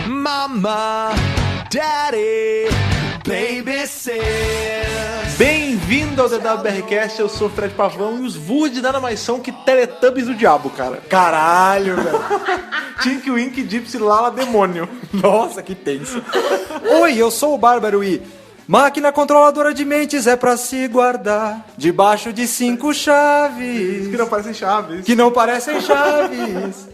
Mama, Daddy, Baby Says. Bem-vindo ao DWBRcast, eu sou o Fred Pavão e os Wood nada mais são que Teletubbies do diabo, cara. Caralho, velho. Tink, Wink, Gypsy, Lala, Demônio. Nossa, que tenso. Oi, eu sou o Bárbaro e... máquina controladora de mentes é pra se guardar debaixo de 5 chaves. Que não parecem chaves. Que não parecem chaves.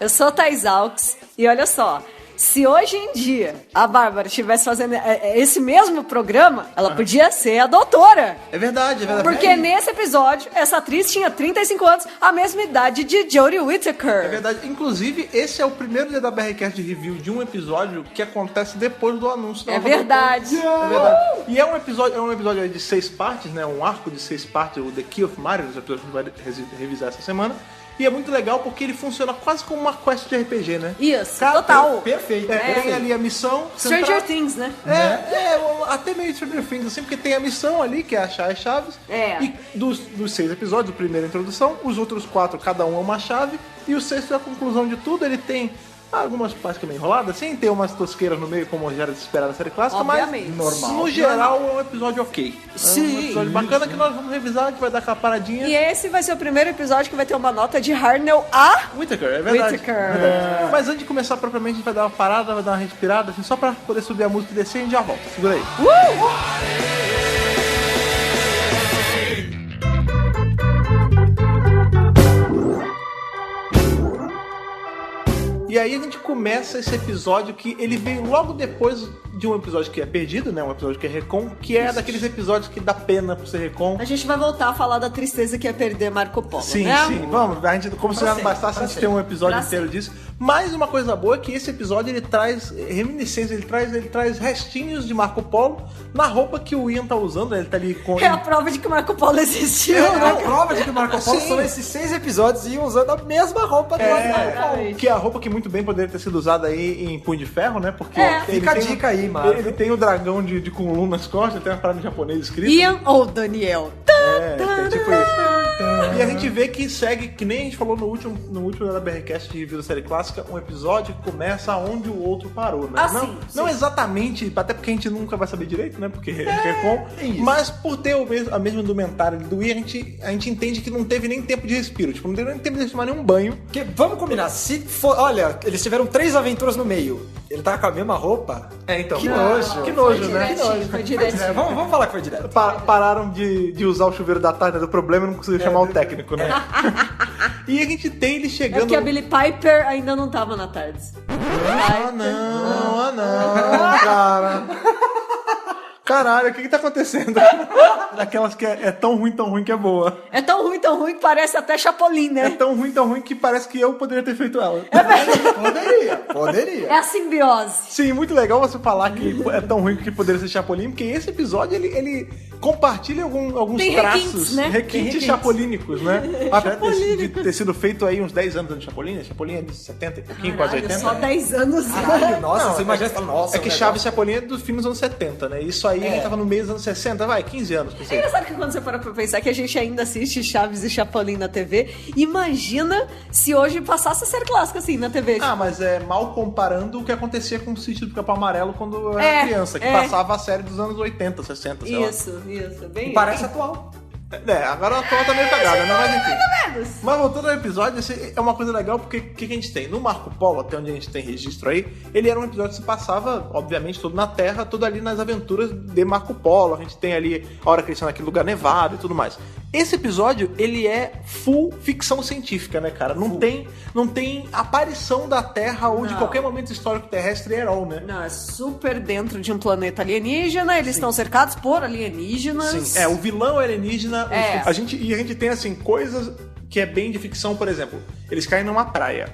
Eu sou Thais Alves e olha só, se hoje em dia a Bárbara estivesse fazendo esse mesmo programa, ela podia ser a doutora. É verdade, é verdade. Porque nesse episódio, essa atriz tinha 35 anos, a mesma idade de Jodie Whittaker. É verdade. Inclusive, esse é o primeiro DWBRcast de review de um episódio que acontece depois do anúncio da É nova verdade. doutora. É verdade. E é um episódio aí de 6 partes, né? Um arco de 6 partes, o The Key of Mario, os episódios que a gente vai revisar essa semana. E é muito legal porque ele funciona quase como uma quest de RPG, né? Isso, Cara, total. Perfeito. Tem ali a missão. Stranger central. Things, né? Até meio Stranger Things, assim, porque tem a missão ali, que é achar as chaves. É. E dos 6 episódios, o primeiro é a introdução, os outros 4, cada um é uma chave. E o 6º é a conclusão de tudo. Ele tem algumas partes que é meio enroladas, assim, tem umas tosqueiras no meio, como já era de se esperar na série clássica, Obviamente. mas Normal. no geral é um episódio ok. Sim. É um episódio bacana que nós vamos revisar, a gente vai dar aquela paradinha. E esse vai ser o primeiro episódio que vai ter uma nota de Harnell a... Whittaker, é verdade. Whittaker. É verdade. Mas antes de começar propriamente, a gente vai dar uma parada, vai dar uma respirada, assim, só pra poder subir a música e descer, e a gente já volta. Segura aí. E aí a gente começa esse episódio que ele veio logo depois de um episódio que é perdido, né? Um episódio que é Recon, que é daqueles episódios que dá pena por ser Recon. A gente vai voltar a falar da tristeza que é perder Marco Polo, Sim, né? sim, vamos. A gente, como se já não bastasse, a gente tem um episódio inteiro disso. Mas uma coisa boa é que esse episódio ele traz reminiscências, ele traz restinhos de Marco Polo na roupa que o Ian tá usando, né? Ele tá ali com... É a prova de que Marco Polo existiu, É né? a prova de que o Marco Polo Sim. são esses 6 episódios e iam usando a mesma roupa do Marco Polo. Que é a roupa que muito bem poderia ter sido usada aí em Punho de Ferro, né? Porque ele Fica a tem dica aí, Marco. Ele tem o dragão de Kunlun nas costas, tem uma parada em japonês escrita. Ian ou Daniel? Tem tipo isso. E a gente vê que segue, que nem a gente falou no último da BRCast de review da série clássica, um episódio que começa onde o outro parou, né? Ah, não, sim, não sim. exatamente, até porque a gente nunca vai saber direito, né? Porque é com, isso. mas por ter a mesma indumentária do Ian, a gente entende que não teve nem tempo de respiro, tipo, não teve nem tempo de tomar nenhum banho. Porque, vamos combinar, se for... Olha, eles tiveram 3 aventuras no meio. Ele tá com a mesma roupa? Então. Que nojo. Que nojo, né? Foi direitinho. É, vamos falar que foi direto. Pararam de usar o chuveiro da tarde, né? Do problema e não conseguiram chamar o técnico, né? E a gente tem ele É chegando... porque a Billie Piper ainda não tava na Tardes. não, cara. Caralho, o que tá acontecendo? Daquelas que é tão ruim que é boa. É tão ruim que parece até Chapolin, É né? tão ruim que parece que eu poderia ter feito ela. Poderia. É a simbiose. Sim, muito legal você falar que é tão ruim que poderia ser Chapolin, porque esse episódio ele compartilha alguns Tem traços requintes, né? requintes chapolínicos, né? Até de ter sido feito aí uns 10 anos antes de Chapolin, né? Chapolin é de 70 e pouquinho, quase 80. Só 10 anos. Caralho, nossa, Não, você imagina... Nossa, É que um Chaves e Chapolin é dos filmes dos anos 70, né? Isso aí ele tava no meio dos anos 60, vai, 15 anos. Não É sei. engraçado que quando você para pra pensar que a gente ainda assiste Chaves e Chapolin na TV, imagina se hoje passasse a série clássica assim na TV. Ah, mas é mal comparando o que acontecia com o Sítio do Capão Amarelo quando eu É, era criança, que é. passava a série dos anos 80, 60, sei lá. Isso, bem Parece atual. Agora a atual tá meio cagada, né? Mas enfim. menos. Mas voltando ao episódio, esse é uma coisa legal porque o que a gente tem? No Marco Polo, até onde a gente tem registro aí, ele era um episódio que se passava, obviamente, todo na Terra, tudo ali nas aventuras de Marco Polo. A gente tem ali a hora que eles estão naquele lugar nevado e tudo mais. Esse episódio, ele é full ficção científica, né, cara? Não tem aparição da Terra ou de Não. qualquer momento histórico terrestre at all, né? Não, é super dentro de um planeta alienígena, eles estão cercados por alienígenas. Sim, o vilão é alienígena. É. A gente tem, assim, coisas que é bem de ficção, por exemplo. Eles caem numa praia.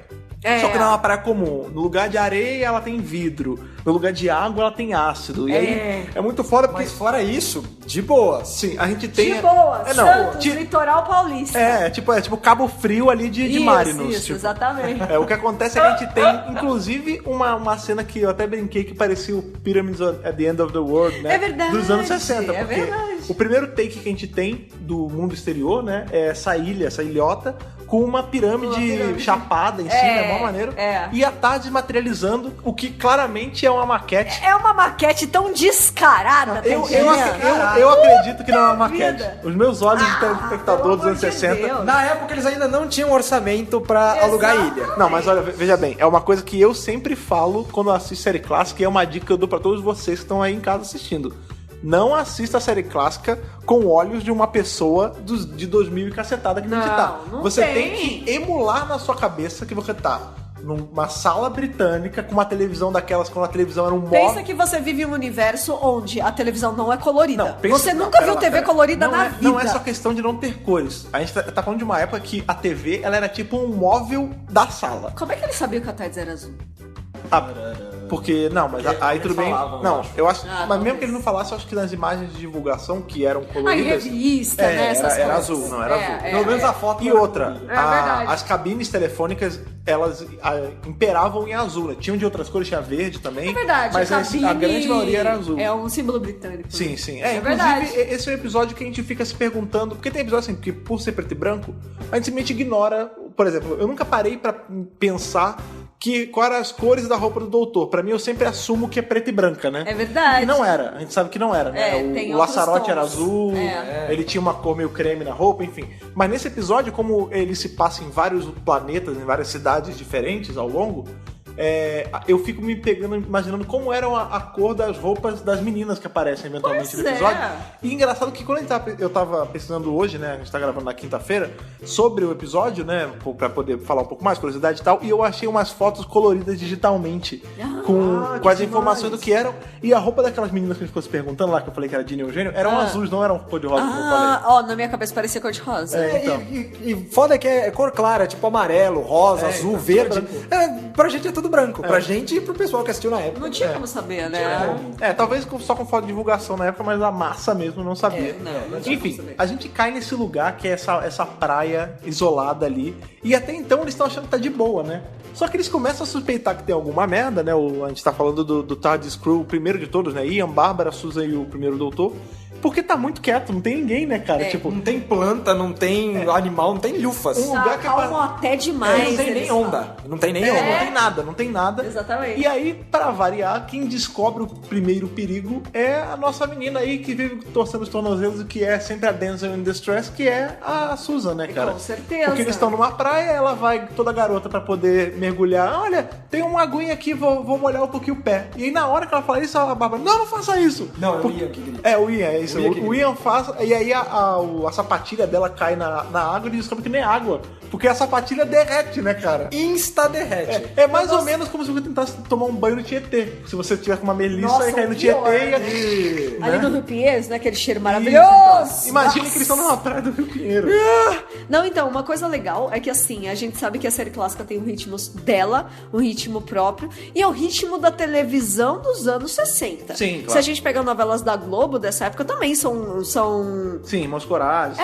É. Só que não é uma praia comum. No lugar de areia, ela tem vidro. No lugar de água, ela tem ácido. E aí é muito foda porque... Mas fora isso, de boa. Sim, a gente tem... De boa, não, Santos, litoral paulista. é tipo Cabo Frio ali de Isso, Marinos. isso, tipo. exatamente. O que acontece é que a gente tem, inclusive, uma cena que eu até brinquei que parecia o Pyramids at the End of the World, né? É verdade, Dos anos 60. é Porque verdade. o primeiro take que a gente tem do mundo exterior, né? É essa ilhota com uma pirâmide chapada em cima, é mó maneiro. E a tarde materializando o que claramente é uma maquete. É uma maquete tão descarada. Eu acredito que não é uma maquete. Os meus olhos de telespectador dos anos 60. Deus. Na época eles ainda não tinham orçamento pra alugar a ilha. Não, mas olha, veja bem, é uma coisa que eu sempre falo quando eu assisto série clássica e é uma dica que eu dou pra todos vocês que estão aí em casa assistindo. Não assista a série clássica com olhos de uma pessoa de 2000 e cacetada que nem tá. Você tem que emular na sua cabeça que você tá numa sala britânica com uma televisão daquelas quando a televisão era um móvel. Pensa que você vive um universo onde a televisão não é colorida. Você nunca viu TV colorida na vida. Não é só questão de não ter cores. A gente tá falando de uma época que a TV ela era tipo um móvel da sala. Como é que ele sabia que a Tardes era azul? Porque, não, mas aí tudo bem. Não, eu acho. Mas mesmo talvez. que ele não falasse, eu acho que nas imagens de divulgação que eram coloridas. Revista, né? Essas Era coisas. azul, não era azul. Pelo menos a foto. E outra, verdade. as cabines telefônicas, elas imperavam em azul, né? Tinham de outras cores, tinha verde também. É verdade, mas a grande maioria era azul. É um símbolo britânico. Sim, sim. É Inclusive, verdade. esse é um episódio que a gente fica se perguntando. Porque tem episódio assim, porque por ser preto e branco, a gente simplesmente ignora. Por exemplo, eu nunca parei pra pensar quais eram as cores da roupa do doutor. Pra mim, eu sempre assumo que é preta e branca, né? É verdade. E não era. A gente sabe que não era, né? Tem O Laçarote outros era tons. azul, ele tinha uma cor meio creme na roupa, enfim. Mas nesse episódio, como ele se passa em vários planetas, em várias cidades diferentes ao longo, eu fico me pegando, imaginando como era a cor das roupas das meninas que aparecem eventualmente no episódio. E engraçado que quando eu tava pesquisando hoje, né, a gente tá gravando na quinta-feira, sobre o episódio, né, pra poder falar um pouco mais, curiosidade e tal, e eu achei umas fotos coloridas digitalmente, com as informações do que eram, e a roupa daquelas meninas que a gente ficou se perguntando lá, que eu falei que era Dini e Eugênio, eram azuis, não eram cor de rosa, como eu falei. Na minha cabeça parecia cor de rosa. Então. E foda que é cor clara, tipo amarelo, rosa, azul, verde. Pra gente é tudo branco. Pra gente e pro pessoal que assistiu na época. Não tinha como saber, né? Talvez só com foto de divulgação na época, mas a massa mesmo não sabia. Enfim, a gente cai nesse lugar que é essa praia isolada ali. E até então eles estão achando que tá de boa, né? Só que eles começam a suspeitar que tem alguma merda, né? A gente tá falando do TARDIS Crew, o primeiro de todos, né? Ian, Bárbara, Susan e o primeiro doutor. Porque tá muito quieto, não tem ninguém, né, cara? Tipo, não tem planta, não tem animal, não tem lufas. Um lugar que calmo até demais. Não tem nem onda. Não tem nem onda. Não tem nada. Exatamente. E aí, pra variar, quem descobre o primeiro perigo é a nossa menina aí que vive torcendo os tornozelos e que é sempre a Denzel in Distress, que é a Susan, né, cara? Com certeza. Porque eles estão numa praia, ela vai toda garota pra poder mergulhar. Olha, tem uma aguinha aqui, vou molhar um pouquinho o pé. E aí, na hora que ela fala isso, a Bárbara, não faça isso. Não, é o Ian que grita. O Ian, é isso. O Ian faz, e aí a sapatilha dela cai na água e descobre que nem água. Porque a sapatilha derrete, né, cara? Insta derrete. É mais ou menos como se você tentasse tomar um banho no Tietê. Se você tiver com uma melissa e cair no Tietê e ali... Ali no Rio Pinheiros, né? Aquele cheiro maravilhoso. Imagina que eles estão numa praia do Rio Pinheiro. Não, então, uma coisa legal é que assim, a gente sabe que a série clássica tem um ritmo dela, um ritmo próprio, e é o ritmo da televisão dos anos 60. Sim, claro. Se a gente pegar novelas da Globo dessa época, também são... Sim, Irmãos Corais.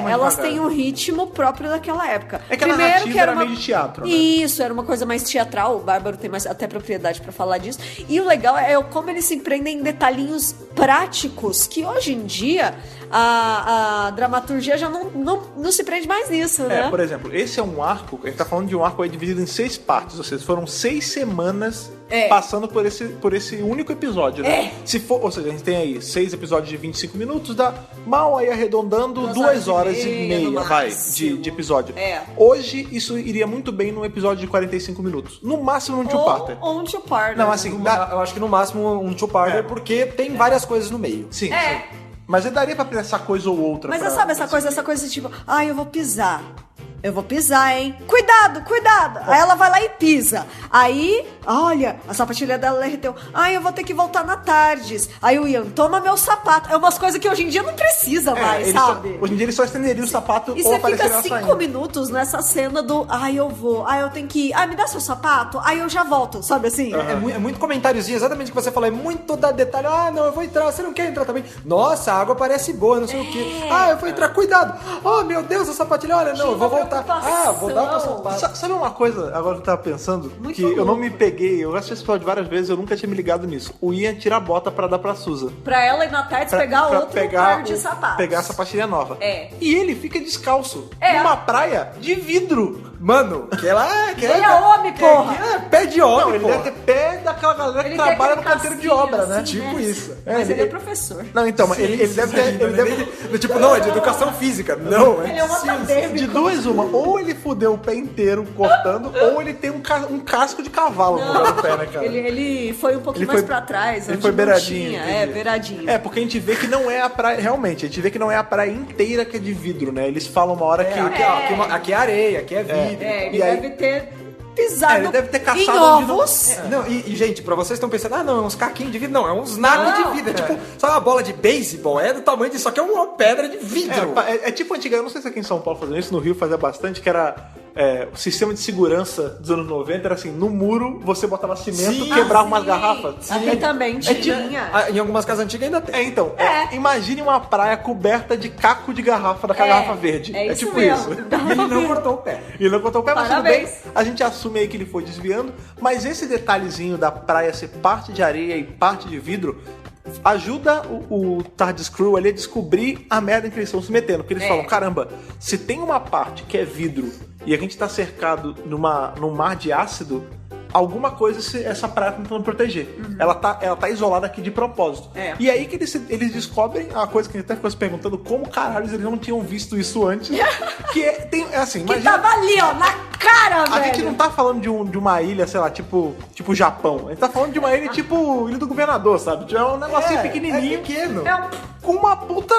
Elas têm um ritmo próprio daquela época. É que a narrativa era meio de teatro, né? Isso, era uma coisa mais teatral. O Bárbaro tem até propriedade pra falar disso. E o legal é como eles se empreendem em detalhinhos práticos que hoje em dia a dramaturgia já não se prende mais nisso, né? Por exemplo, esse é um arco, a gente tá falando de um arco aí dividido em 6 partes, ou seja, foram 6 semanas passando por esse único episódio, né? Ou seja, a gente tem aí 6 episódios de 25 minutos, dá mal aí arredondando 2 horas e meia, de episódio. Hoje, isso iria muito bem num episódio de 45 minutos. No máximo um two-parter. Ou um two-parter. Não, assim, eu acho que no máximo um two-parter, porque tem várias coisas no meio. Sim. Mas daria pra pensar coisa ou outra. Mas você sabe essa coisa tipo, eu vou pisar. Eu vou pisar, hein? Cuidado! Aí ela vai lá e pisa. Aí, olha, a sapatilha dela derreteu. Eu vou ter que voltar na Tardes. Aí o Ian, toma meu sapato. É umas coisas que hoje em dia não precisa mais, sabe? Hoje em dia ele só estenderia o sapato e ou apareceria ela saindo. E você fica 5 minutos nessa cena do, eu vou, eu tenho que ir. Me dá seu sapato? Aí eu já volto, sabe assim? É muito comentáriozinho, exatamente o que você falou. É muito da detalhe. Não, eu vou entrar. Você não quer entrar também? Nossa, a água parece boa, não sei o quê. Eu vou entrar. Cuidado. Oh, meu Deus, a sapatilha. Olha, não, eu vou voltar. tá. Ah, vou dar uma sapato. Sabe uma coisa, agora que eu tava pensando, Muito que eu não louco. me peguei, eu assisti esse episódio várias vezes, eu nunca tinha me ligado nisso. O Ian tira a bota pra dar pra Susan. Pra ela ir na tarde pegar Pra outro par de sapatos. Pegar essa pastilha nova. É. E ele fica descalço. É. Numa praia de vidro. Mano, que ela... Ele é homem, porra. Pé de homem, Não, ele porra. deve ter pé daquela galera que Ele tem trabalha no aquele canteiro de casquinho, obra, né? assim, Tipo né? isso. Mas ele é professor. Não, então, mas ele deve ter... Ele deve... Tipo, não, é de educação física. Não, Ele é um acadêmico. De duas, uma. Ou ele fudeu o pé inteiro cortando, ou ele tem um casco de cavalo no pé, né, cara? Ele foi um pouquinho Ele mais foi- pra trás. ele onde foi não beiradinho, tinha. entendi. É, beiradinho. É, porque a gente vê que não é a praia... Realmente, a gente vê que não é a praia inteira que é de vidro, né? Eles falam uma hora que... Aqui, ó, aqui é areia, aqui é vidro. É, ele E aí- deve ter pisado ele deve ter em caçado onde ovos. Não, e, gente, pra vocês estão pensando, não, é uns caquinhos de vidro. Não, é uns nagos de vidro. É tipo, sabe uma bola de beisebol? É do tamanho disso, só que é uma pedra de vidro. É tipo antiga, eu não sei se aqui em São Paulo fazendo isso, no Rio fazia bastante, que era o sistema de segurança dos anos 90, era assim, no muro você botava cimento, Sim. quebrava Sim. umas garrafas. Aqui também tinha. Em algumas casas antigas ainda tem. Então, imagine uma praia coberta de caco de garrafa, daquela garrafa verde. É isso tipo mesmo. isso. E ele não cortou o pé. E ele não cortou o pé, mas tudo bem. Parabéns. A gente assume aí que ele foi desviando, mas esse detalhezinho da praia ser parte de areia e parte de vidro ajuda o TARDIS Crew ali a descobrir a merda em que eles estão se metendo. Porque eles falam, caramba, se tem uma parte que é vidro e a gente tá cercado num mar de ácido, alguma coisa essa praia tá tentando proteger. Ela tá isolada aqui de propósito. É. E aí que eles descobrem a coisa que a gente até ficou se perguntando, como caralho eles não tinham visto isso antes. Que é assim, Que imagina... tava ali, ó, na cara, velho. A gente não tá falando de uma ilha, sei lá, tipo Japão. A gente tá falando de uma ilha tipo Ilha do Governador, sabe? Tipo, é um negocinho pequenininho. É pequeno. É um- Com uma puta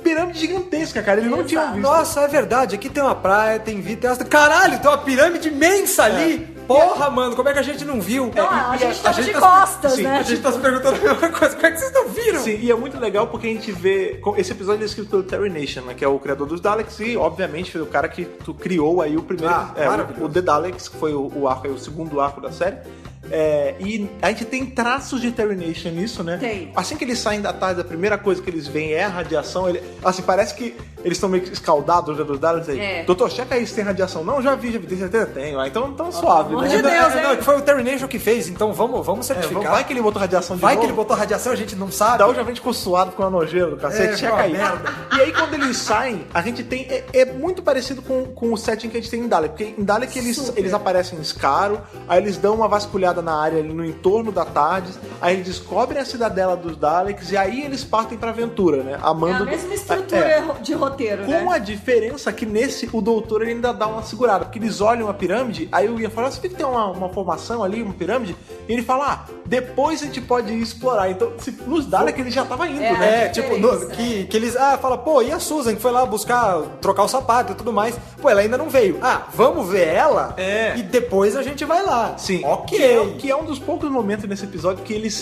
pirâmide gigantesca, cara. Eles não tinham visto. Nossa, é verdade. Aqui tem uma praia, tem vidro, tem ácido. Caralho, tem uma pirâmide imensa ali. Porra, mano, como é que a gente não viu? Não, a gente tava de tá- costas, sim, né? A gente tá se perguntando a mesma coisa. Como é que vocês não viram? Sim, e é muito legal porque a gente vê... Esse episódio é escrito pelo Terry Nation, né? Que é o criador dos Daleks e, obviamente, foi o cara que criou aí o primeiro... maravilhoso. o The Daleks, que foi o arco, aí, o segundo arco da série. E a gente tem traços de Terry Nation nisso, né? Tem. Assim que eles saem da tarde, a primeira coisa que eles veem é a radiação. Assim, parece que eles estão meio que escaldados dos Daleks aí. É. Doutor, checa aí se tem radiação. Não, já vi, tem certeza? Tem. Então suave, amor né? de Deus, hein? Não, que foi o Terry Nation que fez, então vamos certificar. Vai que ele botou radiação de Vai novo. que ele botou radiação, a gente não sabe. Da última vez ficou suado com a nojeira do cacete, É, checa uma aí. merda. E aí quando eles saem, a gente tem... É muito parecido com o setting que a gente tem em Dalek. Porque em Dalek eles aparecem em Skaro, aí eles dão uma vasculhada na área ali no entorno da TARDIS, aí eles descobrem a cidadela dos Daleks e aí eles partem pra aventura, né? É Amando a mesma estrutura de roteiro, com né? a diferença que nesse, o doutor ele ainda dá uma segurada, porque eles olham a pirâmide, aí o Ian fala, você tem que ter uma formação ali, uma pirâmide, e ele fala, depois a gente pode ir explorar. Então, nos Dalek ele já tava indo, né? É, tipo, que eles... fala, pô, e a Susan que foi lá buscar, trocar o sapato e tudo mais? Pô, ela ainda não veio. Vamos ver ela e depois a gente vai lá. Sim, Ok. que é um dos poucos momentos nesse episódio que eles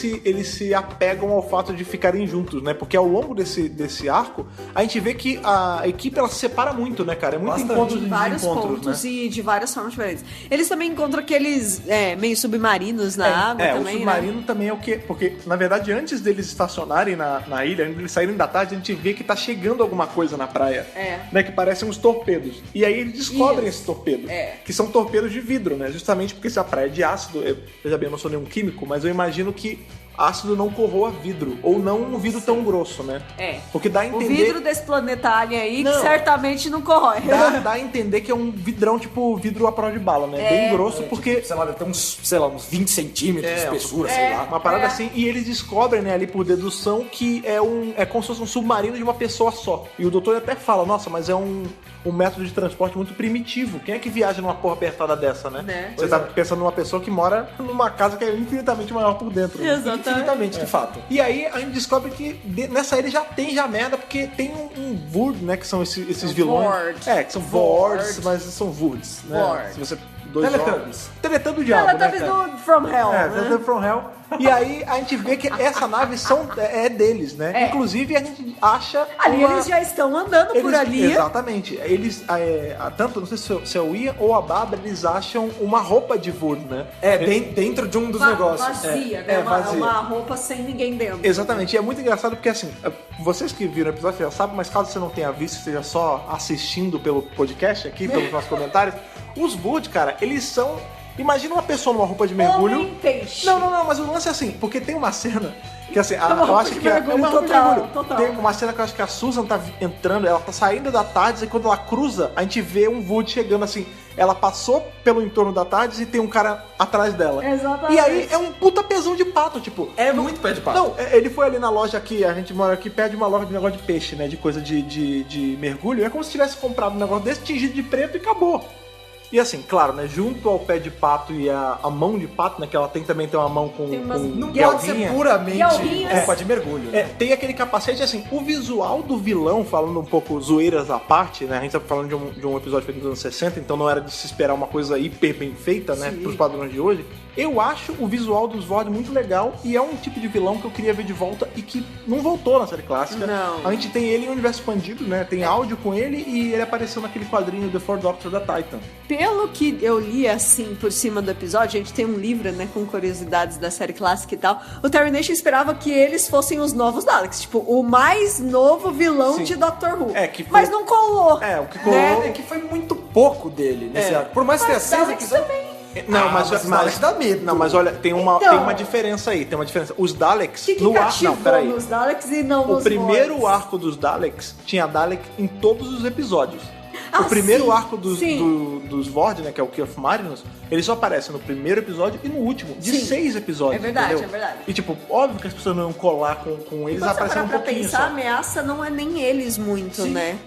se apegam ao fato de ficarem juntos, né? Porque ao longo desse arco, a gente vê que a equipe ela se separa muito, né, cara? É muito Bastante. encontros De e vários desencontros, pontos né? e de várias formas diferentes. Eles também encontram aqueles meio submarinos na água também, o submarino também é o quê? Porque, na verdade, antes deles estacionarem na ilha, antes deles saírem da tarde, a gente vê que tá chegando alguma coisa na praia, né? Que parecem uns torpedos. E aí eles descobrem esses torpedos, que são torpedos de vidro, né? Justamente porque se a praia é de ácido, veja bem, eu não sou nenhum químico, mas eu imagino que ácido não corroa vidro, ou não um vidro tão grosso, né? Porque dá a O entender... vidro desse planeta alien aí, Não. que certamente não corrói. Dá a entender que é um vidrão, tipo vidro à prova de bala, né? Bem grosso, porque... Sei lá, deve ter uns 20 centímetros de espessura, sei lá. Uma parada assim, e eles descobrem, né, ali por dedução, que é como se fosse um submarino de uma pessoa só. E o doutor até fala, nossa, mas é um método de transporte muito primitivo. Quem é que viaja numa porra apertada dessa, né? Você tá pensando numa pessoa que mora numa casa que é infinitamente maior por dentro. Né? Infinitamente, de fato. E aí a gente descobre que nessa ilha já tem merda, porque tem um Vurd, né, que são esses vilões. Vord. Que são Vords, mas são Vurds, né? Vord. Se você dois Teletubbies. Teletubbies do diabo, Teletubbies né, cara? do From Hell, né? Teletubbies from Hell. E aí a gente vê que essa nave é deles, né? É. Inclusive a gente acha Ali eles já estão andando por ali. Exatamente. Eles, tanto, não sei se é o Ian ou a Bárbara, eles acham uma roupa de Vurn, né? Dentro de um dos negócios. Vazia, né? Vazia. Uma roupa sem ninguém dentro. Exatamente, e é muito engraçado porque assim, vocês que viram o episódio já sabem, mas caso você não tenha visto, esteja só assistindo pelo podcast aqui, pelos nossos comentários, os Vurn, cara, eles são... Imagina uma pessoa numa roupa de mergulho. Homem peixe. Não, mas o lance é assim, porque tem uma cena que assim, uma eu roupa acho de que é mergulho uma roupa de total, mergulho. total. Tem uma cena que eu acho que a Susan tá entrando, ela tá saindo da Tardes e quando ela cruza, a gente vê um Wood chegando assim. Ela passou pelo entorno da Tardes e tem um cara atrás dela. Exatamente. E aí é um puta pezão de pato, tipo. É muito pé de pato. Não, ele foi ali na loja aqui, a gente mora aqui perto de uma loja de negócio de peixe, né? De coisa de mergulho. É como se tivesse comprado um negócio desse, tingido de preto e acabou. E assim, claro, né? Junto ao pé de pato e a mão de pato, né? Que ela também tem uma mão com umas- Não pode guelrinha. ser puramente Guelrinhas. roupa de mergulho. né? Tem aquele capacete, assim, o visual do vilão, falando um pouco zoeiras à parte, né? A gente tá falando de um episódio feito nos anos 60, então não era de se esperar uma coisa hiper bem feita, né? Pros padrões de hoje. Eu acho o visual dos Vord muito legal e é um tipo de vilão que eu queria ver de volta e que não voltou na série clássica. Não. A gente tem ele em um universo expandido, né? Tem áudio com ele e ele apareceu naquele quadrinho The Fourth Doctor da Titan. Pelo que eu li, assim, por cima do episódio, a gente tem um livro, né, com curiosidades da série clássica e tal. O Terry Nation esperava que eles fossem os novos Daleks. Tipo, o mais novo vilão Sim. de Doctor Who. Que foi... Mas não colou. O que colou... Né? É que foi muito pouco dele nesse arco. Por mais que tenha Mas 6 Daleks episódios. também. Não, mas os Daleks dá medo. Não, mas olha, tem uma diferença aí, tem uma diferença. Os Daleks, O que no arco... cativou Não, peraí. nos Daleks e não O nos primeiro Vords? arco dos Daleks tinha Dalek em todos os episódios. Ah, o primeiro sim, arco dos sim. Vord, né, que é o Key of Marinus, ele só aparece no primeiro episódio e no último, de Sim. 6 episódios. É verdade, entendeu? é verdade. E tipo, óbvio que as pessoas não iam colar com eles, Quando você aparecendo um parar pra pouquinho pensar, a só. ameaça não é nem eles muito, Sim. né?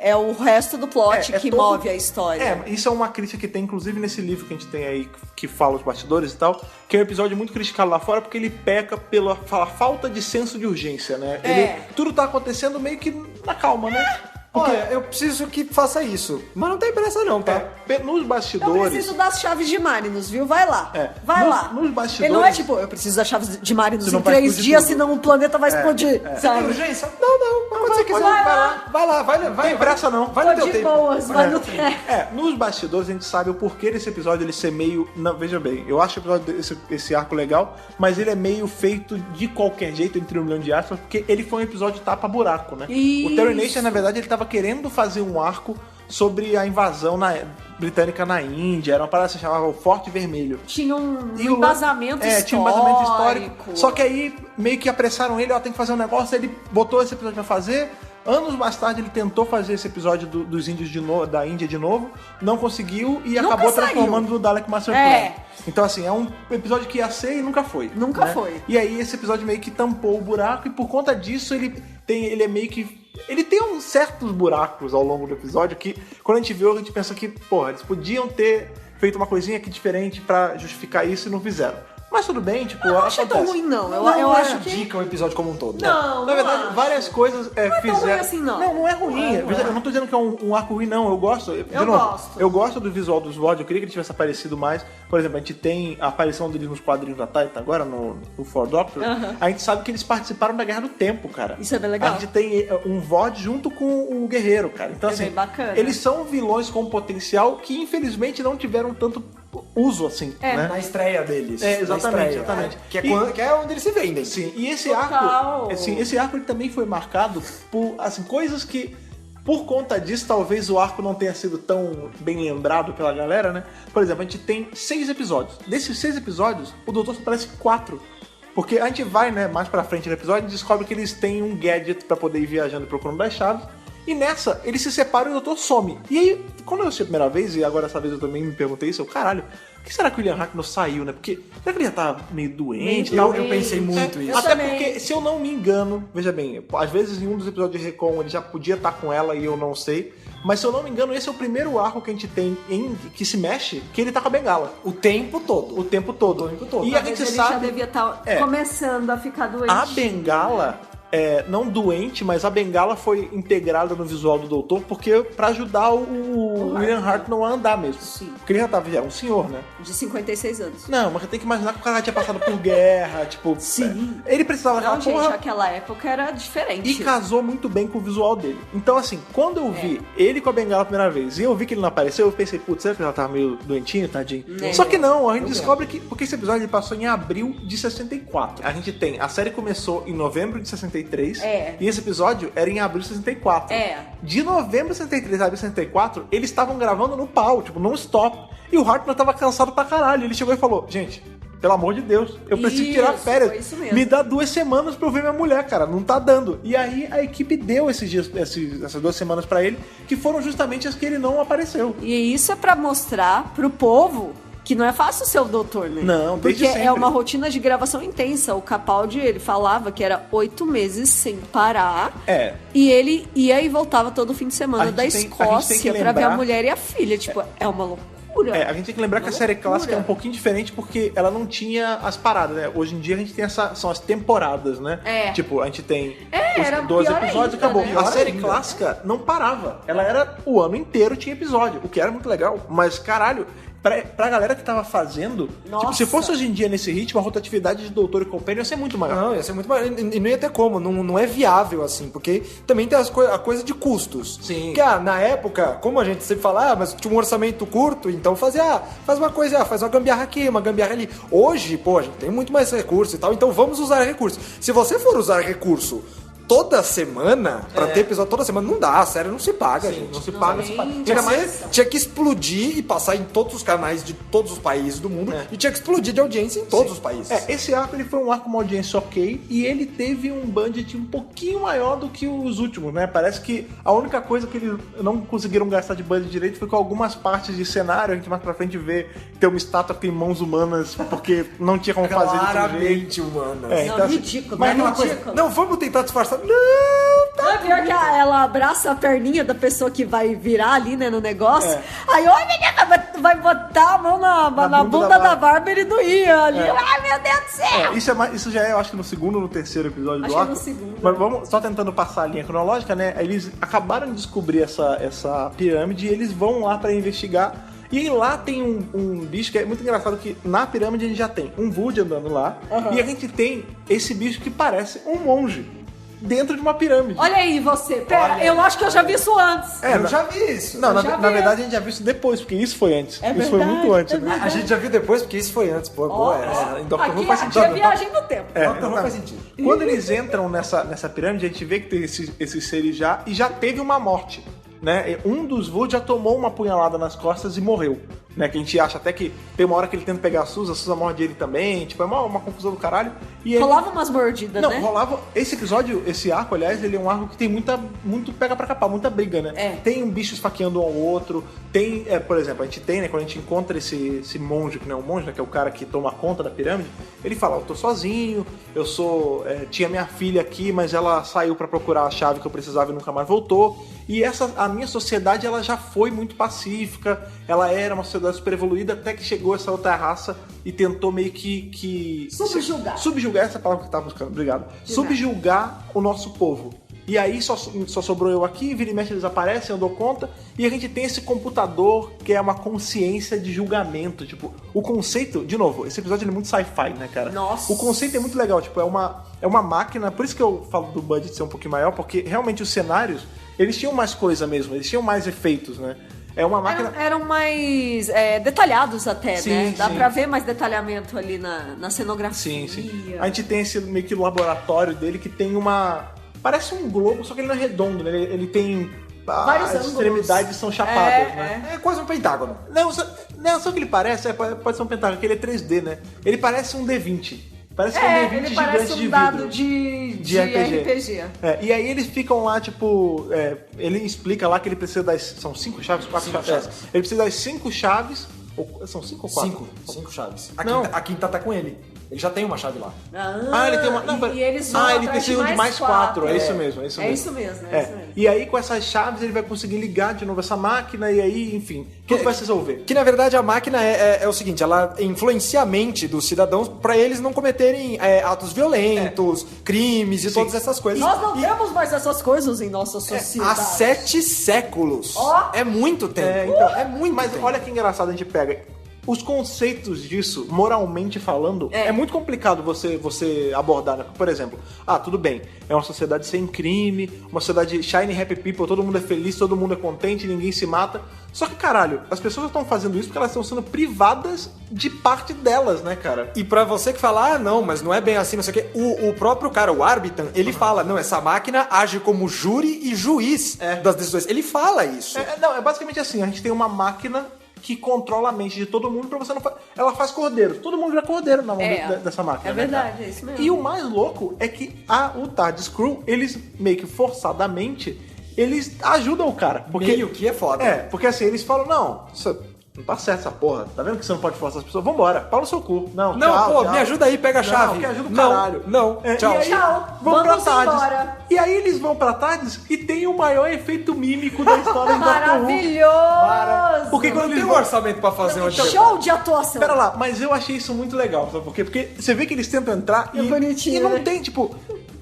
É o resto do plot que todo- move a história. Isso é uma crítica que tem, inclusive, nesse livro que a gente tem aí, que fala os bastidores e tal, que é um episódio muito criticado lá fora, porque ele peca pela falta de senso de urgência, né? Tudo tá acontecendo meio que na calma, né? Olha, eu preciso que faça isso. Mas não tem pressa não, tá? Nos Eu bastidores... preciso das chaves de Marinus, viu? Vai lá. Vai Nos- lá. nos bastidores- Ele não é tipo, eu preciso das chaves de Marinus Senão em vai 3 explodir dias, tudo. senão o planeta vai explodir. Tem Sabe? urgência? Não. Quando você quiser. vai lá. Vai. Tem pressa não. Vai no Tô teu de tempo. boas, vai no tempo. Nos bastidores a gente sabe o porquê desse episódio ele ser meio... Não, veja bem, eu acho o episódio esse arco legal, mas ele é meio feito de qualquer jeito, entre 1 milhão de aspas, porque ele foi um episódio tapa-buraco, né? Isso. O Terry Nation, na verdade, ele tava querendo fazer um arco sobre a invasão britânica na Índia, era uma parada que se chamava o Forte Vermelho. Tinha um E o- embasamento histórico. Tinha um embasamento histórico. Só que aí meio que apressaram ele, tem que fazer um negócio, ele botou esse episódio pra fazer. Anos mais tarde ele tentou fazer esse episódio dos índios de novo, da Índia de novo, não conseguiu e Nunca acabou saiu. transformando no Dalek Master Plan. Então assim, é um episódio que ia ser e nunca foi. Nunca né? foi. E aí esse episódio meio que tampou o buraco e por conta disso ele é meio que... Ele tem uns certos buracos ao longo do episódio que quando a gente vê, a gente pensa que, porra, eles podiam ter feito uma coisinha aqui diferente pra justificar isso e não fizeram. Mas tudo bem, tipo, Eu não achei tão acontece. ruim, não. Eu Não acho que... dica o episódio como um todo. Não, Na verdade, acho. várias coisas é tão fizeram... ruim assim, não. Não é ruim. Eu não tô dizendo que é um arco ruim, não. Eu gosto. De novo, gosto. Eu gosto do visual dos Vord. Eu queria que ele tivesse aparecido mais. Por exemplo, a gente tem a aparição deles nos quadrinhos da Titan agora, no Four Doctors. A gente sabe que eles participaram da Guerra do Tempo, cara. Isso é bem legal. A gente tem um Vord junto com o Guerreiro, cara. Então, É assim, bem bacana. eles são vilões com potencial que, infelizmente, não tiveram tanto uso, assim, né? Na estreia deles. Exatamente, Na estreia. exatamente. Que é onde eles se vendem. Sim, e esse Total. arco, esse arco ele também foi marcado por assim, coisas que, por conta disso, talvez o arco não tenha sido tão bem lembrado pela galera, né? Por exemplo, a gente tem 6 episódios. Desses 6 episódios, o Doutor só aparece 4. Porque a gente vai, né, mais pra frente no episódio e descobre que eles têm um gadget pra poder ir viajando e procurando das chaves. E nessa, eles se separam e o Doutor some. E aí, quando eu assisti a primeira vez, e agora essa vez eu também me perguntei isso, caralho, por que será que o William Hartnell saiu, né? Porque será que ele já tá meio doente e tal? Eu pensei muito isso. Eu Até também. porque, se eu não me engano, veja bem, às vezes em um dos episódios de Recon ele já podia estar com ela e eu não sei, mas se eu não me engano, esse é o primeiro arco que a gente tem que se mexe, que ele tá com a bengala. O tempo todo. O tempo todo. tempo todo. E a Talvez gente ele já sabe... devia estar É. começando a ficar doente. A bengala não doente, mas a bengala foi integrada no visual do doutor pra ajudar o William Hartnell a andar mesmo. Sim. Porque ele já era um senhor, né? De 56 anos. Não, mas tem que imaginar que o cara já tinha passado por guerra, tipo... Sim. Ele precisava Não, daquela gente, porra... aquela época era diferente. E casou muito bem com o visual dele. Então, assim, quando eu vi ele com a bengala a primeira vez e eu vi que ele não apareceu, eu pensei, putz, será que ela tava meio doentinho, tadinho? Só que não, a gente descobre que... Porque esse episódio ele passou em abril de 64. A gente tem... A série começou em novembro de 63. E esse episódio era em abril de 64. De novembro de 63 a abril de 64, eles estavam gravando no pau, tipo, non-stop. E o Hartnell tava cansado pra caralho. Ele chegou e falou, gente... Pelo amor de Deus, eu preciso tirar férias. Foi isso mesmo. Me dá 2 semanas pra eu ver minha mulher, cara. Não tá dando. E aí a equipe deu essas 2 semanas pra ele, que foram justamente as que ele não apareceu. E isso é pra mostrar pro povo que não é fácil ser o doutor, né? Não, desde Porque sempre. é uma rotina de gravação intensa. O Capaldi, ele falava que era 8 meses sem parar. E ele ia e voltava todo fim de semana da Escócia pra ver a mulher e a filha. Tipo, é uma loucura. A gente tem que lembrar que a série clássica é um pouquinho diferente porque ela não tinha as paradas, né? Hoje em dia a gente tem são as temporadas, né? Tipo, a gente tem os 12 episódios e acabou. Né? A série clássica não parava. Ela era o ano inteiro tinha episódio, o que era muito legal. Mas, caralho, pra galera que tava fazendo, tipo, se fosse hoje em dia nesse ritmo, a rotatividade de Doutor e Companion ia ser muito maior. Não, ia ser muito maior. E não ia ter como, não é viável assim, porque também tem a coisa de custos. Sim. Que na época, como a gente sempre fala, mas tinha um orçamento curto, então faz uma coisa, faz uma gambiarra aqui, uma gambiarra ali. Hoje, pô, a gente tem muito mais recurso e tal, então vamos usar recurso. Se você for usar recurso toda semana, pra ter episódio toda semana, não dá, a série não se paga, gente. Não se paga. Tinha que explodir e passar em todos os canais de todos os países do mundo e tinha que explodir de audiência em todos os países. Esse arco ele foi um arco com uma audiência ok e ele teve um budget um pouquinho maior do que os últimos, né? Parece que a única coisa que eles não conseguiram gastar de budget direito foi com algumas partes de cenário. A gente mais pra frente vê ter uma estátua que tem mãos humanas porque não tinha como fazer de outro jeito. Claramente humanas. Não, Então, assim, ridículo. mas Não, aquela coisa, ridículo. Não, vamos tentar disfarçar. Não, tá. Não é pior que ela abraça a perninha da pessoa que vai virar ali, né, no negócio. Aí, oi, menina, vai botar a mão na bunda da Bárbara e não ia ali. Ai, meu Deus do céu! Isso já é, eu acho que no segundo ou no terceiro episódio Acho do que é arco. no segundo. Mas vamos só tentando passar a linha cronológica, né? Eles acabaram de descobrir essa pirâmide e eles vão lá pra investigar. E lá tem um bicho que é muito engraçado, que na pirâmide a gente já tem um Woody andando lá, e a gente tem esse bicho que parece um monge dentro de uma pirâmide. Olha aí você, pera, eu acho que eu já vi isso antes. Eu já vi isso. Não, na já vi. verdade a gente já viu isso depois, porque isso foi antes. É isso foi verdade, muito antes, é né? A gente já viu depois, porque isso foi antes. Pô, boa essa. Então não Aqui, faz aqui sentido. é viagem no tempo. Não faz sentido. Quando eles entram nessa pirâmide, a gente vê que tem esses seres e já teve uma morte, né? Um dos Wood já tomou uma punhalada nas costas e morreu, né? Que a gente acha até que tem uma hora que ele tenta pegar a Susan morde ele também, tipo, é uma confusão do caralho. E ele... Rolava umas mordidas, Não, né? rolava... Esse episódio, esse arco, aliás, ele é um arco que tem muito pega pra capar, muita briga, né? Tem um bicho esfaqueando um ao outro, tem, por exemplo, a gente tem, né, quando a gente encontra esse monge, que não é um monge, né, que é o cara que toma conta da pirâmide, ele fala, eu tô sozinho, eu sou... tinha minha filha aqui, mas ela saiu pra procurar a chave que eu precisava e nunca mais voltou. E a minha sociedade, ela já foi muito pacífica, ela era uma sociedade super evoluída, até que chegou essa outra raça e tentou meio que subjugar essa palavra que eu tava buscando, obrigado. Subjugar o nosso povo. E aí só sobrou eu aqui, vira e mexe eles aparecem, eu dou conta, e a gente tem esse computador que é uma consciência de julgamento, tipo, o conceito, de novo, esse episódio é muito sci-fi, né, cara? Nossa. O conceito é muito legal, tipo, é uma máquina, por isso que eu falo do budget ser um pouquinho maior, porque realmente os cenários, eles tinham mais coisa mesmo, eles tinham mais efeitos, né? É uma máquina... Eram mais detalhados até, Sim, né? Dá sim. pra ver mais detalhamento ali na cenografia. Sim. A gente tem esse meio que laboratório dele que tem parece um globo, só que ele não é redondo, né? Ele tem... Vários as ângulos. extremidades são chapadas, né? É quase um pentágono. Não, só que ele parece, pode ser um pentágono, que ele é 3D, né? Ele parece um D20. Parece que é um D20 ele gigante parece um de dado vidro. de RPG. E aí eles ficam lá, tipo... ele explica lá que ele precisa das... São 5 chaves? 4 chaves? Ele precisa das 5 chaves... São 5 ou 4? 5 chaves. Não. A quinta tá com ele. Ele já tem uma chave lá. Ele tem uma... Não, e eles vão ele atrás precisa de mais 4. É isso mesmo, é isso mesmo. É isso mesmo, é isso mesmo. E aí, com essas chaves, ele vai conseguir ligar de novo essa máquina e aí, enfim, tudo vai se resolver. Que na verdade a máquina é o seguinte, ela influencia a mente dos cidadãos pra eles não cometerem atos violentos, crimes e todas essas coisas. Nós não temos mais essas coisas em nossa sociedade. Há 7 séculos. É muito tempo. É muito Mas tempo. olha que engraçado, a gente pega... Os conceitos disso, moralmente falando, é muito complicado você abordar, né? Por exemplo, tudo bem, é uma sociedade sem crime, uma sociedade shiny happy people, todo mundo é feliz, todo mundo é contente, ninguém se mata. Só que, caralho, as pessoas estão fazendo isso porque elas estão sendo privadas de parte delas, né, cara? E pra você que fala, não, mas não é bem assim, não sei o quê, o próprio cara, o Arbitan, ele fala, não, essa máquina age como júri e juiz das decisões. Ele fala isso. Não, é basicamente assim, a gente tem uma máquina que controla a mente de todo mundo pra você não fazer. Ela faz cordeiro. Todo mundo vira cordeiro na mão dessa máquina. É verdade, é isso mesmo. E o mais louco é que o TARDIS Crew, eles meio que forçadamente, eles ajudam o cara. Porque, Meio que é foda. Porque assim, eles falam, não, isso não tá certo essa porra. Tá vendo que você não pode forçar as pessoas? Vambora, pau no seu cu. Não, tchau. Me ajuda aí, pega a chave. Não, que ajuda o caralho. Não, tchau. E aí, Tchau, vão pra vamos TARDIS. embora. E aí eles vão pra TARDIS e tem o maior efeito mímico da história do Doctor Who. Maravilhoso! Porque quando Não eles tem um vão... orçamento pra fazer uma Show de atuação. Pera lá, mas eu achei isso muito legal, sabe por quê? Porque você vê que eles tentam entrar e bonitinho, não né? tem, tipo...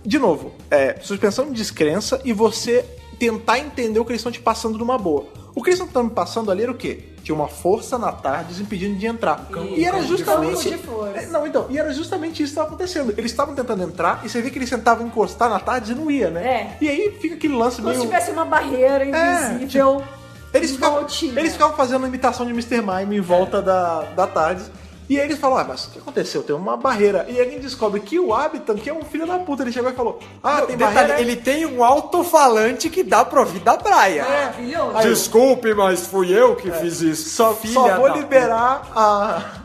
De novo, suspensão de descrença e você tentar entender o que eles estão te passando numa boa. O que eles estão me passando ali era o quê? Tinha uma força na TARDIS impedindo de entrar. E era justamente... E era justamente isso que estava acontecendo. Eles estavam tentando entrar e você vê que eles tentavam encostar na TARDIS e não ia, né? E aí fica aquele lance Como meio... se tivesse uma barreira invisível. Eles ficavam fazendo imitação de Mr. Mime em volta da TARDIS. E aí eles falam, mas o que aconteceu? Tem uma barreira. E aí a gente descobre que o Habitan, que é um filho da puta, ele chegou e falou, tem barreira... Ele tem um alto-falante que dá pra ouvir da praia. Maravilhoso. Desculpe, mas fui eu que fiz isso. Só vou liberar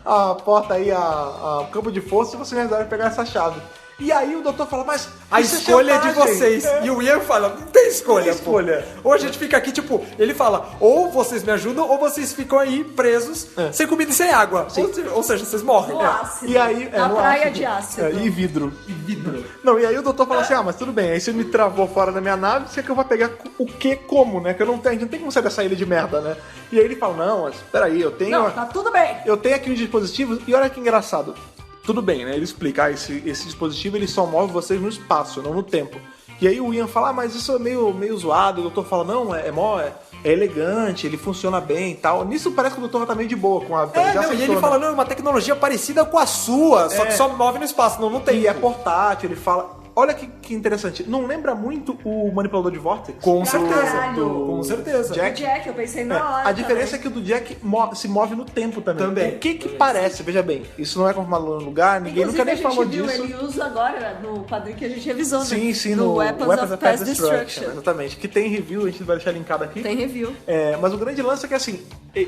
a porta aí, o campo de força, se vocês me ajudarem a pegar essa chave. E aí o doutor fala, mas a isso escolha é de chantagem. vocês. E o Ian fala, não tem escolha, Não tem escolha. Ou a gente fica aqui, tipo, ele fala, ou vocês me ajudam, ou vocês ficam aí presos, sem comida e sem água. Ou seja, vocês morrem. No ácido. E aí, Na no praia ácido. de ácido. E vidro. Não, e aí o doutor fala assim, mas tudo bem, aí você me travou fora da minha nave, você quer que eu vou pegar o que como, né? Que eu não tenho, a gente não tem como sair dessa ilha de merda, né? E aí ele fala, não, mas peraí, eu tenho... Não, tá tudo bem. Eu tenho aqui uns dispositivos, e olha que engraçado. Tudo bem, né? Ele explica, esse dispositivo ele só move vocês no espaço, não no tempo. E aí o Ian fala, mas isso é meio zoado. O doutor fala, não, é elegante, ele funciona bem e tal. Nisso parece que o doutor tá meio de boa com a... E ele fala, não, é uma tecnologia parecida com a sua, só que só move no espaço, não tem. E é portátil, ele fala... Olha que interessante, não lembra muito o manipulador de Vortex? Com certeza. Caralho. Com certeza. O Jack, eu pensei na hora. A diferença é que o do Jack se move no tempo também. Também. O que parece, veja bem, isso não é confirmado no lugar, ninguém nunca nem falou disso. Ele usa agora no quadrinho que a gente revisou, né? Sim, no no Weapons of Past Destruction. Exatamente, que tem review, a gente vai deixar linkado aqui. Tem review. Mas o grande lance é que assim,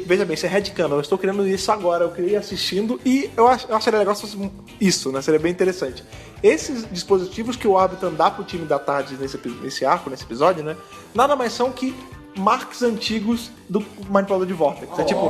veja bem, isso é headcanon, eu estou querendo isso agora, eu queria ir assistindo e eu acharia legal se fosse isso, né? Seria bem interessante. Esses dispositivos que o Arbitan dá pro time da TARDIS nesse arco, nesse episódio, né? Nada mais são que marks antigos do manipulador de Vortex. É tipo,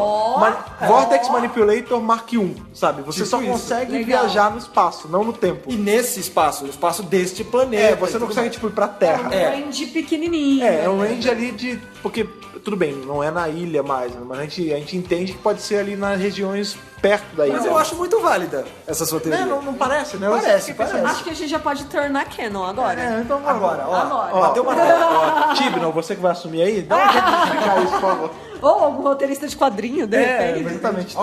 Vortex Manipulator Mark I, sabe? Você Tipo só isso. consegue viajar no espaço, não no tempo. E nesse espaço, o espaço deste planeta. Você não consegue, tipo, ir pra Terra. É um range pequenininho. É um range ali de... Porque, tudo bem, não é na ilha mais, né? Mas a gente entende que pode ser ali nas regiões perto da ilha. Mas eu acho muito válida essa sua teoria. Não parece, né? Parece. Acho que a gente já pode turnar canon agora. Então vamos. Agora. Bateu uma tela. Tibnall, você que vai assumir aí, dá um jeito de explicar isso, por favor. Ou algum roteirista de quadrinho, de repente. Exatamente.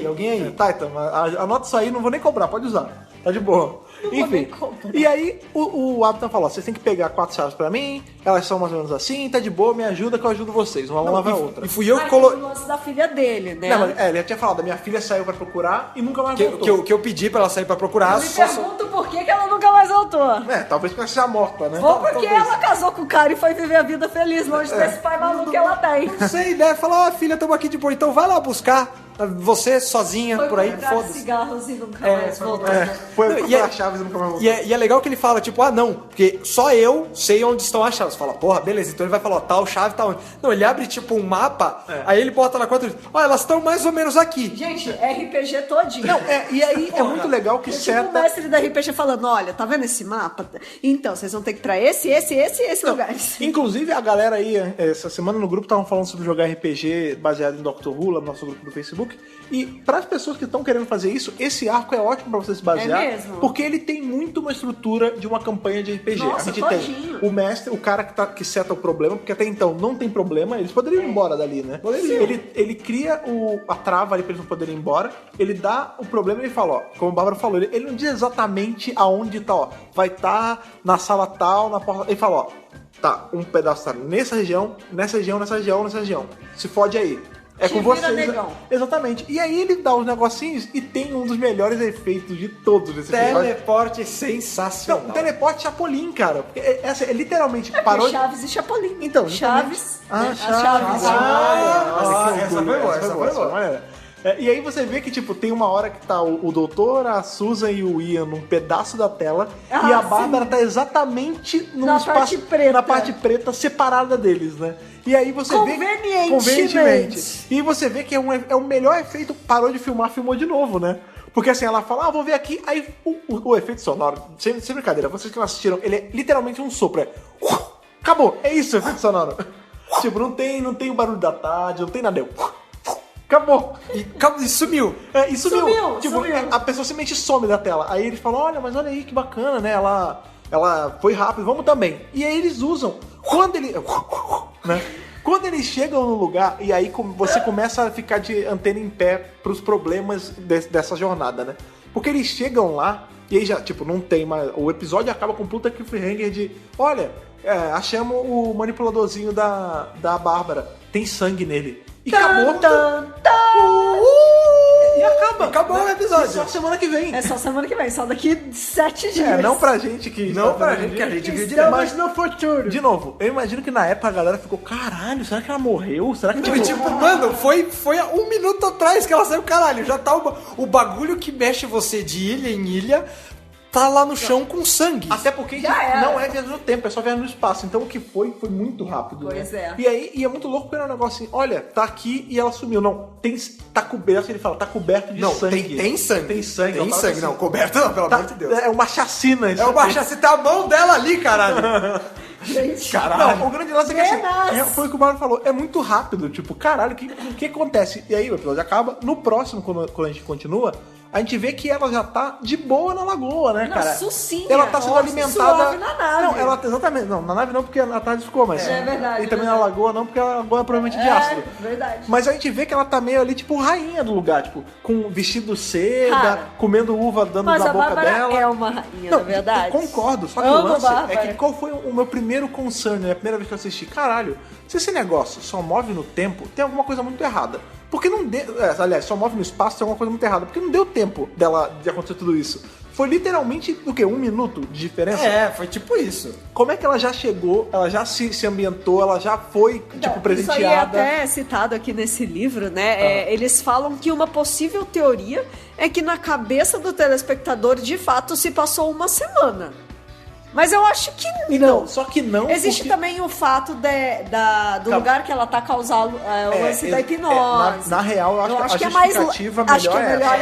Alguém aí. Titan, anota isso aí, não vou nem cobrar, pode usar. Tá de boa. Enfim. E aí, o Abtan falou, vocês têm que pegar 4 chaves pra mim, elas são mais ou menos assim, tá de boa, me ajuda que eu ajudo vocês. Uma lava a outra. E fui eu que Tem coloquei. o lance da filha dele, né? Não, mas, ele já tinha falado, a minha filha saiu pra procurar e nunca mais voltou. Que eu pedi pra ela sair pra procurar. Eu me pergunto por que ela nunca mais voltou. Talvez porque ela seja morta, né? Ou porque ela casou com o cara e foi viver a vida feliz longe desse pai maluco que ela tem. Não sei, né? Falar, filha, estamos aqui de boa, então vai lá buscar. Você sozinha, Foi por aí, comprar foda-se. cigarros e nunca mais voltou. Foi Não, comprar a chave e nunca mais voltou. E é legal que ele fala, tipo, não, porque só eu sei onde estão as chaves. Você fala, porra, beleza, então ele vai falar, ó, tal chave tá onde? Não, ele abre, tipo, um mapa, aí ele bota na conta e diz, elas estão mais ou menos aqui. Gente, RPG todinho. Não, e aí é muito legal que É tipo o seta... mestre da RPG falando, olha, tá vendo esse mapa? Então, vocês vão ter que ir pra esse lugar. Inclusive, a galera aí, essa semana no grupo, estavam falando sobre jogar RPG baseado em Dr. Who, lá no nosso grupo do Facebook. E para as pessoas que estão querendo fazer isso, esse arco é ótimo para você se basear. É mesmo? Porque ele tem muito uma estrutura de uma campanha de RPG. Nossa, a gente todinho. tem o mestre, o cara que seta o problema, porque até então não tem problema, eles poderiam ir embora dali, né? Ele cria a trava ali para eles não poderem ir embora, ele dá o problema e ele fala, ó, como a Bárbara falou, ele não diz exatamente aonde tá, ó, vai estar na sala tal, na porta. Ele fala, ó, tá, um pedaço tá nessa região, nessa região, nessa região, nessa região. Se fode aí. É Te com vira, vocês. negão. Exatamente. E aí ele dá os negocinhos e tem um dos melhores efeitos de todos esse episódio. Teleporte sensacional. Não, teleporte Chapolin, cara. Porque é literalmente É parou. Chaves e Chapolin. Então, Chaves. Ah, né? As Chaves. Ah, que essa orgulho, foi boa, essa essa foi boa. maneira. E aí você vê que, tipo, tem uma hora que tá o doutor, a Susan e o Ian num pedaço da tela e a Bárbara tá exatamente num Na espaço, parte preta. na parte preta separada deles, né? E aí você vê... Convenientemente. E você vê que é o melhor efeito, parou de filmar, filmou de novo, né? Porque assim, ela fala, vou ver aqui, aí o efeito sonoro, sem brincadeira, vocês que não assistiram, ele é literalmente um sopro, acabou, é isso o efeito sonoro. Tipo, não tem o barulho da tarde, não tem nada, acabou. E sumiu. E sumiu. Tipo, Sumiu. a pessoa simplesmente some da tela. Aí eles falam, olha aí que bacana, né? Ela foi rápido, vamos também. E aí eles usam. Quando eles chegam no lugar, e aí você começa a ficar de antena em pé pros problemas dessa jornada, né? Porque eles chegam lá, e aí já, tipo, não tem mais... O episódio acaba com um puta cliffhanger de... Olha, achamos o manipuladorzinho da Bárbara. Tem sangue nele. E acabou. E acaba. Acabou o episódio. Só semana que vem. É só semana que vem, só daqui 7 dias. Não pra gente que... Não pra gente, que a gente viu direto. Estamos no futuro. De novo, eu imagino que na época a galera ficou, caralho, será que ela morreu? Será que Tipo, mano, foi há um minuto atrás que ela saiu, caralho. Já tá o bagulho que mexe você de ilha em ilha, tá lá no chão com sangue. Até porque Já era. não é viagem no tempo, é só viagem no espaço. Então o que foi muito rápido. Pois né? é. E é muito louco porque é um negócio assim, olha, tá aqui e ela sumiu. Não, tá coberto, ele fala, tá coberto de Não, sangue. tem sangue. Tem sangue. Tem Ela fala sangue, assim, não. Coberto não, pelo amor de Deus. É uma chacina. É uma chance, tá a mão dela ali, caralho. Gente, Não, o grande lance é que assim, Penas. foi o que o Mauro falou, é muito rápido, tipo, caralho, o que acontece? E aí o episódio acaba, no próximo, quando a gente continua, a gente vê que ela já tá de boa na lagoa, né, Não, cara? sucinha. Ela tá sendo Nossa, alimentada... suave na nave. Não, exatamente, não, na nave não, porque na tarde ficou, mas... É verdade, E também verdade. na lagoa não, porque a lagoa é provavelmente de ácido. Verdade. Mas a gente vê que ela tá meio ali, tipo, rainha do lugar, tipo, com vestido seda, Cara, comendo uva dando Mas na a boca Bárbara dela. é uma rainha, Não, na verdade. eu concordo, só que Amo o lance a Bárbara. é que qual foi o meu primeiro concern, né? A primeira vez que eu assisti, caralho, se esse negócio só move no tempo, tem alguma coisa muito errada. Porque não deu. Aliás, só move no espaço, tem alguma coisa muito errada. Porque não deu tempo de acontecer tudo isso. Foi literalmente, o quê? 1 minuto de diferença? Foi tipo isso. Como é que ela já chegou, ela já se ambientou, ela já foi, tipo, presenteada? Isso aí é até citado aqui nesse livro, né? Eles falam que uma possível teoria é que na cabeça do telespectador, de fato, se passou uma semana. Mas eu acho que não. Então, só que não. Existe porque... também o fato do lugar que ela tá causando o lance da hipnose. Na real, eu acho que a é mais. justificativa Acho que é melhor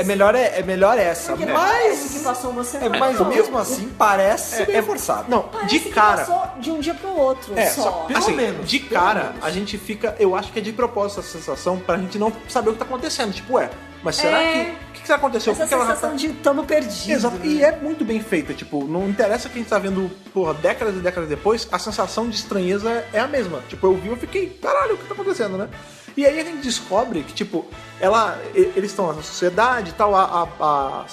melhor é isso. É melhor essa. Porque não parece que passou uma semana. Mas mesmo assim parece bem forçado. Não, Parece de que cara. passou de um dia pro outro só. pelo Assim, menos, de pelo cara, menos. a gente fica. Eu acho que é de propósito essa sensação pra gente não saber o que tá acontecendo. Tipo, mas será que. O que aconteceu? Essa Por que ela já sensação tá... de tamo perdido. Exato, né? e é muito bem feita, tipo, não interessa que a gente tá vendo, porra, décadas e décadas depois, a sensação de estranheza é a mesma. Tipo, eu vi, eu fiquei, caralho, o que tá acontecendo, né? E aí a gente descobre que, tipo, eles estão na sociedade e tal, a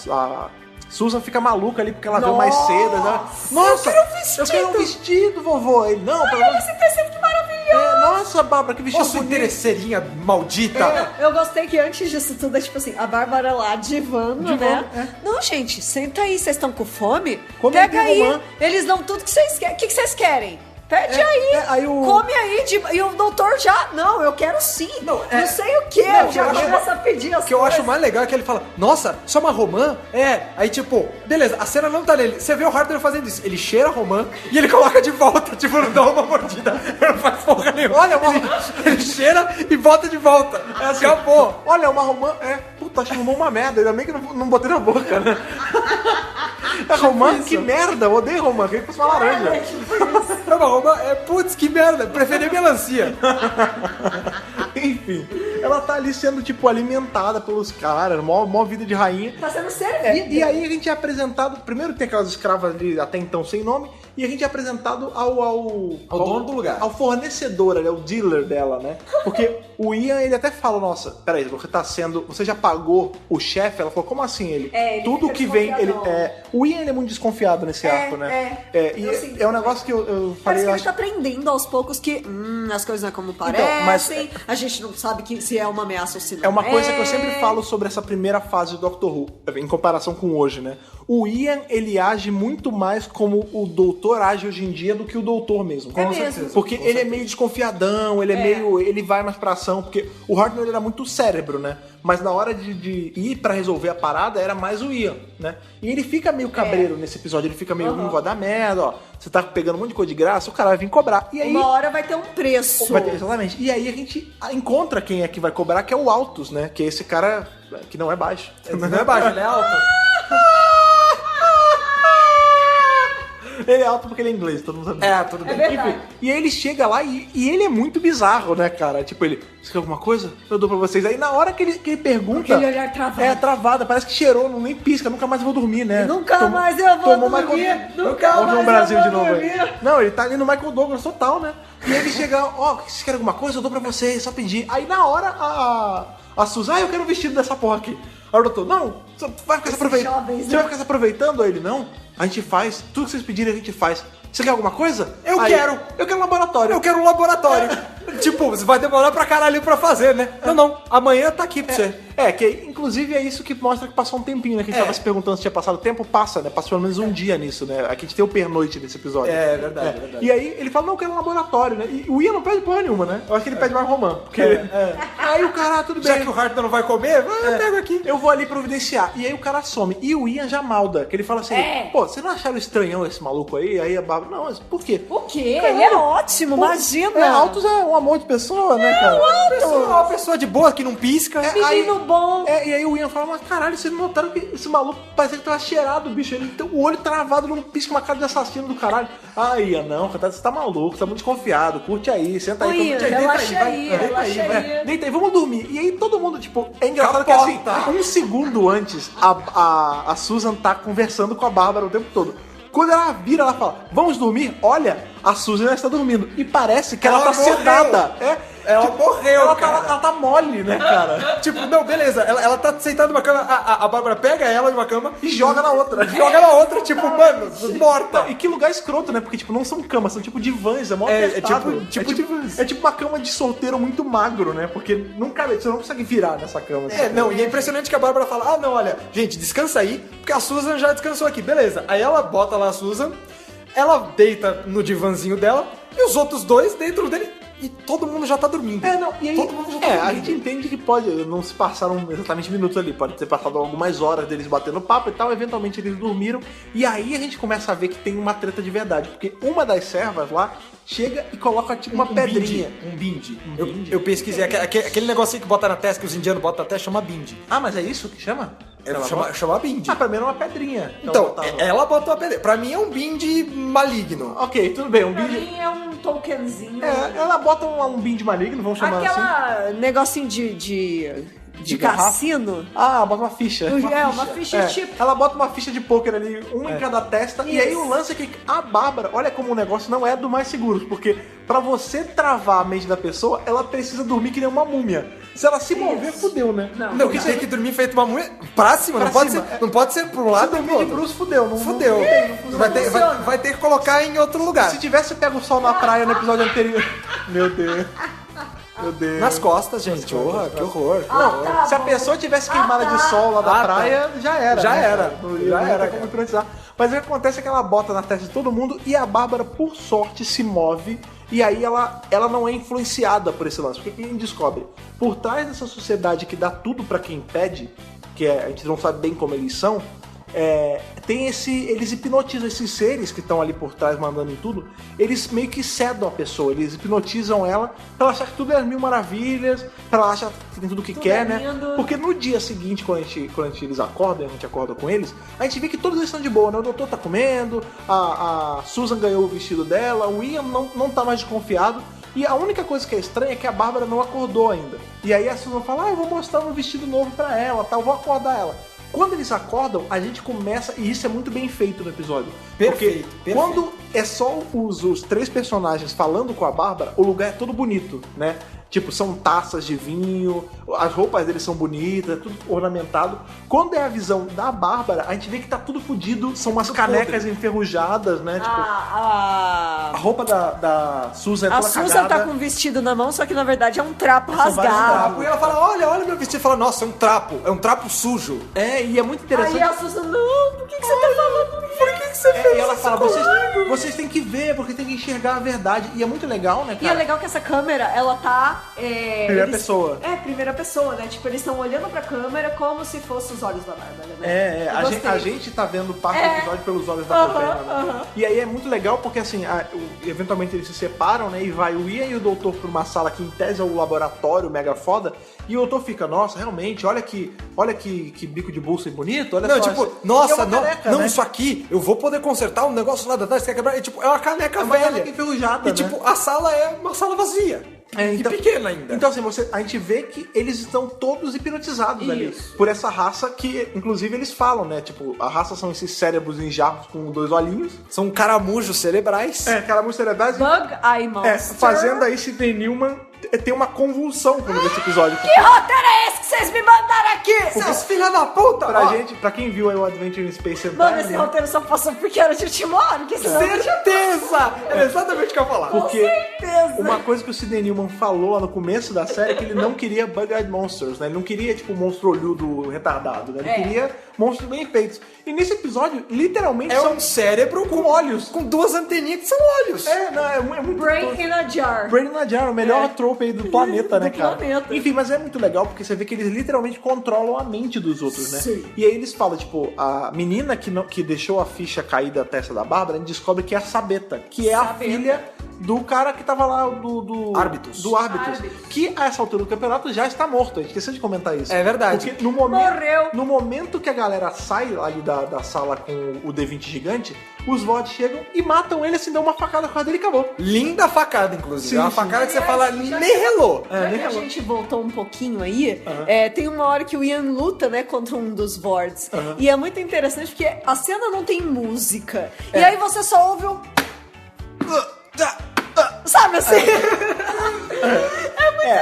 Susan fica maluca ali porque ela vê mais cedo. Né? Nossa, eu quero um vestido, vovô. Ele, não, pelo menos... Esse tecido que maravilhoso! Nossa, Bárbara, que vestido Nossa, bonito. interesseirinha maldita. Eu gostei que antes disso tudo é tipo assim, a Bárbara lá divando, né? Não, gente, senta aí, vocês estão com fome? Come Pega aí, aí. romã. Eles dão tudo que vocês querem. O que vocês querem? Pede aí, aí o- come aí. E o doutor já, não, eu quero sim. Não sei o que, Não, já eu acho- começa a pedir as O que eu acho coisas. mais legal é que ele fala, nossa, isso é uma romã? Aí tipo, beleza, a cena não tá nele. Você vê o Hartnell fazendo isso. Ele cheira a romã e ele coloca de volta, tipo, não dá uma mordida. Não faz porra nenhuma. Olha, uma... Ele cheira e volta de volta. É assim, Acabou. Olha, uma romã. Puta, acho que romã é uma merda. Ainda bem que não botei na boca, né? É romã? Que merda. Eu odeio romã. Queria que fosse uma laranja. É uma romã, putz, que merda. Preferi melancia. Enfim, ela tá ali sendo, tipo, alimentada pelos caras. Mó vida de rainha. Tá sendo servida. E aí a gente é apresentado. Primeiro tem aquelas escravas ali até então sem nome. E a gente é apresentado ao dono do lugar. Ao fornecedor ali, ao dealer dela, né? Porque o Ian, ele até fala, nossa, peraí, você já pagou o chefe? Ela falou, como assim ele? Ele Tudo fica que vem, desconfiadão. o Ian, ele é muito desconfiado nesse arco, né? eu E sinto é um negócio que eu Parece falei, que eu ele tá aprendendo aos poucos que as coisas não é como parecem, mas- a gente não sabe se é uma ameaça ou se não É uma coisa que eu sempre falo sobre essa primeira fase do Doctor Who, em comparação com hoje, né? O Ian, ele age muito mais como o doutor age hoje em dia do que o doutor mesmo. É mesmo. Porque ele é meio desconfiadão, ele é meio... Ele vai mais pra ação, porque o Hartnell ele era muito cérebro, né? Mas na hora de ir pra resolver a parada, era mais o Ian, né? E ele fica meio cabreiro nesse episódio, ele fica meio, não vai dar merda, ó. Você tá pegando um monte de coisa de graça, o cara vai vir cobrar. E aí... Uma hora vai ter um preço. Exatamente. E aí a gente encontra quem é que vai cobrar, que é o Altus, né? Que é esse cara que não é baixo. Não é baixo, ele é alto. Ele é alto porque ele é inglês, todo mundo sabe. Tudo bem. verdade. Enfim, e aí ele chega lá e ele é muito bizarro, né, cara? Tipo, você quer alguma coisa? Eu dou pra vocês. Aí na hora que ele pergunta... Aquele olhar travado. É, travada. Parece que cheirou, não nem pisca. Nunca mais vou dormir, né? Nunca mais eu vou tomou dormir, Michael... nunca Olha o mais João eu Brasil vou de novo aí. dormir. Não, ele tá ali no Michael Douglas total, né? E aí ele chega, vocês querem alguma coisa? Eu dou pra vocês, só pedir. Aí na hora a Susan, eu quero um vestido dessa porra aqui. Aí o doutor, não, você vai ficar se aproveitando. jovens, né? Você vai ficar se aproveitando? Aí ele, não, a gente faz, tudo que vocês pedirem a gente faz. Você quer alguma coisa? Eu Aí, quero. Eu quero um laboratório. Eu quero um laboratório. Tipo, você vai demorar pra caralho pra fazer, né? Não. Amanhã tá aqui pra você. Que inclusive é isso que mostra que passou um tempinho, né? Que a gente tava se perguntando se tinha passado tempo, passa, né? Passa pelo menos um dia nisso, né? Aqui a gente tem o pernoite nesse episódio. É verdade. E aí ele fala, não, eu quero um laboratório, né? E o Ian não pede porra nenhuma, né? Eu acho que ele pede mais romã. Porque... Aí o cara, tudo bem. Já que o Hartnell não vai comer, eu pego aqui. Eu vou ali providenciar. E aí o cara some. E o Ian já malda, que ele fala assim, pô, você não acharam estranhão esse maluco aí? Aí a Bárbara, não, mas por quê? O quê? Ele é ótimo, imagina. Altos é um amor de pessoa, né, cara? Uma pessoa de boa que não pisca. Menino bom. E aí o Ian fala, mas caralho, vocês não notaram que esse maluco parecia que tava cheirado, bicho. Ele tem o olho travado, não pisca, uma cara de assassino do caralho. Ah, Ian, não, você tá maluco, tá muito desconfiado. Curte aí, senta aí. Ian, Curte aí, relaxa aí, relaxa aí. Deita aí, vamos dormir. E aí todo mundo, tipo, é engraçado que assim, um segundo antes, a Susan tá conversando com a Bárbara o tempo todo. Quando ela vira, ela fala, vamos dormir? Olha, a Susan já está dormindo. E parece que ela tá morreu. sedada. Ela morreu, ela cara. ela tá mole, né, cara? Tipo, não, beleza. Ela tá sentada numa cama, a Bárbara pega ela de uma cama E joga na outra. joga na outra, tipo, mano, morta. E que lugar escroto, né? Porque, tipo, não são camas, são tipo divãs, é mó É apertado. tipo divãs. É tipo uma cama de solteiro muito magro, né? Porque não cabe, você não consegue virar nessa cama. assim. Não, e é impressionante que a Bárbara fala, não, olha, gente, descansa aí, porque a Susan já descansou aqui, beleza. Aí ela bota lá a Susan, ela deita no divãzinho dela, e os outros dois dentro dele, e todo mundo já tá dormindo. E aí, Todo mundo já tá a dormindo. gente entende que pode, não se passaram exatamente minutos ali, pode ter passado algumas horas deles batendo papo e tal, eventualmente eles dormiram, e aí a gente começa a ver que tem uma treta de verdade, porque uma das servas lá chega e coloca tipo uma pedrinha. Um bindi. Eu pesquisei, aquele negocinho que bota na testa, que os indianos botam na testa, chama bindi. Ah, mas é isso que chama? Chama bindi. Ah, pra mim era uma pedrinha. Então, botava. ela botou a pedra. Pra mim é um bindi maligno. Ok, tudo bem, um Pra bindi... mim é um tokenzinho. ela bota um bindi maligno, vamos chamar assim. Aquela negocinho de garrafa? cassino. Ah, bota uma ficha. Uma ficha tipo. Ela bota uma ficha de pôquer ali, uma em cada testa. E aí o lance é que a Bárbara, olha como o negócio não é do mais seguro. Porque pra você travar a mente da pessoa, ela precisa dormir que nem uma múmia. Se ela se mover, fudeu, né? Não, porque tem que dormir feito uma mulher pra cima, Pra não pode cima. ser, não pode ser pro Se lado nem dormir pro de outro. bruxo, fudeu. Não, Fudeu. Vai ter que colocar em outro lugar. Se tivesse pego o sol na praia no episódio anterior. Meu Deus. Meu Deus. Nas costas, gente. Porra, que horror. que horror. Não, se a pessoa tivesse queimada de sol lá da praia, já era. Já né, era. cara? Não Já ia era, ter como cara. hipnotizar. Mas o que acontece é que ela bota na testa de todo mundo e a Bárbara, por sorte, se move. E aí ela não é influenciada por esse lance. Porque quem descobre? Por trás dessa sociedade que dá tudo pra quem pede, a gente não sabe bem como eles são, tem eles hipnotizam esses seres que estão ali por trás mandando em tudo, eles meio que sedam a pessoa, eles hipnotizam ela pra ela achar que tudo é mil maravilhas, pra ela achar que tem tudo que quer, é né? lindo. Porque no dia seguinte, quando eles acordam, a gente acorda com eles, a gente vê que todos eles estão de boa, né? O doutor tá comendo, a Susan ganhou o vestido dela, o Ian não tá mais desconfiado. E a única coisa que é estranha é que a Bárbara não acordou ainda. E aí a Susan fala, eu vou mostrar um vestido novo pra ela, tá? Eu vou acordar ela. Quando eles acordam, a gente começa, e isso é muito bem feito no episódio. Perfeito, Porque perfeito. quando é só os três personagens falando com a Bárbara, o lugar é todo bonito, né? Tipo, são taças de vinho, as roupas deles são bonitas, é tudo ornamentado. Quando é a visão da Bárbara, a gente vê que tá tudo fodido, são umas canecas enferrujadas, né? Tipo, a roupa da Susan é A toda Susan cagada. tá com um vestido na mão, só que na verdade é um trapo vários rasgado. E ela fala, olha meu vestido. Fala, nossa, é um trapo sujo. E é muito interessante. Aí a Susan, não, por que você tá falando isso? Por que você fez E ela isso fala, comigo? vocês têm que ver, porque tem que enxergar a verdade. E é muito legal, né, E é cara? legal que essa câmera, ela tá... Primeira pessoa. Primeira pessoa, né? Tipo, eles estão olhando pra câmera como se fossem os olhos da Bárbara, né? A Eu gente, gostei. a gente tá vendo parte do episódio pelos olhos da Coperna, né? E aí é muito legal porque, assim, eventualmente eles se separam, né? E vai o Ian e o doutor pra uma sala que em tese é o laboratório mega foda. E o doutor fica, nossa, realmente, olha que bico de bolsa bonito, olha Não, só. tipo, esse- nossa, E é uma caneca, não, né? isso aqui, eu vou poder consertar um negócio lá da trás, quer quebrar? É uma caneca uma velha. caneca enferrujada, E né? tipo, a sala é uma sala vazia. E pequena ainda. Então, assim, a gente vê que eles estão todos hipnotizados ali. Isso. Por essa raça que, inclusive, eles falam, né? Tipo, a raça são esses cérebros em jarros com 2 olhinhos. São caramujos cerebrais. Caramujos cerebrais. Bug Eye Monster. Fazendo aí Sidney Newman ter uma convulsão quando vê esse episódio. Que roteiro é esse que vocês me mandaram aqui? Seus filha da puta! Pra quem viu aí o Adventure in Space and Mano, Time, esse né? roteiro só passou porque era de última hora. Que senão... Certeza! É exatamente o que eu ia falar. Porque certeza. uma coisa que o Sidney Newman falou lá no começo da série é que ele não queria Bug-Eyed Monsters, né? Ele não queria, tipo, monstro olhudo retardado, né? Ele queria monstros bem feitos. E nesse episódio, literalmente, É são um cérebro com olhos. Com 2 anteninhas que são olhos. é muito... Brain in a jar. Brain in a Jar, o melhor trope aí do planeta, né, Do cara? planeta. Enfim, mas é muito legal porque você vê que eles literalmente controlam a mente dos outros, né? Sim. E aí eles falam, tipo, a menina que deixou a ficha cair da testa da Bárbara, a gente descobre que é a Sabeta, que é a Sabeta. filha do cara que tava lá, do Arbitus. Do Arbitus. Arbitus. Que a essa altura do campeonato já está morto. A gente esqueceu de comentar isso. É verdade. Porque Morreu. no momento que a galera sai ali da sala com o D20 gigante, os VOD chegam e matam ele, assim, dão uma facada com a dele e acabou. Linda facada, inclusive. Sim, é uma sim. facada que você Aliás, fala, já nem relou. Já que a nem gente voltou um pouquinho aí, tem uma hora que o Ian luta, né, contra um dos Vords. E é muito interessante porque a cena não tem música. E aí você só ouve o... Sabe assim?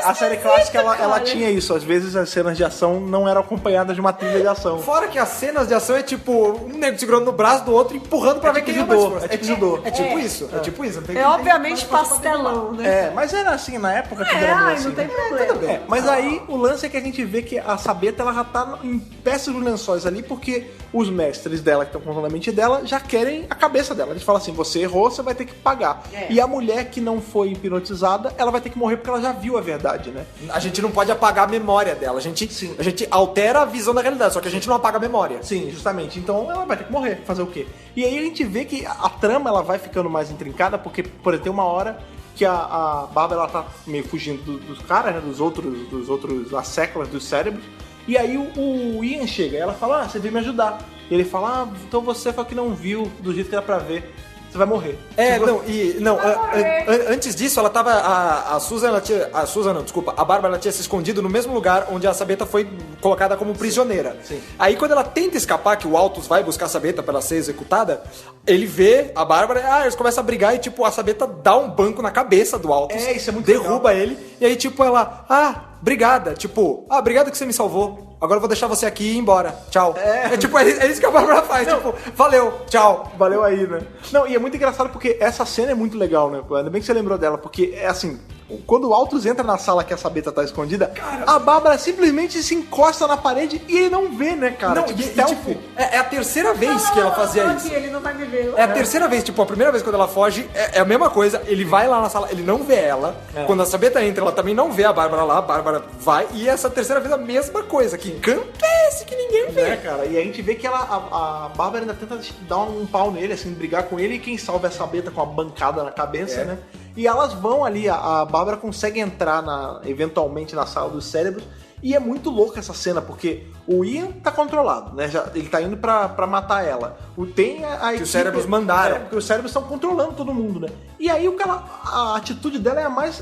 A série clássica, ela cara. tinha isso. Às vezes as cenas de ação não eram acompanhadas de uma trilha de ação. Fora que as cenas de ação é tipo um negro segurando no braço do outro e empurrando pra ver tipo quem é judô, mais forte. é tipo judô. É tipo isso. É tipo isso. Não tem É obviamente pastelão, né? Mas era assim, na época que era meio Ai, assim. não tem problema. Mas aí o lance é que a gente vê que a Sabeta ela já tá em péssimos lençóis ali, porque os mestres dela, que estão controlando a mente dela, já querem a cabeça dela. Eles falam assim, você errou, você vai ter que pagar. E a mulher que não foi hipnotizada, ela vai ter que morrer porque ela já viu a verdade, né? A gente não pode apagar a memória dela. A gente altera a visão da realidade, só que a gente não apaga a memória. Sim, justamente. Então ela vai ter que morrer, fazer o quê? E aí a gente vê que a trama ela vai ficando mais intrincada, porque, por exemplo, tem uma hora que a Bárbara ela tá meio fugindo dos caras, né? Dos outros, as séculas dos cérebros. E aí o Ian chega e ela fala, você veio me ajudar. E ele fala, então você foi que não viu do jeito que era pra ver. Você vai morrer. Antes disso, ela tava. A Bárbara ela tinha se escondido no mesmo lugar onde a Sabeta foi colocada como prisioneira. Sim. Aí quando ela tenta escapar, que o Altus vai buscar a Sabeta pra ela ser executada, ele vê a Bárbara, eles começam a brigar e tipo, a Sabeta dá um banco na cabeça do Altus. Isso é muito derruba ele, e aí tipo, ela, obrigada, tipo, obrigado que você me salvou. Agora eu vou deixar você aqui e ir embora. Tchau. É isso que a Bárbara faz. Tipo, valeu, tchau. Valeu aí, né? Não, e é muito engraçado porque essa cena é muito legal, né? Ainda bem que você lembrou dela, porque é assim, quando o Altus entra na sala que a Sabeta tá escondida, a Bárbara simplesmente se encosta na parede e ele não vê, né, cara? Não, tipo, é a terceira vez que ela fazia isso. Ele não vai me ver. É a terceira vez, tipo, a primeira vez quando ela foge é a mesma coisa, ele vai lá na sala, ele não vê ela. Quando a Sabeta entra, ela também não vê a Bárbara lá, a Bárbara vai, e essa terceira vez a mesma coisa, que encanto é esse que ninguém vê. É, cara, e a gente vê que a Bárbara ainda tenta dar um pau nele, assim, brigar com ele, e quem salva é a Sabeta com a bancada na cabeça, né? E elas vão ali, a Bárbara consegue entrar eventualmente na sala dos cérebros, e é muito louca essa cena, porque o Ian tá controlado, né? Ele tá indo pra matar ela. Tem a equipe, os cérebros mandaram. porque os cérebros estão controlando todo mundo, né? E aí a atitude dela é a mais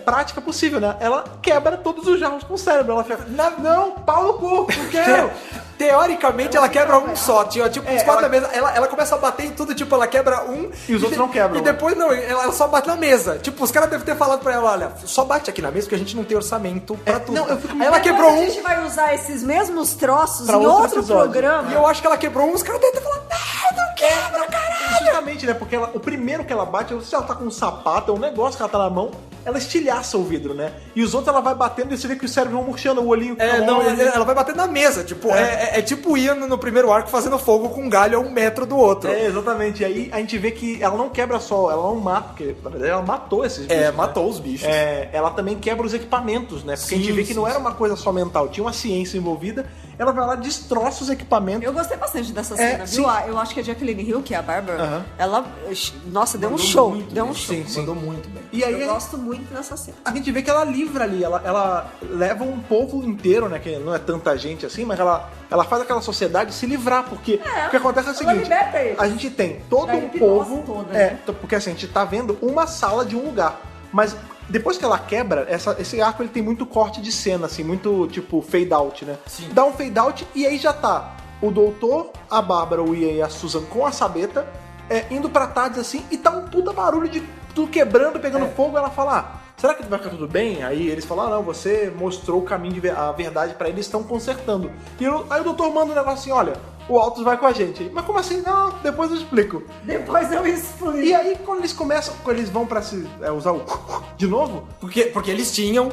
prática possível, né? Ela quebra todos os jarros com o cérebro. Ela fica, não, pau no cu, não quero. Teoricamente ela quebra um só, tipo uns quatro na mesa, ela começa a bater em tudo, tipo, ela quebra um e os outros não quebram. E depois não, ela só bate na mesa. Tipo, os caras devem ter falado pra ela, olha, só bate aqui na mesa porque a gente não tem orçamento pra tudo. Aí ela quebrou um. A gente vai usar esses mesmos troços pra em outro episódio. programa. E eu acho que ela quebrou um, os caras devem ter falado, não quebra, caralho. Justamente, né? Porque o primeiro que ela bate, se ela tá com um sapato, é um negócio que ela tá na mão, ela estilhaça o vidro, né? E os outros ela vai batendo e você vê que os cérebros vão murchando o olhinho. Ela vai bater na mesa, tipo, é tipo Ian no primeiro arco fazendo fogo com um galho a 1 metro do outro. É, exatamente. E aí a gente vê que ela não quebra só, ela não mata, porque na verdade ela matou esses bichos. Matou os bichos. Ela também quebra os equipamentos, né? Porque a gente vê que não era uma coisa só mental, tinha uma ciência envolvida. Ela vai lá, destroça os equipamentos. Eu gostei bastante dessa cena, viu? sim. Eu acho que a Jacqueline Hill, que é a Bárbara, ela, nossa, deu um Mandou show. muito Deu um bem. show. Sim. Mandou muito bem. E aí Eu gosto muito dessa cena. a gente vê que ela livra ali, ela leva um povo inteiro, né? Que não é tanta gente assim, mas ela faz aquela sociedade se livrar, porque o que acontece é o ela seguinte: liberta eles. a gente tem todo Da um hipnose povo. toda, né? Porque assim, a gente tá vendo uma sala de um lugar. Mas depois que ela quebra, esse arco ele tem muito corte de cena, assim, muito tipo fade out, né? Sim. Dá um fade out e aí já tá o doutor, a Bárbara, o Ian e a Susan com a Sabeta indo pra tarde assim, e tá um puta barulho de tudo quebrando, pegando fogo. Ela fala, será que vai ficar tudo bem? Aí eles falam, não, você mostrou o caminho, a verdade pra eles, estão consertando. E aí o doutor manda um negócio assim, olha, o Altus vai com a gente. Mas como assim? Não, depois eu explico. Depois eu explico. E aí quando eles vão pra se usar o de novo, Porque eles tinham.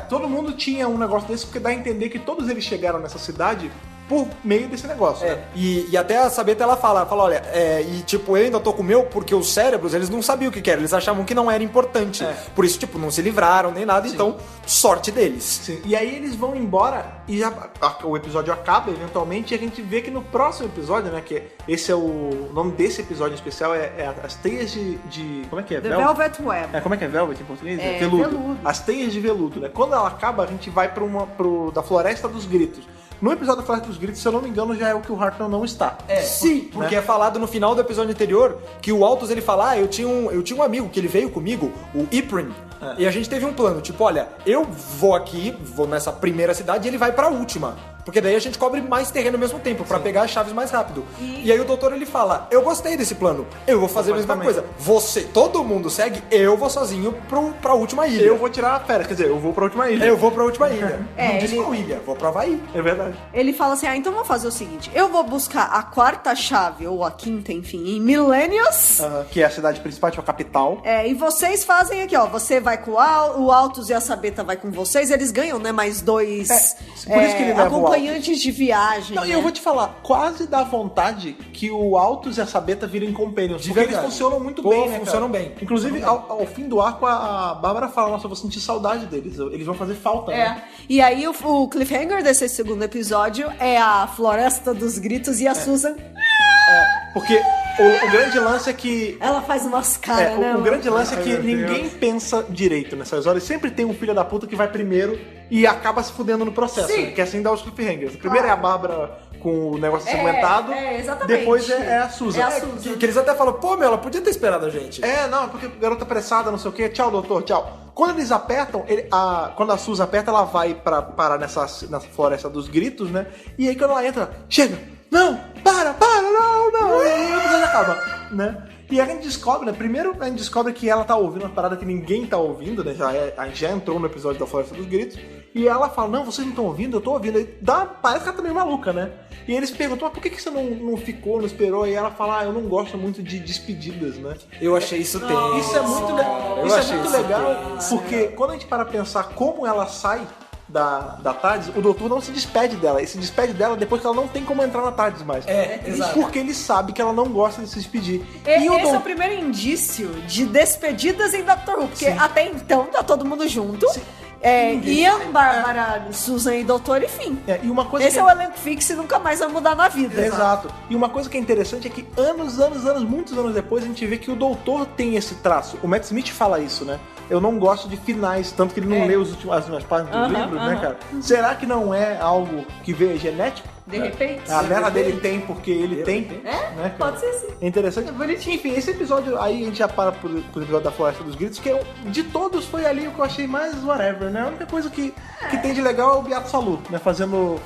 todo mundo tinha um negócio desse, porque dá a entender que todos eles chegaram nessa cidade por meio desse negócio, né? E até a Sabeta ela fala, olha, e tipo, eu ainda tô com o meu porque os cérebros, eles não sabiam o que era, eles achavam que não era importante. Por isso, tipo, não se livraram nem nada, então, sorte deles. Sim. E aí eles vão embora e o episódio acaba eventualmente, e a gente vê que no próximo episódio, né, que esse é o nome desse episódio em especial, é as teias de como é que é? The Velvet Web. Como é que é Velvet em português? É, veludo. veludo. As teias de veludo, né? Quando ela acaba, a gente vai da Floresta dos Gritos. No episódio da Floresta dos Gritos, se eu não me engano, já é o que o Hartnell não está. Sim, porque é falado no final do episódio anterior que o Altus ele fala, eu tinha um amigo que ele veio comigo, o Iprin, e a gente teve um plano, tipo, olha, eu vou nessa primeira cidade e ele vai pra última. Porque daí a gente cobre mais terreno ao mesmo tempo, pra pegar as chaves mais rápido. E aí o doutor ele fala, eu gostei desse plano, eu vou fazer a mesma coisa. Todo mundo segue, eu vou sozinho pra última ilha. Eu vou tirar férias, quer dizer, eu vou pra última ilha. Eu vou pra última ilha. Não diz ele- qual ilha, vou pra Havaí. É verdade. Ele fala assim, então vamos fazer o seguinte, eu vou buscar a quarta chave, ou a quinta, enfim, em Millennials, Que é a cidade principal, tipo a capital. e vocês fazem aqui, ó, você vai com o Altus e a Sabeta vai com vocês, eles ganham, né, mais 2 por isso que ele leva o acompanhantes de viagem, Não, né? e eu vou te falar, quase dá vontade que o Altus e a Sabeta virem companions. De Porque verdade. eles funcionam muito Pô, bem, né, funcionam cara? bem. Inclusive, ao fim do arco, a Bárbara fala, nossa, eu vou sentir saudade deles. Eles vão fazer falta, né? E aí o cliffhanger desse segundo episódio é a Floresta dos Gritos e a Susan, Porque o grande lance é que... ela faz umas caras, né? o grande lance é que meu ninguém pensa direito nessas horas. Sempre tem um filho da puta que vai primeiro e acaba se fudendo no processo. Sim. Né? Que assim dá os cliffhangers. Primeiro é a Bárbara com o negócio ensanguentado. exatamente. Depois é a Susan. É a Susan. Que eles até falam, pô, ela podia ter esperado a gente. Não, porque garota apressada, não sei o que. Tchau, doutor, tchau. Quando eles apertam, quando a Susan aperta, ela vai parar nessa Floresta dos Gritos, né? E aí quando ela entra, chega! Não! Para! Não! E aí o episódio acaba, né? E aí a gente descobre, né? Primeiro a gente descobre que ela tá ouvindo uma parada que ninguém tá ouvindo, né? A gente já entrou no episódio da Floresta dos Gritos. E ela fala, não, vocês não estão ouvindo? Eu tô ouvindo. Aí parece que ela tá meio maluca, né? E eles perguntam, mas por que você não ficou, não esperou? E ela fala, eu não gosto muito de despedidas, né? Eu achei isso tenso. Isso é muito, legal, porque quando a gente para pensar como ela sai da TARDIS, o doutor não se despede dela. Ele se despede dela depois que ela não tem como entrar na TARDIS mais. Exato. Porque ele sabe que ela não gosta de se despedir. Esse é o primeiro indício de despedidas em Doctor Who, porque até então tá todo mundo junto. Ian, Bárbara, Susan e Doutor e fim. E uma coisa Esse é o elenco fixo e nunca mais vai mudar na vida. Exato. E uma coisa que é interessante é que muitos anos depois, a gente vê que o doutor tem esse traço. O Matt Smith fala isso, né? Eu não gosto de finais, tanto que ele não lê as últimas páginas dos livros, né, cara? Será que não é algo que veio genético? De repente. A neta dele tem porque ele tem. Né, pode ser sim. É interessante. Enfim, esse episódio, aí a gente já para pro episódio da Floresta dos Gritos, que de todos foi ali o que eu achei mais whatever, né? A única coisa que tem de legal é o Beato Salu, né? Fazendo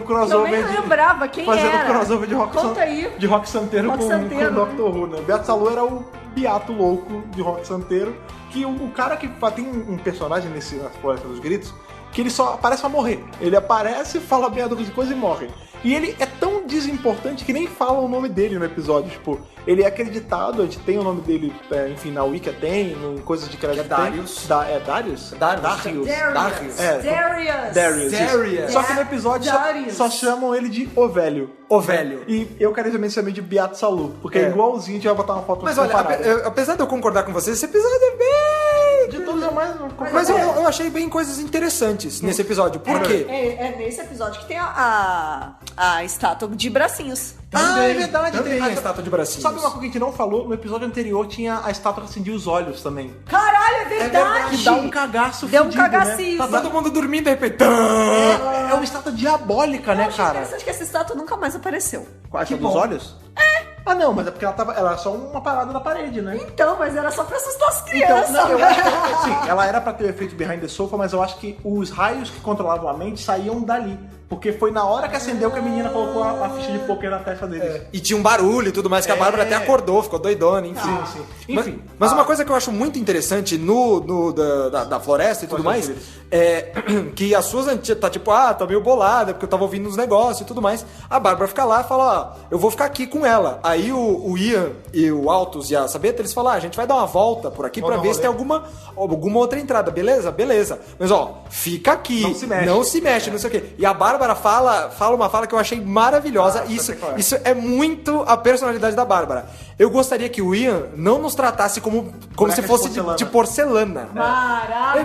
crossover. Eu nem lembrava quem fazendo era. crossover de rock santeiro com Santeiro, o Doctor Who, né? O Beato Salu era o Beato louco de rock santeiro, que o cara que tem um personagem na Floresta dos Gritos, que ele só aparece pra morrer. Ele aparece, fala meia dúzia de coisa e morre. E ele é tão desimportante que nem fala o nome dele no episódio. Tipo, ele é acreditado, a gente tem o nome dele, enfim, na Wiki tem, em coisas de crédito tem. Darius. É Darius? Darius. Darius. Só que no episódio só chamam ele de O Velho. O Velho. E eu carinhosamente chamei de Beato Salu, porque é igualzinho, a gente vai botar uma foto. Mas olha, apesar de eu concordar com vocês, esse episódio é bem... De todos é mais... Mas eu achei bem coisas interessantes nesse episódio. Por quê? É nesse episódio que tem a estátua de bracinhos. É verdade. Também a estátua de bracinhos. Sabe uma coisa que a gente não falou? No episódio anterior tinha a estátua que acendia os olhos também. Caralho, é verdade! Que dá um cagaço Deu um fudido, cagacinho. né? Tá todo mundo dormindo, de repente... É uma estátua diabólica, né, cara? Interessante que essa estátua nunca mais apareceu. Qual é dos olhos? Ah, não, mas é porque ela era só uma parada na parede, né? Então, mas era só pra assustar as crianças. Então, não, eu acho que, assim, ela era pra ter o efeito behind the sofa, mas eu acho que os raios que controlavam a mente saíam dali. Porque foi na hora que acendeu que a menina colocou a ficha de poker na testa deles. E tinha um barulho e tudo mais, que a Bárbara até acordou, ficou doidona, enfim. Sim. Enfim. Mas uma coisa que eu acho muito interessante da floresta e tudo mais, é que a Susan tá tipo, tá meio bolada, porque eu tava ouvindo uns negócios e tudo mais. A Bárbara fica lá e fala, eu vou ficar aqui com ela. Aí o Ian e o Altus e a Sabeta, eles falam, a gente vai dar uma volta por aqui pra ver se tem alguma outra entrada, beleza? Beleza. Mas fica aqui, não se mexe, não sei o quê. E a Bárbara fala uma fala que eu achei maravilhosa. Isso é muito a personalidade da Bárbara. Eu gostaria que o Ian não nos tratasse como se fosse de porcelana.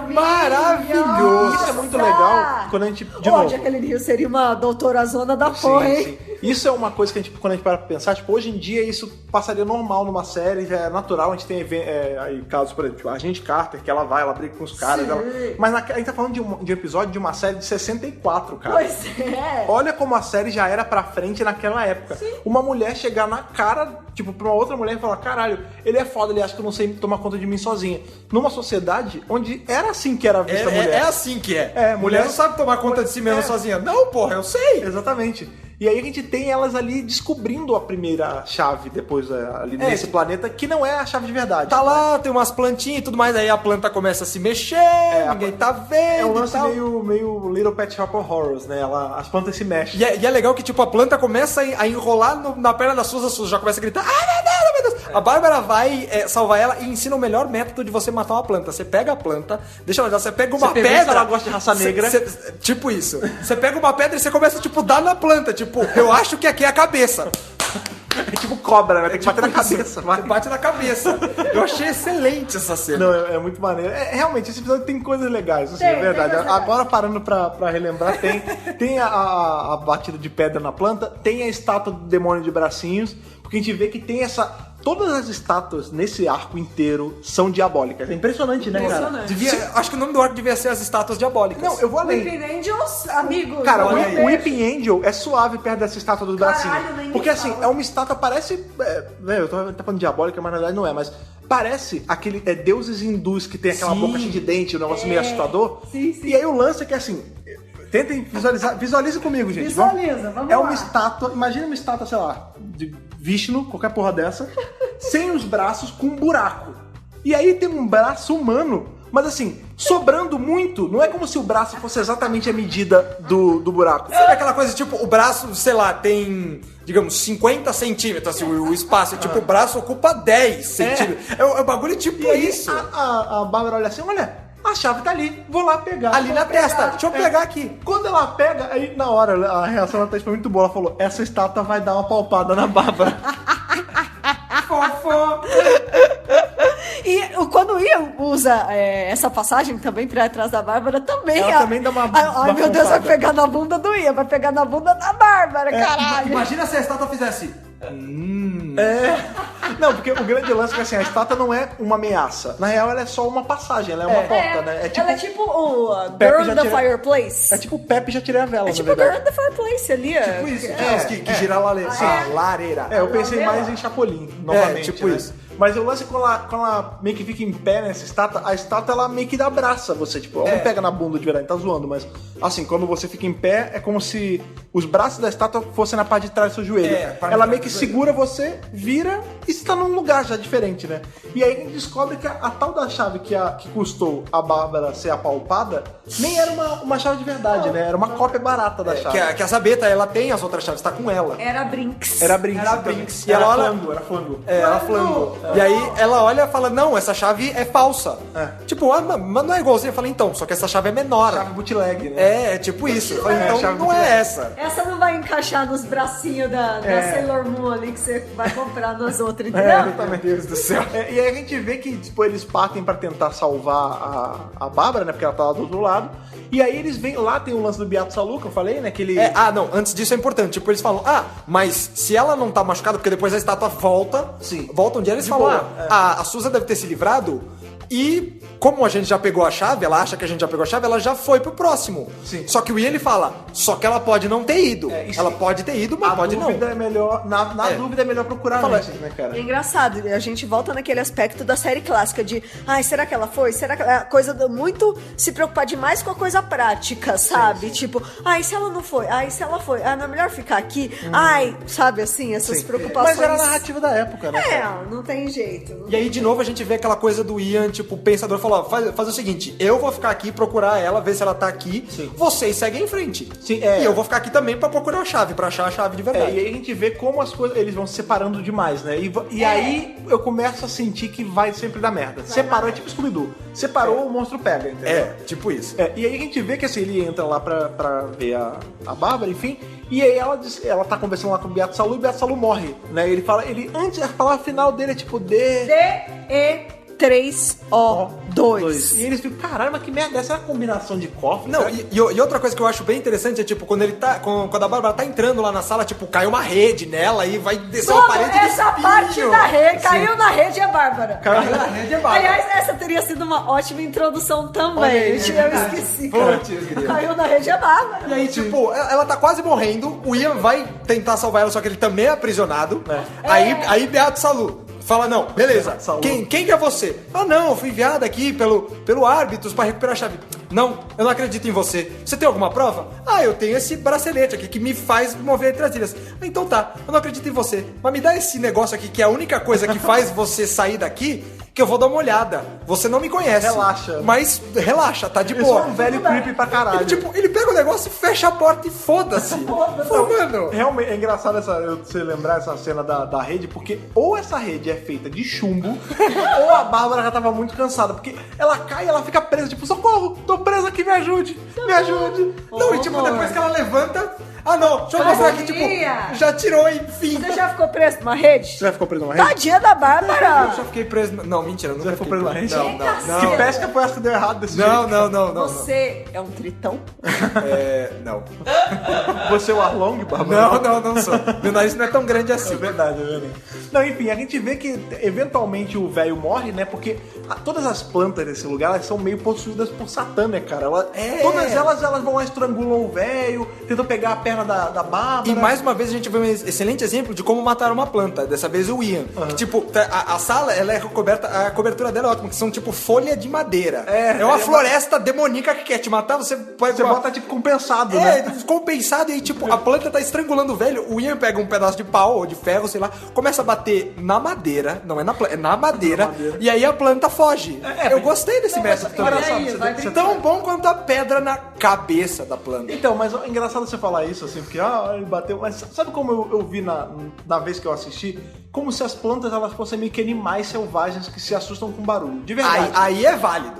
Maravilhoso. Isso é muito legal quando a gente... De novo. Aquele Rio seria uma doutora zona da porra, hein? Isso é uma coisa que quando a gente para pensar, tipo, hoje em dia isso passaria normal numa série, já é natural, a gente tem aí casos, por exemplo, a Agente Carter, que ela briga com os caras, mas a gente tá falando de um episódio de uma série de 64, cara. Pois é. Olha como a série já era pra frente naquela época. Sim. Uma mulher chegar na cara, tipo, pra uma outra mulher e falar, caralho, ele é foda, ele acha que eu não sei tomar conta de mim sozinha. Numa sociedade onde era assim que era vista a mulher. É assim que é. Mulher não sabe tomar conta de si mesma sozinha. Não, porra, eu sei. Exatamente. E aí a gente tem elas ali descobrindo a primeira chave depois ali nesse planeta, que não é a chave de verdade. Tá lá, tem umas plantinhas e tudo mais, aí a planta começa a se mexer, ninguém tá vendo. É um lance meio Little Pet Shop of Horrors, né? As plantas se mexem. E é legal que tipo a planta começa a enrolar na perna da Susan já começa a gritar, meu Deus. A Bárbara vai salvar ela e ensina o melhor método de você matar uma planta. Você pega a planta, deixa ela, você pega uma pedra. Ela gosta de raça negra. Tipo isso. Você pega uma pedra e você começa tipo dar na planta, tipo, eu acho que aqui é a cabeça. É tipo cobra, né? Tem que bater na cabeça. Bate na cabeça. Eu achei excelente essa cena. Não, é muito maneiro. Realmente, esse episódio tem coisas legais, assim, é verdade. Agora, parando pra relembrar, tem a batida de pedra na planta, tem a estátua do demônio de bracinhos, porque a gente vê que tem todas as estátuas nesse arco inteiro são diabólicas. É impressionante, né, cara? Acho que o nome do arco devia ser as estátuas diabólicas. Não, eu vou além. Weeping Angels, amigos. Cara, o Weeping Angel é suave perto dessa estátua do bracinho. Porque assim, é uma estátua, parece... eu tô falando diabólica, mas na verdade não é, mas parece aquele deuses hindus que tem aquela boca cheia de dente, um negócio meio assustador. Sim. E aí o lance é que assim... Tentem visualizar. Visualiza comigo, gente. Vamos lá. É uma estátua, imagina uma estátua, sei lá, de Vishnu, qualquer porra dessa, sem os braços, com um buraco. E aí tem um braço humano Mas assim, sobrando muito, não é como se o braço fosse exatamente a medida do buraco. Sabe aquela coisa, tipo, o braço, sei lá, tem, digamos, 50 centímetros, assim, o espaço. Tipo, o braço ocupa 10 centímetros. É um bagulho tipo E aí isso. a Bárbara olha assim, olha, a chave tá ali, vou lá pegar. Ali na testa, deixa eu pegar aqui. Quando ela pega, aí na hora, a reação da Thaís foi muito boa. Ela falou, essa estátua vai dar uma palpada na Bárbara. Fofo. E quando o Ian usa essa passagem também pra trás da Bárbara, também. Ela também dá uma Ai, meu Deus, vai pontada. pegar na bunda do Ian, vai pegar na bunda da Bárbara, caralho. Imagina se a estátua fizesse... Não, porque o grande lance é que assim, a estátua não é uma ameaça. Na real, ela é só uma passagem, ela é uma porta, né? É tipo, Ela é tipo o Pepe Girl já in the tira- Fireplace. é tipo o Pepe já tirei a vela, É na tipo o verdade. Girl in the Fireplace ali. Tipo isso, que gira a lareira. É, eu pensei mais em Chapolin, novamente. tipo né? isso. Mas o lance é quando ela meio que fica em pé nessa estátua, a estátua ela meio que abraça você, tipo, ela não pega na bunda de verdade, tá zoando, mas assim, quando você fica em pé, é como se os braços da estátua fossem na parte de trás do seu joelho. Ela meio que segura você, vira e você tá num lugar já diferente, né? E aí a gente descobre que a tal da chave que custou a Bárbara ser apalpada, nem era uma chave de verdade, né? Era uma cópia barata da chave. Que a Zabeta, ela tem as outras chaves, tá com ela. Era Brinks. Era Brinks. Era também. Brinks. E Ela ela olha- flango, era flango. Ela flango. E aí ela olha e fala, não, essa chave é falsa. Tipo, mas não é igualzinha. Eu falei, então, só que essa chave é menor. Chave bootleg, né? É, tipo isso. Eu falei, É, então chave não bootleg. é essa. Essa não vai encaixar nos bracinhos da Sailor Moon ali que você vai comprar nas outras, entendeu? Meu Deus do céu. E aí a gente vê que tipo, eles partem pra tentar salvar a Bárbara, né? Porque ela tá lá do outro lado. E aí eles vêm, lá tem o lance do Beato Salu, que eu falei, né? Que ele... Não, antes disso é importante. Tipo, eles falam, mas se ela não tá machucada, porque depois a estátua volta. Sim. Volta um dia, eles De falam, boa, a Susan deve ter se livrado. E como a gente já pegou a chave, ela acha que a gente já pegou a chave, ela já foi pro próximo. Sim. Só que o Ian, ele fala, só que ela pode não ter ido. isso Ela aí. pode ter ido, mas A pode não. dúvida é melhor... Na dúvida é melhor procurar Fala- antes, né, cara? É engraçado, a gente volta naquele aspecto da série clássica de será que ela foi? Será que ela... A coisa do muito se preocupar demais com a coisa prática, sabe? Tipo, e se ela não foi? E se ela foi? Não é melhor ficar aqui? Sabe assim, essas Sim. preocupações. Mas era a narrativa da época, né? cara? Não tem jeito. E aí, de novo, a gente vê aquela coisa do Ian, tipo, pensador, falou, faz o seguinte, eu vou ficar aqui, procurar ela, ver se ela tá aqui, vocês seguem em frente. Sim, E eu vou ficar aqui também pra procurar a chave, pra achar a chave de verdade. E aí a gente vê como as coisas, eles vão se separando demais, né? E aí eu começo a sentir que vai sempre dar merda. Separou, é tipo Scooby-Doo. Separou, o monstro pega, entendeu? Tipo isso. E aí a gente vê que assim, ele entra lá pra ver a Bárbara, enfim, e aí ela tá conversando lá com o Beato Salu e o Beato Salu morre, né? Ele fala, antes, a palavra final dele é tipo D-E-3-O-2. E eles ficam, caralho, mas que merda, essa é a combinação de cofre? Não, será que- e outra coisa que eu acho bem interessante é, tipo, quando ele tá. Quando a Bárbara tá entrando lá na sala, tipo, cai uma rede nela e vai descer uma Toda parede de essa espinho. parte da rede, caiu na rede é Bárbara. Caiu na rede é Bárbara. Aliás, essa teria sido uma ótima introdução também. Olha aí, eu verdade. esqueci, cara. Putz, grilo. Caiu na rede é Bárbara. E aí, tipo, ela tá quase morrendo, o Ian vai tentar salvar ela, só que ele também é aprisionado. Aí Beato Salu fala, não, beleza, Salu. quem que é você? Não, eu fui enviado aqui pelo árbitros pra recuperar a chave. Não, eu não acredito em você. Você tem alguma prova? Eu tenho esse bracelete aqui que me faz mover entre as ilhas. Então tá, eu não acredito em você. Mas me dá esse negócio aqui que é a única coisa que faz você sair daqui, que eu vou dar uma olhada. Você não me conhece. Relaxa. Mas relaxa, tá de Eu boa. sou um velho creepy pra caralho. Ele pega o negócio e fecha a porta e foda-se. Fala, mano. Realmente, é engraçado você lembrar essa cena da rede, porque ou essa rede é feita de chumbo, ou a Bárbara já tava muito cansada, porque ela cai e ela fica presa, tipo, socorro, tô presa aqui, me ajude, me ajude. Não, e tipo, depois que ela levanta. Não, deixa eu mostrar aqui, tipo, já tirou, enfim. Você já ficou preso numa rede? Você já ficou preso numa rede? Tadinha da Bárbara. Eu já fiquei preso. Não, mentira, eu nunca Já ficou fiquei preso na rede? Não. Que pesca foi essa que deu errado desse jeito? Não. Você é um tritão? Não. Você é o Arlong, Bárbara? Não sou. Meu nariz não é tão grande assim. É verdade. Não, enfim, a gente vê que eventualmente o velho morre, né? Porque todas as plantas desse lugar, elas são meio possuídas por Satã, né, cara? Todas elas vão lá, estrangulam o velho, tentam pegar a perna perna da Bárbara. E mais uma vez a gente vê um excelente exemplo de como matar uma planta. Dessa vez o Ian. Que, tipo, a sala, ela é coberta, a cobertura dela é ótima, que são tipo folha de madeira. É uma floresta demoníaca que quer te matar, você pode... Você bota tipo compensado, né? Compensado, e aí tipo, a planta tá estrangulando o velho, o Ian pega um pedaço de pau ou de ferro, sei lá, começa a bater na madeira, não é na planta, é na madeira, e aí a planta foge. Eu gostei desse método também. Você Tão bom quanto a pedra na cabeça da planta. Então, mas é engraçado você falar isso, assim, porque, ele bateu. Mas sabe como eu vi na vez que eu assisti? Como se as plantas, elas fossem meio que animais selvagens que se assustam com barulho. De verdade. Aí é válido.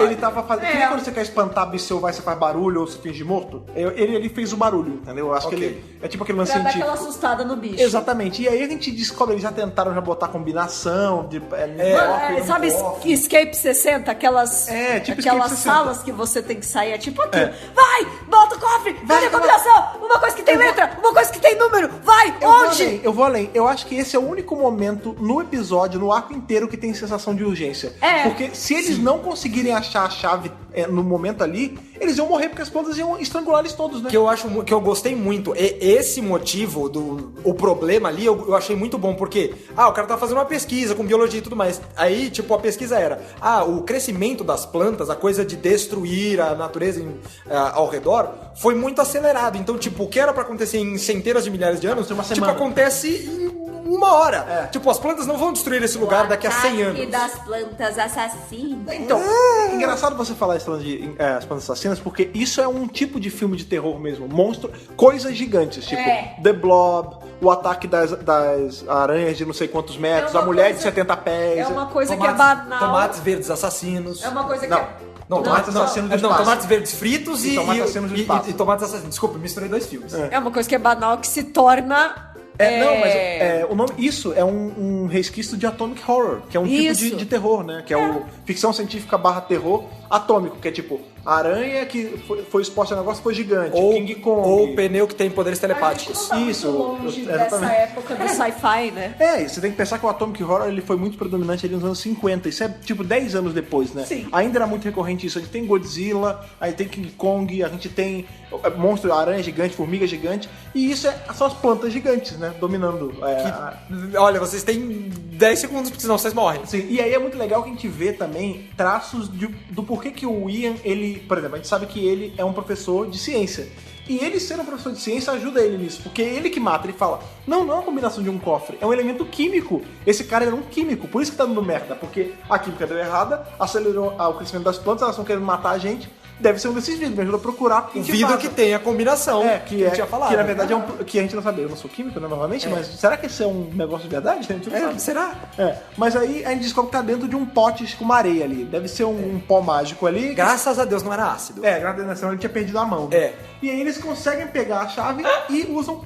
Ele tava fazendo. Que nem quando você quer espantar bicho selvagem, você faz barulho ou se finge morto. Ele fez o barulho, entendeu? Eu acho que ele. É tipo aquele lance Pra dar científico. aquela assustada no bicho. Exatamente. E aí a gente descobre, eles já tentaram botar combinação de. Sabe Escape 60? Aquelas, tipo aquelas Escape 60. salas que você tem que sair, é tipo aquilo. Vai, bota o cofre, vai a combinação, uma coisa que tem letra, uma coisa que tem número, vai, onde? Eu vou além. Eu acho que esse é o único momento no episódio, no arco inteiro, que tem sensação de urgência. Porque se eles não conseguirem achar a chave no momento ali, eles iam morrer porque as plantas iam estrangular eles todos, né? Que eu gostei muito. Esse motivo o problema ali, eu achei muito bom, porque o cara tá fazendo uma pesquisa com biologia e tudo mais. Aí, tipo, a pesquisa era o crescimento das plantas, a coisa de destruir a natureza ao redor, foi muito acelerado. Então, tipo, o que era pra acontecer em centenas de milhares de anos, uma tipo, semana. acontece em uma hora. Tipo, as plantas não vão destruir esse lugar daqui a 100 anos. Das plantas assassinas. Então, engraçado você falar esse lance de as plantas assassinas, porque isso é um tipo de filme de terror mesmo. Monstro, coisas gigantes, tipo The Blob, o ataque das aranhas de não sei quantos metros, a mulher de 70 pés. É uma coisa que é banal. Tomates verdes assassinos. É uma coisa que Não. é... Não, tomates assassinos do espaço. Tomates verdes fritos e tomates assassinos do espaço. e tomates assassinos. Desculpa, misturei dois filmes. É uma coisa que é banal que se torna... Não, mas o nome, isso é um resquício de Atomic Horror, que é um tipo de terror, né? Que é o ficção científica / terror atômico, que é tipo, a aranha que foi exposta ao negócio foi gigante, King Kong. Ou o pneu que tem poderes telepáticos. Isso, longe dessa exatamente. época do sci-fi, né? E você tem que pensar que o Atomic Horror ele foi muito predominante ali nos anos 50. Isso é tipo 10 anos depois, né? Sim. Ainda era muito recorrente isso. A gente tem Godzilla, aí tem King Kong, a gente tem monstro, aranha gigante, formiga gigante. E isso são as plantas gigantes, né? Dominando. Olha, vocês têm 10 segundos, porque senão vocês morrem. Sim, e aí é muito legal que a gente vê também traços do porquê que o Ian, por exemplo, a gente sabe que ele é um professor de ciência. E ele ser um professor de ciência ajuda ele nisso, porque é ele que mata, ele fala, não é uma combinação de um cofre, é um elemento químico. Esse cara era um químico, por isso que tá dando merda, porque a química deu errada, acelerou o crescimento das plantas, elas estão querendo matar a gente. Deve ser um desses vidros, me ajuda a procurar. O vidro que tem a combinação que tinha falado. Que na verdade é que a gente não sabe. Eu não sou químico, né, novamente, mas será que esse é um negócio de verdade? A gente não sabe. Será? Mas aí a gente descobre que tá dentro de um pote com uma areia ali. Deve ser um pó mágico ali. Graças a Deus não era ácido. Graças a Deus, senão ele tinha perdido a mão. Né? E aí eles conseguem pegar a chave e usam.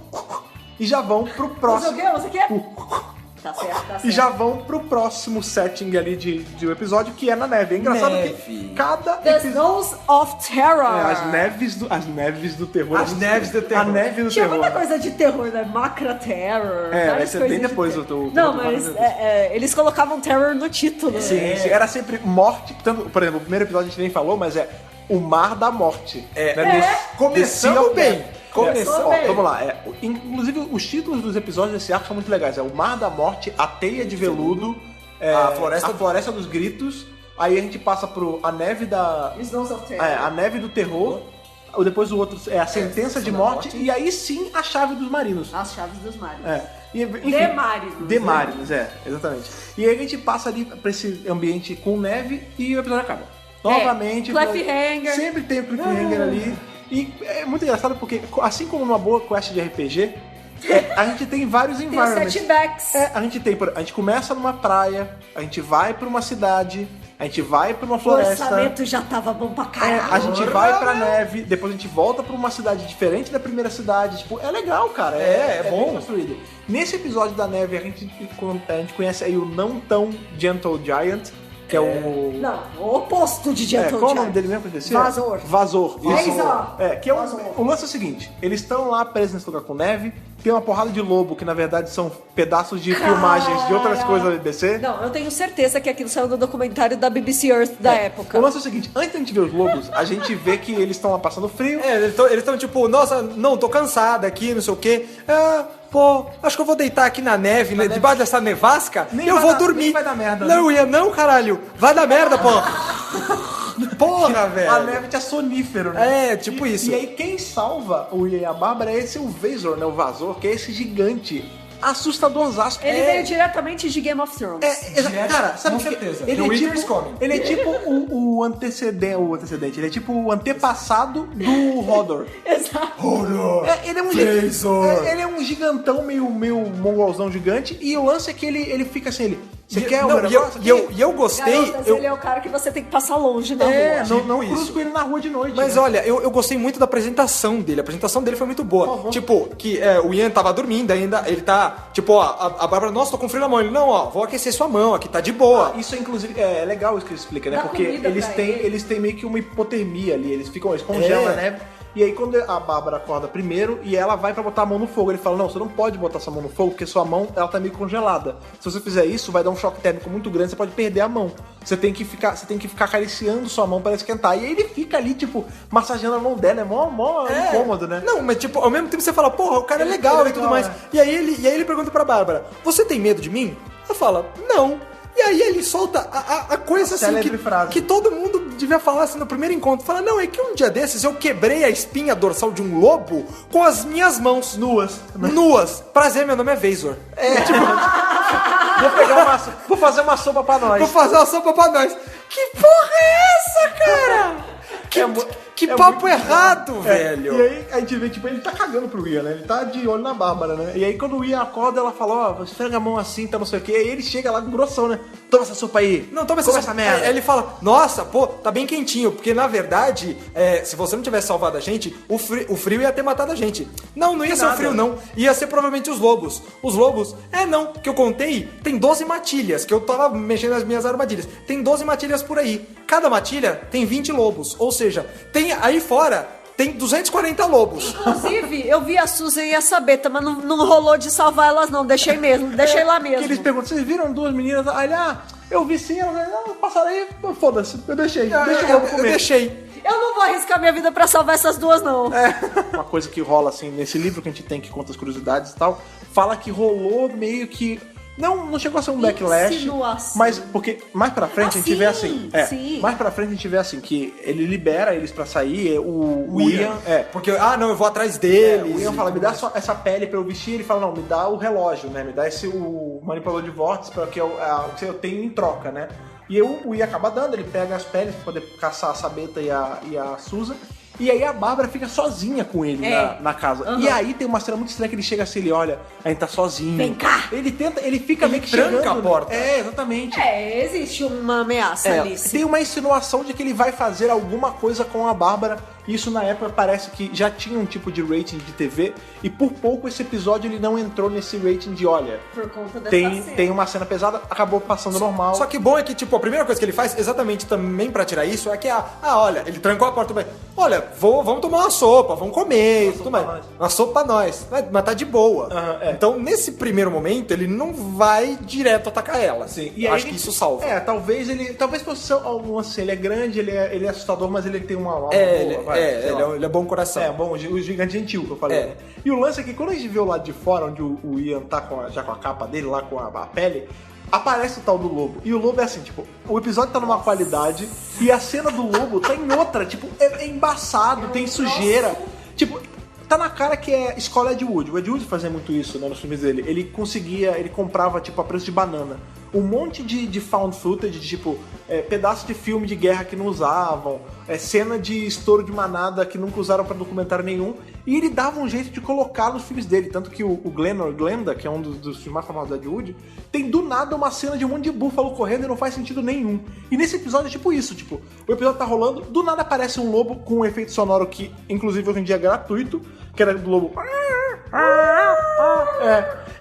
E já vão pro próximo. Você quer? Tá certo. E já vão pro próximo setting ali de um episódio, que é na neve. É engraçado que cada The episódio. Snows of Terror. As neves do terror. As neves do terror. A neve do Tinha terror. muita coisa de terror, né? Macra Terror. Vai ser bem coisas de depois terror. do Não, mas eles colocavam terror no título. Sim, era sempre morte. Tanto, por exemplo, o primeiro episódio a gente nem falou, mas é o Mar da Morte. Começando bem. Vamos lá. Inclusive, os títulos dos episódios desse arco são muito legais. É o Mar da Morte, a Teia de Veludo, a Floresta dos Gritos. Aí a gente passa pro a Neve da... Snows of Terror. a Neve do Terror. Depois o outro é a Sentença de Morte. E aí sim, a Chave dos Marinos. As chaves dos mares. Demarinos, exatamente. E aí a gente passa ali pra esse ambiente com neve e o episódio acaba. Novamente. Cliffhanger. Sempre tem o cliffhanger ali. E é muito engraçado porque, assim como numa boa quest de RPG, a gente tem vários environments. Tem setbacks. A gente começa numa praia, a gente vai pra uma cidade, a gente vai pra uma O floresta. orçamento já tava bom pra caralho. A gente vai pra neve, depois a gente volta pra uma cidade diferente da primeira cidade. Tipo, é legal, cara. É bom. Bem construído. Nesse episódio da neve, a gente conhece aí o não tão Gentle Giant, que é o... Não, o oposto de Gentle qual é o Giant. nome dele mesmo que eu esqueci? Vazor. Vazor. Vazor. Que é Vazor. o lance é o seguinte, eles estão lá presos nesse lugar com neve, tem uma porrada de lobo, que na verdade são pedaços de filmagens de outras coisas da BBC. Não, eu tenho certeza que aquilo saiu do documentário da BBC Earth da época. O lance é o seguinte, antes da gente ver os lobos, a gente vê que eles estão lá passando frio. Eles estão tipo, nossa, não, tô cansada aqui, não sei o quê. Pô, acho que eu vou deitar aqui na neve, né, debaixo dessa nevasca, Nem eu vai vou dar- dormir. nem vai dar merda, Não, Ian, não, caralho. Vai dar merda, pô. Porra, velho. A neve é sonífero, né? É, tipo isso. E aí quem salva o Ian e a Bárbara é esse o Vazor, né? O Vazor, que é esse gigante assustadorzaço. Ele veio diretamente de Game of Thrones. Cara, sabe com o que? certeza. Ele The é Winter's tipo, Coming. ele é tipo o antecedente, ele é tipo o antepassado do Hodor. Exato. Ele é um Vazor. ele é um gigantão meio mongolzão gigante e o lance é que ele fica assim, você quer não, um negócio? e eu gostei. Garotas, eu- ele é o cara que você tem que passar longe na rua. não Tipo cruzo isso. com ele na rua de noite. Mas né? olha, eu gostei muito da apresentação dele. A apresentação dele foi muito boa. Tipo, que o Ian tava dormindo ainda, ele tá, tipo, ó, a Bárbara, nossa, tô com frio na mão. Ele, não, ó, vou aquecer sua mão, aqui tá de boa. Isso é inclusive é legal isso que ele explica, né? Dá Porque comida eles pra têm, ele. eles têm meio que uma hipotermia ali, eles congelam É. a neve. E aí quando a Bárbara acorda primeiro e ela vai pra botar a mão no fogo, ele fala: "Não, você não pode botar sua mão no fogo porque sua mão ela tá meio congelada. Se você fizer isso, vai dar um choque térmico muito grande, você pode perder a mão. Você tem que ficar acariciando sua mão para esquentar". E aí ele fica ali tipo massageando a mão dela, é mó incômodo, né? Não, mas tipo, ao mesmo tempo você fala, porra, o cara é legal é e tudo legal, mais. é. E aí ele pergunta pra Bárbara, você tem medo de mim? Ela fala, não. E aí ele solta a coisa A assim célebre frase. que todo mundo devia falar assim no primeiro encontro. Fala, não, é que um dia desses eu quebrei a espinha dorsal de um lobo com as minhas mãos. Nuas. Nuas. Prazer, meu nome é Vazor. Vou fazer uma sopa pra nós. Vou fazer uma sopa pra nós. Que porra é essa, cara? Que papo errado, velho. E aí a gente vê, tipo, ele tá cagando pro Ian, né? Ele tá de olho na Bárbara, né? E aí quando o Ian acorda, ela fala, ó, esfrega a mão assim, tá não sei o quê. E aí ele chega lá com grossão, né? Toma essa sopa aí. Não, toma Come essa merda. Aí ele fala, nossa, pô, tá bem quentinho. Porque na verdade, se você não tivesse salvado a gente, o frio ia ter matado a gente. Não ia ser o nada. frio, não. Ia ser provavelmente os lobos. Os lobos, não, que eu contei, tem 12 matilhas, que eu tava mexendo nas minhas armadilhas. Tem 12 matilhas por aí. Cada matilha tem 20 lobos. Ou seja, tem aí fora, tem 240 lobos. Inclusive, eu vi a Susan e a Sabeta, mas não rolou de salvar elas não. Deixei mesmo, deixei lá Que eles mesmo. perguntam, vocês viram duas meninas? Aí ele, eu vi sim. Ela falou, passaram aí, foda-se, eu deixei. Deixa o lobo Eu comer. deixei. Eu não vou arriscar minha vida pra salvar essas duas, não. Uma coisa que rola, assim, nesse livro que a gente tem, que conta as curiosidades e tal, fala que rolou meio que... Não chegou a ser um backlash, Insinuação. mas porque mais pra frente a gente vê assim. sim. Mais pra frente a gente vê assim, que ele libera eles pra sair, o Ian... Porque, não, eu vou atrás deles. O Ian fala, me dá essa pele pra eu vestir. Ele fala, não, me dá o relógio, né? Me dá o manipulador de vórtices que o que eu tenho em troca, né? E o Ian acaba dando, ele pega as peles pra poder caçar a Sabeta e a Susan. E aí a Bárbara fica sozinha com ele na casa. Uhum. E aí tem uma cena muito estranha que ele chega assim, ele olha, a gente tá sozinho. Vem cá. Ele fica meio que tranca chegando, a porta. É, exatamente. Existe uma ameaça ali. sim. Tem uma insinuação de que ele vai fazer alguma coisa com a Bárbara. Isso na época parece que já tinha um tipo de rating de TV. E por pouco esse episódio ele não entrou nesse rating de, olha, Por conta dessa tem cena. uma cena pesada, acabou passando normal. Só que o bom é que, tipo, a primeira coisa que ele faz, exatamente também pra tirar isso, é que, olha, ele trancou a porta, mas, olha, vamos tomar uma sopa, vamos comer e tudo mais. Uma sopa pra nós, mas tá de boa. Então, nesse primeiro momento, ele não vai direto atacar ela. Sim. E acho que isso salva. Talvez fosse um assim, ele é grande, ele é assustador, mas ele tem uma alma boa, ele é bom coração. Bom, o gigante gentil que eu falei. Né? E o lance é que quando a gente vê o lado de fora, onde o Ian tá já com a capa dele, lá com a pele, aparece o tal do lobo. E o lobo é assim, tipo, o episódio tá numa qualidade e a cena do lobo tá em outra. Tipo, é embaçado, tem sujeira. Tipo, tá na cara que é escola Ed Wood. O Ed Wood fazia muito isso, né, nos filmes dele. Ele comprava, tipo, a preço de banana. Um monte de found footage, de tipo, pedaço de filme de guerra que não usavam, cena de estouro de manada que nunca usaram pra documentário nenhum, e ele dava um jeito de colocar nos filmes dele. Tanto que o Glenda, que é um dos filmes mais famosos da Ed Wood, tem do nada uma cena de um monte de búfalo correndo e não faz sentido nenhum. E nesse episódio é tipo isso, tipo, o episódio tá rolando, do nada aparece um lobo com um efeito sonoro que, inclusive, hoje em dia é gratuito, que era do lobo...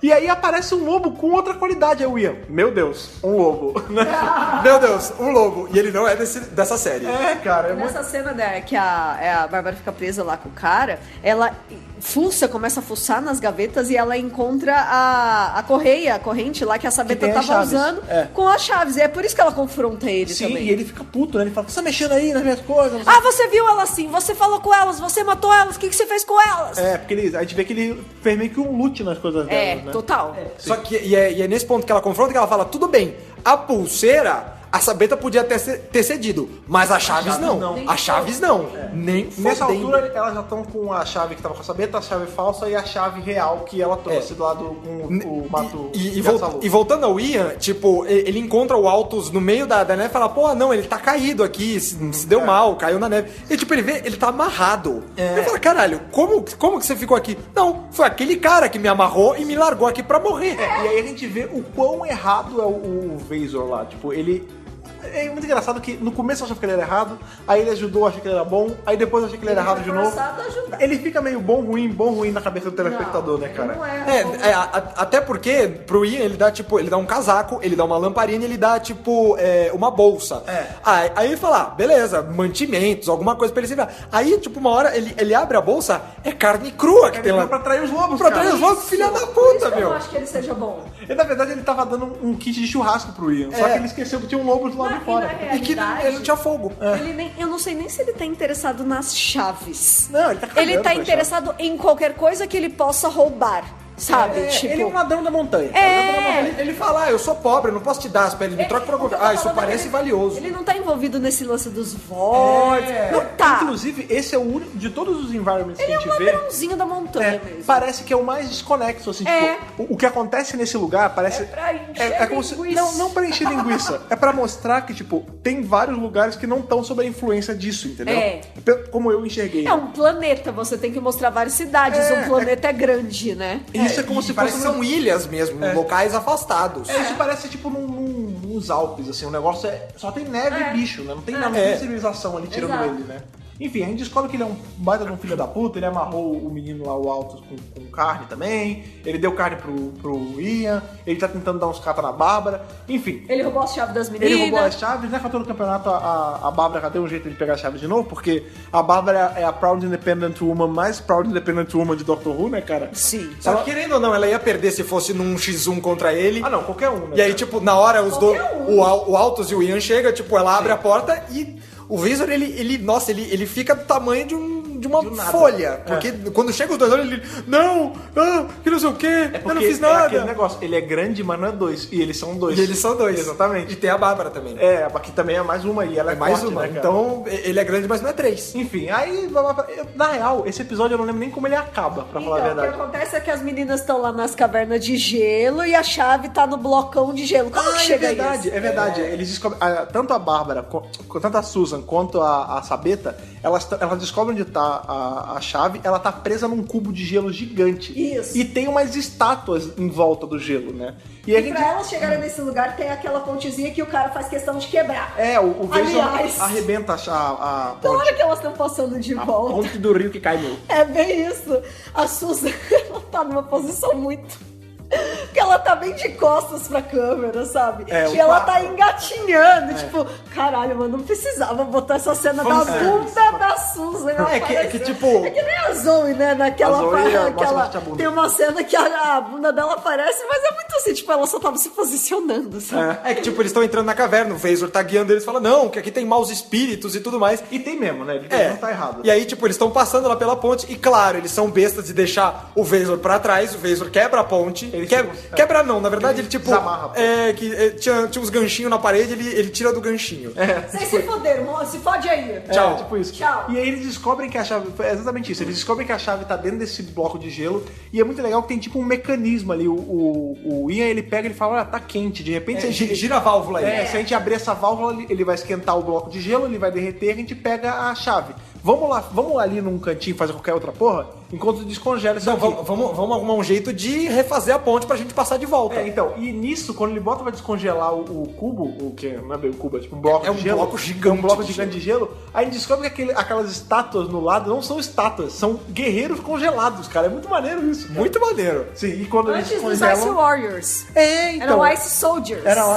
E aí aparece um lobo com outra qualidade. Aí o Ian, meu Deus, um lobo. Meu Deus, um lobo. E ele não é dessa série. É, cara, é muito... Nessa cena que a Bárbara fica presa lá com o cara, ela começa a fuçar nas gavetas e ela encontra a corrente lá que a Sabeta tem as tava chaves. usando É. com as chaves. E é por isso que ela confronta ele Sim, também. e ele fica puto, né? Ele fala, você tá mexendo aí nas minhas coisas? Ah, você viu ela assim, você falou com elas, você matou elas, o que você fez com elas? É, porque a gente vê que ele fez meio que um loot nas coisas delas, né? Total. Só que e é nesse ponto que ela confronta que ela fala, tudo bem, a pulseira, a Sabeta podia ter cedido, mas a Chaves não. A Chaves não. Nem Nessa fodendo. altura, elas já estão com a chave que tava com a Sabeta, a chave falsa e a chave real que ela trouxe do lado com o Mato E voltando ao Ian, tipo, ele encontra o Altus no meio da neve e fala, pô, não, ele tá caído aqui, se deu mal, caiu na neve. E tipo, ele vê, ele tá amarrado. Ele fala, caralho, como que você ficou aqui? Não, foi aquele cara que me amarrou e me largou aqui pra morrer. E aí a gente vê o quão errado é o Vasor lá. Tipo, ele... É muito engraçado que no começo eu achava que ele era errado, aí ele ajudou, achei que ele era bom, aí depois eu achei que ele era errado de novo. Forçado a ajudar. Ele fica meio bom, ruim na cabeça do telespectador, né, cara? Não é. Até porque pro Ian ele dá um casaco, ele dá uma lamparina, ele dá tipo uma bolsa. Aí ele fala, beleza, mantimentos, alguma coisa pra ele se virar. Aí, tipo, uma hora ele abre a bolsa, é carne crua que tem lá. Pra atrair os lobos, Pra cara. atrair os lobos, filha da Por isso puta, que eu meu. não acho que ele seja bom. E na verdade ele tava dando um kit de churrasco pro Ian, só que ele esqueceu que tinha um lobo do lado de fora. E que ele não tinha fogo. Eu não sei nem se ele tá interessado nas chaves. Não, ele tá cagando Ele tá pra interessado em qualquer coisa que ele possa roubar, sabe? Tipo, Ele é um ladrão da montanha. Ele fala, eu sou pobre, eu não posso te dar as peles, me troca por alguma coisa. Ah, isso parece valioso. Ele não tá envolvido nesse lance dos votos. Não tá. Inclusive, esse é o único, de todos os environments Ele que é a um gente vê, ladrãozinho da montanha mesmo. parece que é o mais desconexo, assim, É. tipo, o que acontece nesse lugar parece... É pra encher como se, linguiça. não pra encher linguiça, é pra mostrar que, tipo, tem vários lugares que não estão sob a influência disso, entendeu? É. Como eu enxerguei. É um planeta, você tem que mostrar várias cidades. Um planeta é grande, né? Isso é como se parece fosse... que são ilhas mesmo, locais afastados. Isso parece tipo nos Alpes, assim, o negócio só tem neve e bicho, né? Não tem nada de civilização ali tirando Exato. ele, né? Enfim, a gente descobre que ele é um baita de um filho da puta, ele amarrou o menino lá, o Altos, com carne também, ele deu carne pro Ian, ele tá tentando dar uns capas na Bárbara, enfim. Ele roubou as chaves das meninas. Ele roubou as chaves, né? Todo o campeonato a Bárbara já deu um jeito de pegar as chaves de novo, porque a Bárbara é a Proud Independent Woman mais Proud Independent Woman de Doctor Who, né, cara? Sim. Só que querendo ou não, ela ia perder se fosse num X1 contra ele. Ah, não, qualquer um, né? E aí, tipo, na hora os dois. Qualquer um. O Altos e o Ian chega, tipo, ela abre a porta e o Visor, ele fica do tamanho de uma nada. folha. Porque quando chega os dois, ele. Não! que não sei o quê! Eu não fiz É nada! aquele negócio, ele é grande, mas não é dois. E eles são dois. E eles são dois. Exatamente. E tem a Bárbara também. É, aqui também é mais uma e ela é, É mais forte, uma. né, cara? Então, ele é grande, mas não é três. Enfim, aí, na real, esse episódio eu não lembro nem como ele acaba, pra falar a Então, o que verdade. acontece é que as meninas estão lá nas cavernas de gelo e a chave tá no blocão de gelo. Como que chega isso? É verdade. Eles descobrem, tanto a Bárbara, tanto a Susan quanto a Sabeta, elas descobrem onde tá a chave, ela tá presa num cubo de gelo gigante. Isso. E tem umas estátuas em volta do gelo, né? E a E gente... pra elas chegarem nesse lugar tem aquela pontezinha que o cara faz questão de quebrar. o Vasor Aliás. arrebenta a Na hora ponte, que elas estão passando de volta. ponte do rio que cai meu. É bem isso. A Susan, ela tá numa posição muito... Porque ela tá bem de costas pra câmera, sabe? É, e o ela quarto. tá engatinhando, tipo, caralho, mano, não precisava botar essa cena da bunda da Susan. Ela É que, parece- tipo- É que nem a Zoe, né? Naquela A Zoe, parte mostra que ela bastante a bunda. tem uma cena que a bunda dela aparece, mas é muito assim, tipo, ela só tava se posicionando, sabe? É que, tipo, eles estão entrando na caverna, o Vasor tá guiando eles e fala, não, que aqui tem maus espíritos e tudo mais. E tem mesmo, né? Ele não tá errado. E aí, tipo, eles estão passando lá pela ponte e, claro, eles são bestas de deixar o Vasor pra trás, o Vasor quebra a ponte. Ele Quebra não, na verdade ele, tipo... desamarra a ponte. Tinha uns ganchinhos na parede, ele tira do ganchinho. Vocês se foderam, se fode aí. Tchau. Tipo isso. Tchau. E aí eles descobrem que a chave... É exatamente isso. Eles descobrem que a chave tá dentro desse bloco de gelo. E é muito legal que tem tipo um mecanismo ali. O Ian, ele pega e ele fala, olha, tá quente. De repente, se a gente... Gira a válvula aí. se a gente abrir essa válvula, ele vai esquentar o bloco de gelo, ele vai derreter, a gente pega a chave. vamos lá, vamos ali num cantinho fazer qualquer outra porra, enquanto descongela isso Não, aqui. vamos arrumar um jeito de refazer a ponte pra gente passar de volta. Então, e nisso, quando ele bota pra descongelar o cubo, o que não é bem o cubo, é tipo um bloco É de um gelo. bloco gigante É um bloco de gigante de gelo. Aí a gente descobre que aquelas estátuas no lado não são estátuas, são guerreiros congelados, cara. É muito maneiro isso. Cara. Muito maneiro. Sim, e quando eles Antes dos Ice descongelam... Warriors. então. Eram Ice Soldiers. Eram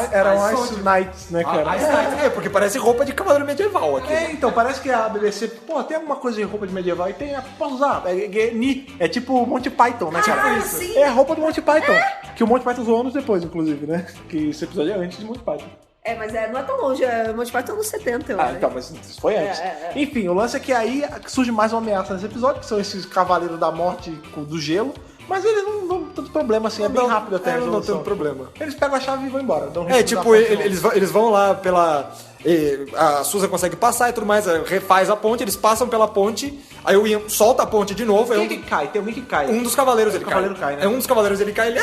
Ice Ice Knights, né, cara? Porque parece roupa de cavaleiro medieval aqui. Então, parece que a BBC, pô, tem alguma coisa de roupa de medieval e tem, posso usar. É tipo Monty Python, né, cara? Ah, sim. É a roupa do Monty Python. Que o Monty Python usou anos depois, inclusive, né? Que esse episódio é antes de Monty Python. Mas não é tão longe, Monty Python nos 70, eu acho. Então, mas isso foi antes. É. Enfim, o lance é que aí surge mais uma ameaça nesse episódio, que são esses cavaleiros da morte do gelo. Mas eles não dão tanto problema assim, é bem rápido até a Não resolução. tem problema. Eles pegam a chave e vão embora. Dão Eles vão lá pela... A Susan consegue passar e tudo mais, refaz a ponte, eles passam pela ponte, aí o Ian solta a ponte de novo. Quem que cai? Tem alguém que cai. Um dos cavaleiros ele cavaleiro cai, né? É um dos cavaleiros ele cai, ele...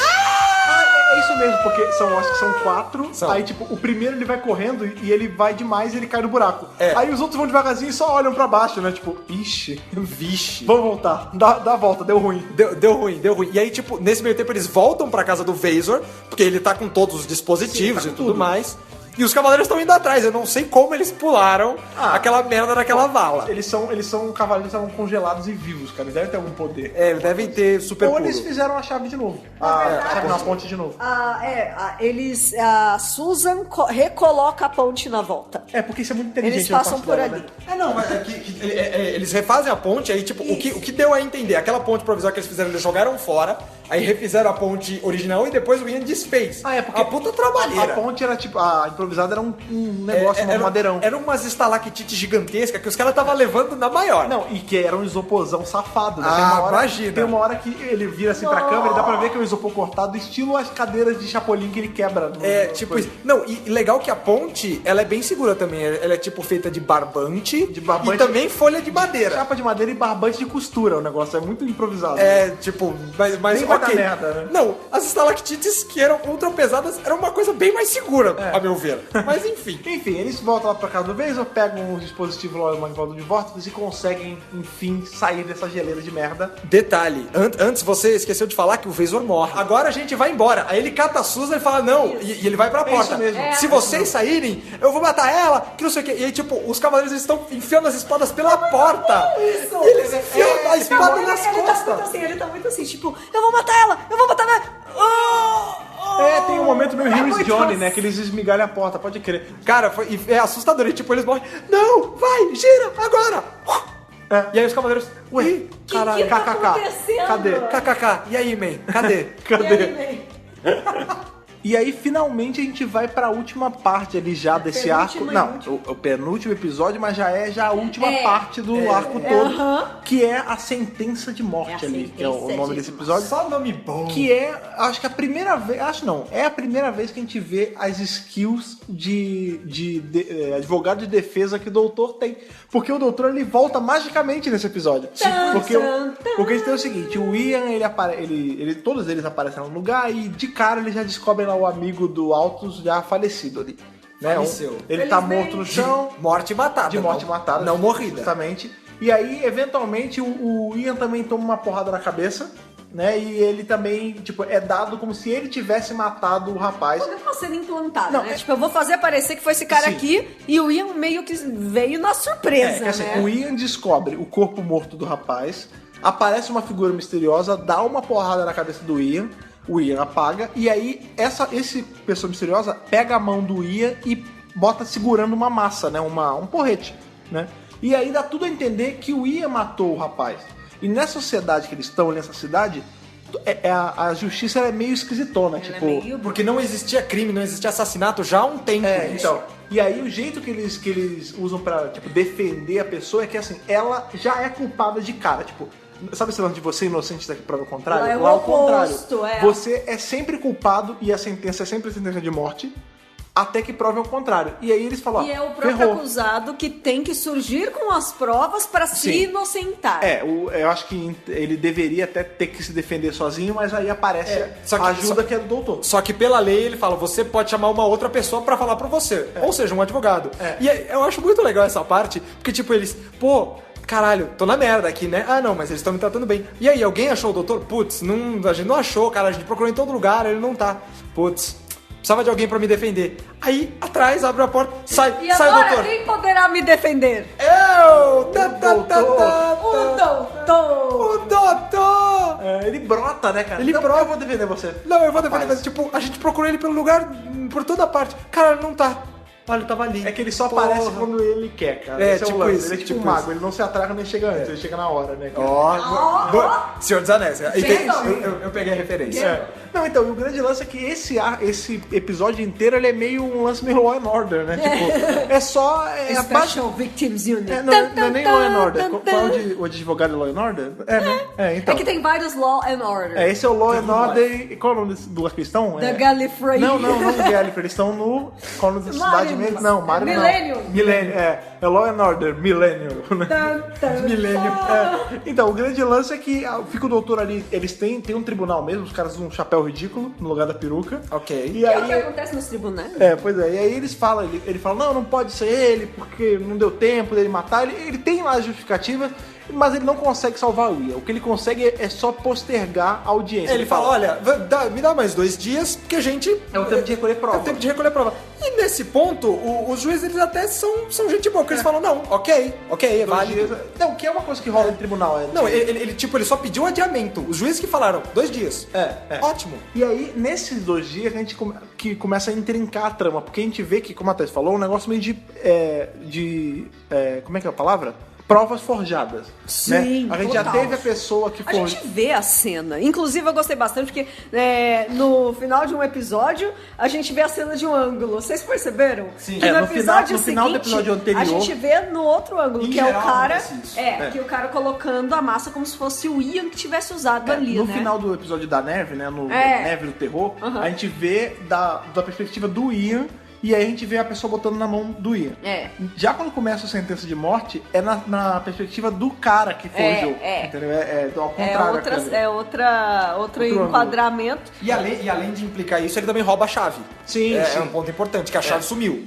É isso mesmo, porque acho que são 4. São. Aí, tipo, o primeiro ele vai correndo e ele vai demais e ele cai no buraco. É. Aí os outros vão devagarzinho e só olham pra baixo, né? Tipo, ixi, Vixe. vamos voltar. Dá a volta, deu ruim. Deu ruim. E aí, tipo, nesse meio tempo eles voltam pra casa do Vasor, porque ele tá com todos os dispositivos Sim, tá e com tudo tudo. mais. E os cavaleiros estão indo atrás. Eu não sei como eles pularam aquela merda daquela vala. Eles são cavaleiros que estavam congelados e vivos, cara. Eles devem ter algum poder. Eles devem ter super Ou puro. eles fizeram a chave de novo. A chave na ponte de novo. A Susan recoloca a ponte na volta. Porque isso é muito inteligente. Eles da passam parte por dela, ali. né? Não, mas eles refazem a ponte, aí, tipo, o que deu a entender? Aquela ponte provisória que eles fizeram, eles jogaram fora, aí refizeram a ponte original e depois o Ian desfez. Porque a puta trabalheira. A ponte era tipo, a improvisada era um negócio, um madeirão. Eram umas estalactites gigantescas que os caras estavam levando na maior. Não, e que era um isoporzão safado, né? Imagina. Tem uma hora que ele vira assim pra câmera e dá pra ver que é um isopor cortado, estilo as cadeiras de Chapolin que ele quebra. Isso. Não, e legal que a ponte, ela é bem segura também. Ela é tipo feita de barbante, e também folha de madeira. Chapa de madeira e barbante de costura, o negócio é muito improvisado. Tipo, mas Nem vai dar ok. merda, né? Não, as estalactites que eram ultra pesadas eram uma coisa bem mais segura, a meu ver. Mas enfim. Enfim, eles voltam lá pra casa do Vasor, pegam os dispositivos lá, o manifold de vórtices e conseguem, enfim, sair dessa geleira de merda. Detalhe, antes você esqueceu de falar que o Vasor morre. Agora a gente vai embora. Aí ele cata a Susan e fala, não, e ele vai pra porta. isso mesmo. Se vocês saírem, eu vou matar ela, que não sei o quê. E aí, tipo, os cavaleiros eles estão enfiando as espadas pela porta. Isso. E eles enfiam a espada nas costas. Ele tá muito assim, tipo, eu vou matar ela. Tem um momento meio Heroes muito Johnny, assim. né? Que eles esmigalham a porta, pode crer. Cara, é assustador. E tipo, eles morrem. Não, vai, gira, agora. E aí os cavaleiros, ué, caralho, que tá kkk. acontecendo? Cadê? KKK. E aí, man? Cadê? E aí, finalmente, a gente vai pra última parte ali já desse arco. penúltima e Não, última. o penúltimo episódio, mas já é a última parte do arco todo. Que é a sentença de morte ali, que é o nome desse episódio. Só nome bom. Que é, acho que a primeira vez, é a primeira vez que a gente vê as skills de advogado de defesa que o doutor tem. Porque o doutor, ele volta magicamente nesse episódio. Porque a gente tem o seguinte, o Ian, todos eles aparecem no lugar e de cara eles já descobrem lá o amigo do Altus já falecido ali. Né? Faleceu. Ele tá morto no chão. Morte matada. De morte matada. Não morrida. Justamente. E aí, eventualmente, o Ian também toma uma porrada na cabeça, né? E ele também, tipo, é dado como se ele tivesse matado o rapaz. Quando tá sendo implantada, Não, né? Tipo, eu vou fazer parecer que foi esse cara Sim. aqui e o Ian meio que veio na surpresa, Que, assim, né? o Ian descobre o corpo morto do rapaz, aparece uma figura misteriosa, dá uma porrada na cabeça do Ian, o Ian apaga, e aí esse pessoa misteriosa pega a mão do Ian e bota segurando uma massa, né? Um porrete, né? E aí dá tudo a entender que o Ian matou o rapaz. E nessa sociedade que eles estão, nessa cidade, a justiça ela é meio esquisitona, tipo... Porque não existia crime, não existia assassinato já há um tempo. Então, e aí o jeito que eles usam pra, tipo, defender a pessoa é que, assim, ela já é culpada de cara, tipo... Sabe esse lance de você inocente daqui prova o contrário? Lá é o Lá ao oposto, contrário. Você é sempre culpado e a sentença é sempre a sentença de morte, até que prove o contrário. E aí eles falam, E é o próprio ferrou. acusado que tem que surgir com as provas pra se Sim. inocentar. Eu acho que ele deveria até ter que se defender sozinho, mas aí aparece só que- a ajuda que é do doutor. Só que pela lei ele fala, você pode chamar uma outra pessoa pra falar pra você. Ou seja, um advogado. E eu acho muito legal essa parte, porque tipo, eles, caralho, tô na merda aqui, né? Ah, não, mas eles estão me tratando bem. E aí, alguém achou o doutor? Putz, a gente não achou, cara, a gente procurou em todo lugar, ele não tá. Putz, precisava de alguém pra me defender. Aí, atrás, abre a porta, sai E o agora, doutor. quem poderá me defender? Eu! O doutor! O doutor! Ele brota, né, cara? Ele Então, brota. eu vou defender você. Não, eu vou defender, Rapaz. mas tipo, a gente procurou ele pelo lugar, por toda parte. Cara, ele não tá. Olha, ele tava ali. É que ele só Porra. aparece quando ele quer, cara. É, Esse tipo o lance. isso, Ele é tipo tipo um mago, isso. ele não se atraca nem chega antes, ele chega na hora, né? cara? Ó, Senhor dos Anéis. Eu peguei a referência. É. Não, então, e o grande lance é que esse episódio inteiro ele é meio um lance meio Law and Order, né? Tipo, é só. É a base. Special Victims Unit. Não é nem Law and Order. Qual é o advogado de Law and Order? É, né? É, então. É que tem vários Law and Order. Esse é o Law and Order. E qual é o nome do cristão? Da Gallifrey. Não no Gallifrey. Eles estão no. Qual é o nome da cidade Mario. mesmo? Não, Mario não. Millennium. Millennium, é Law and Order, Millennium. Milênio. Então, o grande lance é que fica o doutor ali, eles têm um tribunal mesmo, os caras usam um chapéu ridículo no lugar da peruca. Ok. E É o que aí. acontece nos tribunais. Pois é, e aí eles falam, ele fala, não pode ser ele, porque não deu tempo dele matar. Ele tem lá a justificativa, mas ele não consegue salvar o Ian. O que ele consegue é só postergar a audiência. Ele fala, olha, me dá mais 2 dias, porque a gente... é o tempo de recolher prova. É o tempo de recolher prova. E nesse ponto, os juízes eles até são gente boa, porque eles falam, não, ok, é 2 válido. dias. Não, que é uma coisa que rola no tribunal. Não, ele só pediu adiamento. Os juízes que falaram, 2 dias. É. Ótimo. E aí, nesses 2 dias, a gente começa a intrincar a trama, porque a gente vê que, como a Thais falou, um negócio meio de como é que é a palavra? Provas forjadas. Sim, né? A gente já total. teve a pessoa que A gente vê a cena. Inclusive, eu gostei bastante porque no final de um episódio, a gente vê a cena de um ângulo. Vocês perceberam? Sim. Que No episódio final do seguinte, episódio anterior, a gente vê no outro ângulo, em que é geral, o cara... acontece isso. que o cara colocando a massa como se fosse o Ian que tivesse usado ali, no né? final do episódio da neve, né? No É. Neve do Terror, Uhum. a gente vê da perspectiva do Ian. E aí a gente vê a pessoa botando na mão do Ian. É. Já quando começa a sentença de morte, é na perspectiva do cara que forjou. Entendeu? Ao contrário. Outro enquadramento. E além de implicar isso, ele também rouba a chave. Sim, É sim. um ponto importante, que a chave sumiu.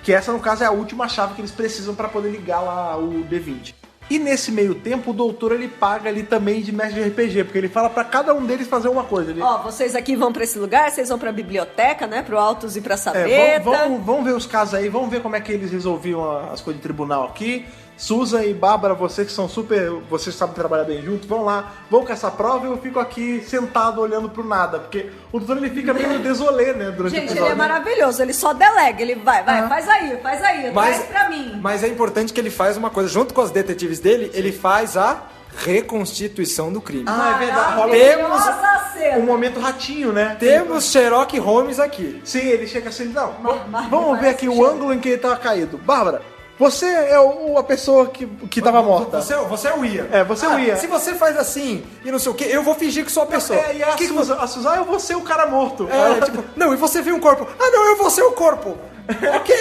Que essa, no caso, é a última chave que eles precisam pra poder ligar lá o D20. E nesse meio tempo, o doutor, ele paga ali também de mestre de RPG, porque ele fala pra cada um deles fazer uma coisa. Ele, Ó, vocês aqui vão pra esse lugar, vocês vão pra biblioteca, né? Pro Altos e pra Sabeta. vamos ver os casos aí, vamos ver como é que eles resolviam as coisas de tribunal aqui. Susan e Bárbara, vocês que são vocês sabem trabalhar bem juntos, vão lá, vão com essa prova e eu fico aqui sentado olhando pro nada, porque o doutor ele fica meio desolê, né, durante o Gente, episódio. ele é maravilhoso, ele só delega, ele vai, faz aí, traz pra mim. Mas é importante que ele faz uma coisa, junto com os detetives dele, ele faz a reconstituição do crime. Ah, é verdade, rola Maravilhosa cena. um momento ratinho, né? Temos Sherlock Holmes aqui. Sim, ele chega assim, não, Mas vamos ver parece aqui que o chega. ângulo em que ele tava caído. Bárbara, você é a pessoa que tava morta. Você é o Ian. Você é o Ian. Se você faz assim e não sei o que, eu vou fingir que sou a pessoa. E a Que que Susan, a Susan, eu vou ser o cara morto. não, e você viu um corpo. Ah, não, eu vou ser o corpo. ok.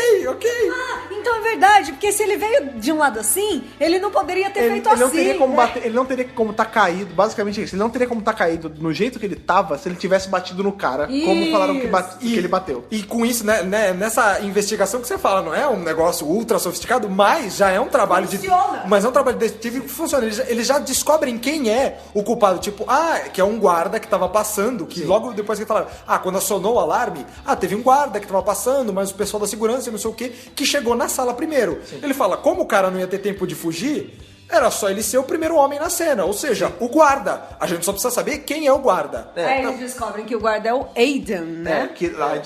Então é verdade, porque se ele veio de um lado assim, ele não poderia ter feito ele não assim. teria como né? bater, ele não teria como estar caído, basicamente é isso. Ele não teria como estar caído no jeito que ele tava se ele tivesse batido no cara, como falaram que ele bateu. E com isso, né, nessa investigação que você fala, não é um negócio ultra sofisticado, mas já é um trabalho Funciona. Mas é um trabalho de detetive que funciona. Eles já descobrem quem é o culpado. Tipo, que é um guarda que tava passando, que logo depois que falaram, quando acionou o alarme, teve um guarda que tava passando, mas o pessoal da segurança e não sei o que chegou na sala primeiro. Ele fala, como o cara não ia ter tempo de fugir, era só ele ser o primeiro homem na cena, ou seja, o guarda. A gente só precisa saber quem é o guarda. Aí eles descobrem que o guarda é o Aiden, né?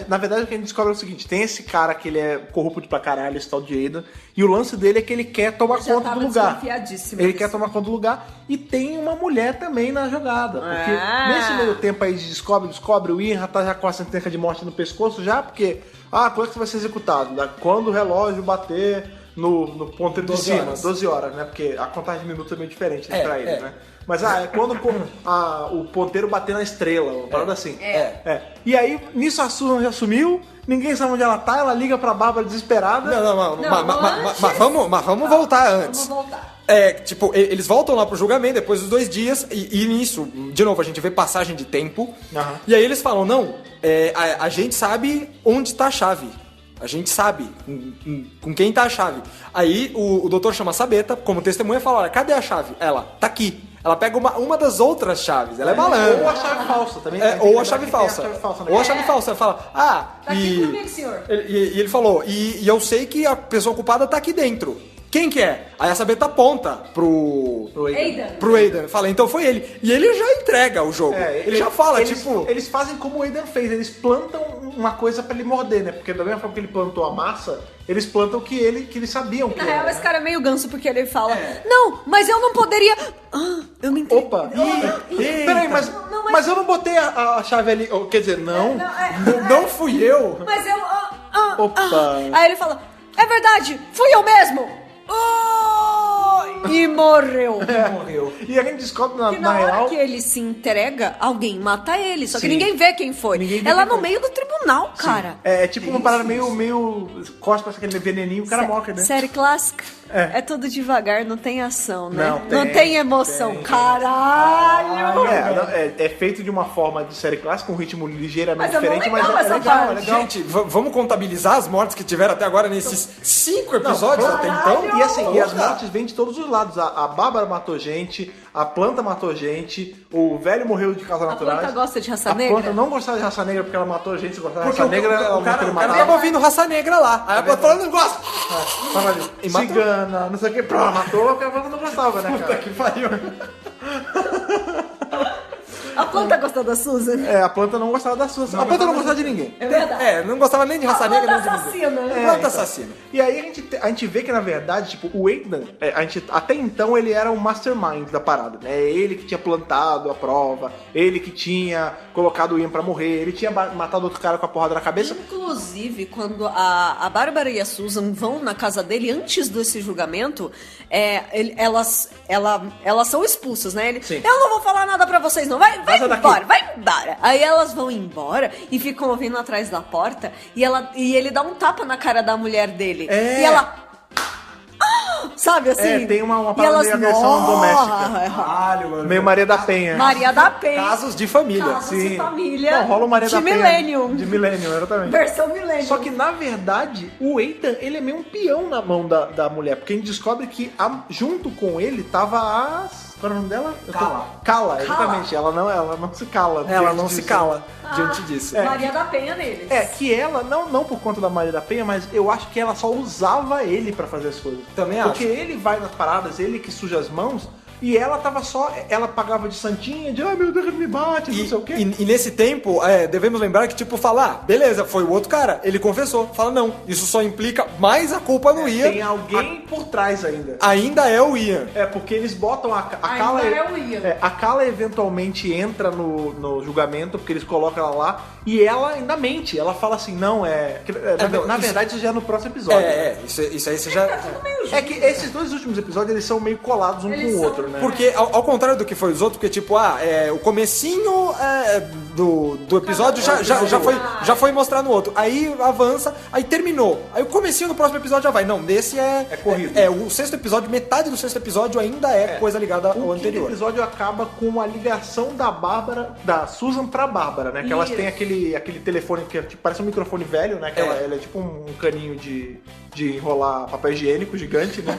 Na verdade, o que a gente descobre é o seguinte: tem esse cara que ele é corrupto pra caralho, esse tal de Aiden, e o lance dele é que ele quer tomar Já conta tava do lugar. desconfiadíssimo Ele disso. quer tomar conta do lugar e tem uma mulher também na jogada. Porque nesse meio tempo aí descobre, o Ian já tá com a sentença de morte no pescoço já, porque quando é que você vai ser executado? Quando o relógio bater no ponteiro de 12 cima, horas. 12 horas, né? Porque a contagem de minutos é meio diferente pra ele, é. né? Mas é quando o ponteiro bater na estrela, uma parada assim. E aí, nisso a Susan já sumiu, ninguém sabe onde ela tá, ela liga pra Bárbara desesperada. Mas vamos voltar antes. Vamos voltar. Eles voltam lá pro julgamento depois dos 2 dias, e nisso, de novo, a gente vê passagem de tempo. Aham. E aí eles falam, não, a gente sabe onde tá a chave. A gente sabe com quem tá a chave. Aí o doutor chama a Sabeta como testemunha e fala, olha, cadê a chave? Ela, tá aqui. Ela pega uma das outras chaves, ela é malandra. Ou a chave falsa também. Ou a chave falsa. Né? Ou a chave falsa. Ela fala, Tá aqui comigo, senhor. E ele falou, e eu sei que a pessoa culpada tá aqui dentro. Quem que é? Aí a Sabeta aponta pro Aidan. Fala, então foi ele. E ele já entrega o jogo. Ele já fala, Eles fazem como o Aidan fez, eles plantam uma coisa pra ele morder, né? Porque da mesma forma que ele plantou a massa, eles plantam que eles sabiam que Na real, era. esse cara é meio ganso, porque ele fala, não, mas eu não poderia... Ah, eu me entendi. Opa! Peraí, mas eu não botei a chave ali. Quer dizer, não. não fui eu. Mas eu... Opa! Aí ele fala, é verdade, fui eu mesmo. E morreu. Morreu. E a gente descobre Que na hora que ele se entrega, alguém mata ele. Só que Sim. ninguém vê quem foi. Ninguém vê Ela quem no foi. meio do tribunal, cara. É tipo uma parada meio cospa aquele veneninho, o cara morre, né? Série clássica. É tudo devagar, não tem ação, né? Não tem emoção. Caralho! É feito de uma forma de série clássica, um ritmo ligeiramente Mas é diferente, legal mas essa é legal, parte. é legal. Gente, vamos contabilizar as mortes que tiveram até agora nesses 5 episódios até então? E assim, e as mortes vêm de todos os lados. A Bárbara matou gente, a planta matou gente, o velho morreu de causas naturais. planta gosta de raça a negra? planta não gostava de raça negra porque ela matou gente, se gostava de Porque raça negra, ela o cara não queria tava matar. ouvindo raça negra lá. Aí a planta falou, não gosta. Tava ali, E matou. cigana, não sei o que, pronto, matou porque a planta não gostava, né, cara? Que pariu. A planta gosta da Susan? A planta não gostava da sua. A planta não gostava de ninguém. É verdade. Não gostava nem de raça A negra, nem planta de ninguém. assassina, né? Planta assassina. E aí a gente vê que, na verdade, tipo, o Aidan, até então ele era o mastermind da parada, né? Ele que tinha plantado a prova, ele que tinha colocado o Ian pra morrer, ele tinha matado outro cara com a porrada na cabeça. Inclusive, quando a Bárbara e a Susan vão na casa dele antes desse julgamento, elas são expulsas, né? Sim. Eu não vou falar nada pra vocês, não. Vai Vaza daqui. embora, vai embora. Aí elas vão embora e ficam ouvindo atrás da porta e ele dá um tapa na cara da mulher dele. E ela... Sabe assim? Tem uma E parada elas, de agressão doméstica. Caralho, mano. Meio Maria da Penha. Maria da Penha. Casos de família. Casos de família. Não, rola o Maria de da Penha. Millennium. De Millennium, exatamente. Versão Millennium. Só que, na verdade, o Aidan, ele é meio um peão na mão da mulher. Porque a gente descobre que junto com ele tava a... Qual é o nome dela? Cala, exatamente. Ela não se cala. Ela diante não se disso. cala diante disso. Maria da Penha neles. Que ela, não por conta da Maria da Penha, mas eu acho que ela só usava ele pra fazer as coisas. Também Porque acho. ele vai nas paradas, ele que suja as mãos, e ela tava só, ela pagava de santinha, de meu Deus, ele me bate, não sei o quê. E nesse tempo, devemos lembrar que, tipo, falar, beleza, foi o outro cara, ele confessou. Fala, não, isso só implica mais a culpa no Ian. Tem alguém por trás ainda. Ainda é o Ian. Porque eles botam a Ainda Kala. é o Ian. A Kala eventualmente entra no julgamento, porque eles colocam ela lá, e ela ainda mente. Ela fala assim, não, na verdade, isso já é no próximo episódio. Isso aí você já... É que esses dois últimos episódios, eles são meio colados um com o outro, né? Porque, ao contrário do que foi os outros, porque, tipo, o comecinho do episódio já foi mostrar no outro. Aí avança, aí terminou. Aí o comecinho do próximo episódio já vai. Não, desse é corrido. O sexto episódio, metade do sexto episódio ainda é coisa ligada ao O anterior. quinto episódio acaba com a ligação da Susan pra Bárbara, né? Que elas têm aquele telefone que tipo, parece um microfone velho, né? Que ela é tipo um caninho de enrolar papel higiênico gigante, né?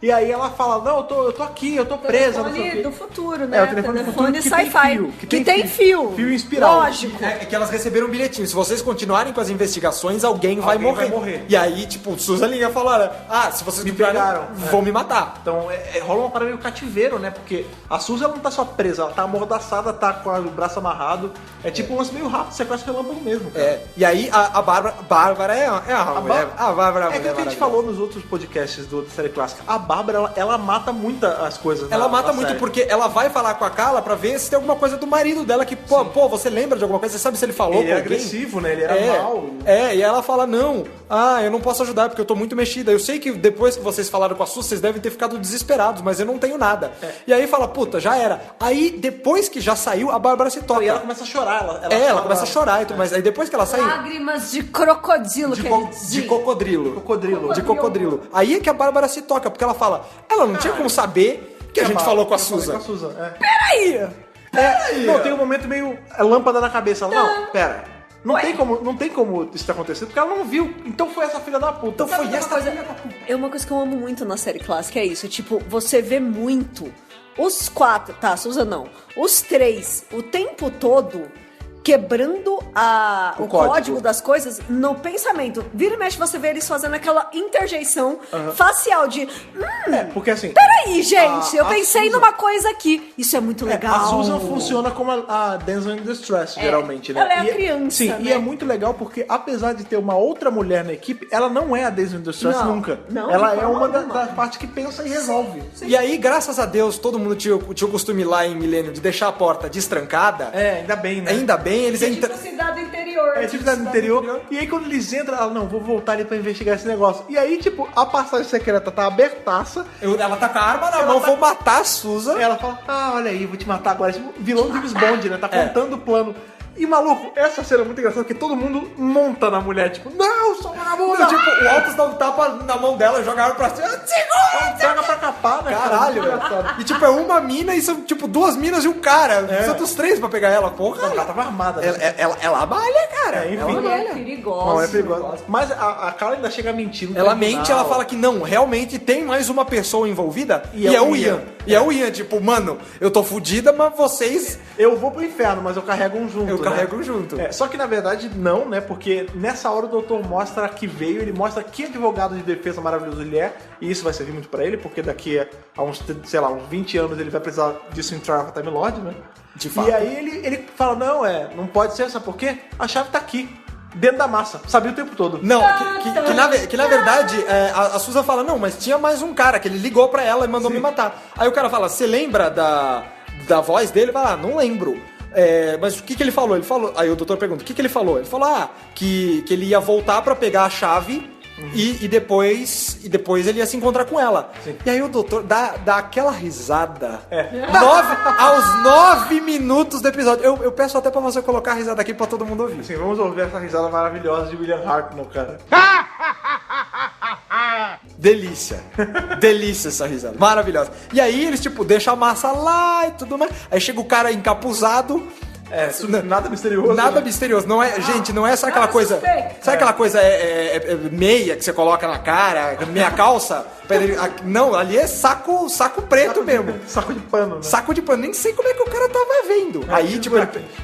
E aí ela fala, não, eu tô aqui, eu tô presa, não sei o Telefone quê. do futuro, né? O telefone do futuro que tem sci-fi. fio, Que tem fio. Fio em espiral. Lógico. É que elas receberam um bilhetinho. Se vocês continuarem com as investigações, alguém vai morrer. E aí, tipo, Susan liga e fala, se vocês Me continuarem, pegaram. vão me matar. Então rola uma parada meio cativeiro, né? Porque a Suzy ela não tá só presa, ela tá amordaçada, tá com o braço amarrado. É tipo um lance meio rápido, sequestro relâmpago mesmo. Cara. E aí a Bárbara é a mulher. A Bárbara é a É mulher que a gente maravilhosa. falou nos outros podcasts da série clássica. A Bárbara, ela mata muito as coisas. Ela mata na muito série. porque ela vai falar com a Carla pra ver se tem alguma coisa do marido dela que, pô, você lembra de alguma coisa? Você sabe se ele falou Ele com era alguém? agressivo, né? Ele era mau. E ela fala, não, eu não posso ajudar porque eu tô muito mexida. Eu sei que depois que vocês falaram com a Su, vocês devem ter ficado desesperados, mas eu não tenho nada. E aí fala, puta, já era. Aí, depois que já saiu, a Bárbara se toca. E ela começa a chorar. Ela começa a chorar e tudo mais. Aí depois que ela saiu... Lágrimas de crocodilo, De, que co- ele de dizia. cocodrilo. De cocodrilo. Aí é que a Bárbara se toca, porque ela fala, ela não tinha como saber que a gente falou com a Susan. Susan. Peraí! Não, tem um momento meio lâmpada na cabeça. Ela, não, pera. Não tem como isso ter acontecido, porque ela não viu. Então foi essa filha da puta. Então foi essa coisa, é uma coisa que eu amo muito na série clássica, é isso. Tipo, você vê muito os 4, tá, Susan não, os 3, o tempo todo quebrando o código das coisas no pensamento. Vira e mexe, você vê eles fazendo aquela interjeição facial de... porque assim... Peraí, gente, eu pensei Susan, numa coisa aqui. Isso é muito legal. A Susan funciona como a Denzel in Distress, geralmente, né? Ela é a criança, Sim, né? e é muito legal porque, apesar de ter uma outra mulher na equipe, ela não é a Denzel in Distress Não, nunca. não, Ela de é forma uma alguma. das partes que pensa e resolve. E aí, graças a Deus, todo mundo tinha o costume lá em Milênio de deixar a porta destrancada. Ainda bem, né? Ainda bem, eles entram... Cidade interior. É tipo cidade interior. E aí quando eles entram, ela, não, vou voltar ali pra investigar esse negócio. E aí, tipo, a passagem secreta tá abertaça. Ela tá com a arma na mão, vou matar a Susan. Ela fala, olha aí, vou te matar agora. Tipo, vilão do James Bond, né? Tá contando o plano. E, maluco, essa cena é muito engraçada, porque todo mundo monta na mulher, tipo, não, sou vagabunda. Tipo, o Altos dá um tapa na mão dela, joga a arma pra cima. Segura! Pega pra capar, né? Caralho, cara? velho. E tipo, é uma mina e são tipo 2 minas e um cara. São dos 3 pra pegar ela, porra. Não, ela tava armada. Né? Ela malha, cara. Enfim. Ela Ela malha. é perigosa. Não, é perigosa. Mas a Carla ainda chega mentindo. Ela mente, ela fala que não, realmente tem mais uma pessoa envolvida e é o Ian. E é o Ian, tipo, mano, eu tô fudida, mas vocês... Eu vou pro inferno, mas eu carrego um junto. Eu né? carrego junto. Só que na verdade não, né? Porque nessa hora o doutor mostra que veio, ele mostra que advogado de defesa maravilhoso ele é, e isso vai servir muito pra ele, porque daqui a uns, sei lá, uns 20 anos ele vai precisar disso em Trial of Time Lord, né? De fato. E aí ele fala, não pode ser, sabe por quê? A chave tá aqui, dentro da massa, sabia o tempo todo. Não, que na verdade, a Susan fala, não, mas tinha mais um cara que ele ligou pra ela e mandou me matar. Aí o cara fala, você lembra da voz dele? Vai lá, não lembro. Mas o que ele falou? Ele falou. Aí o doutor pergunta, o que ele falou? Ele falou, que ele ia voltar pra pegar a chave e depois ele ia se encontrar com ela. Sim. E aí o doutor dá aquela risada. Aos 9 minutos do episódio. Eu peço até pra você colocar a risada aqui pra todo mundo ouvir. Assim, vamos ouvir essa risada maravilhosa de William Hartnell, cara. Delícia. Delícia essa risada. Maravilhosa. E aí eles, tipo, deixam a massa lá e tudo mais. Aí chega o cara encapuzado. Nada misterioso. Nada né? misterioso. Não é, gente, não é só aquela nada coisa. suspeito. Sabe aquela coisa meia que você coloca na cara, meia calça? Não, ali é saco preto mesmo. Saco de pano, né? Saco de pano. Nem sei como é que o cara tava vendo. Aí, tipo,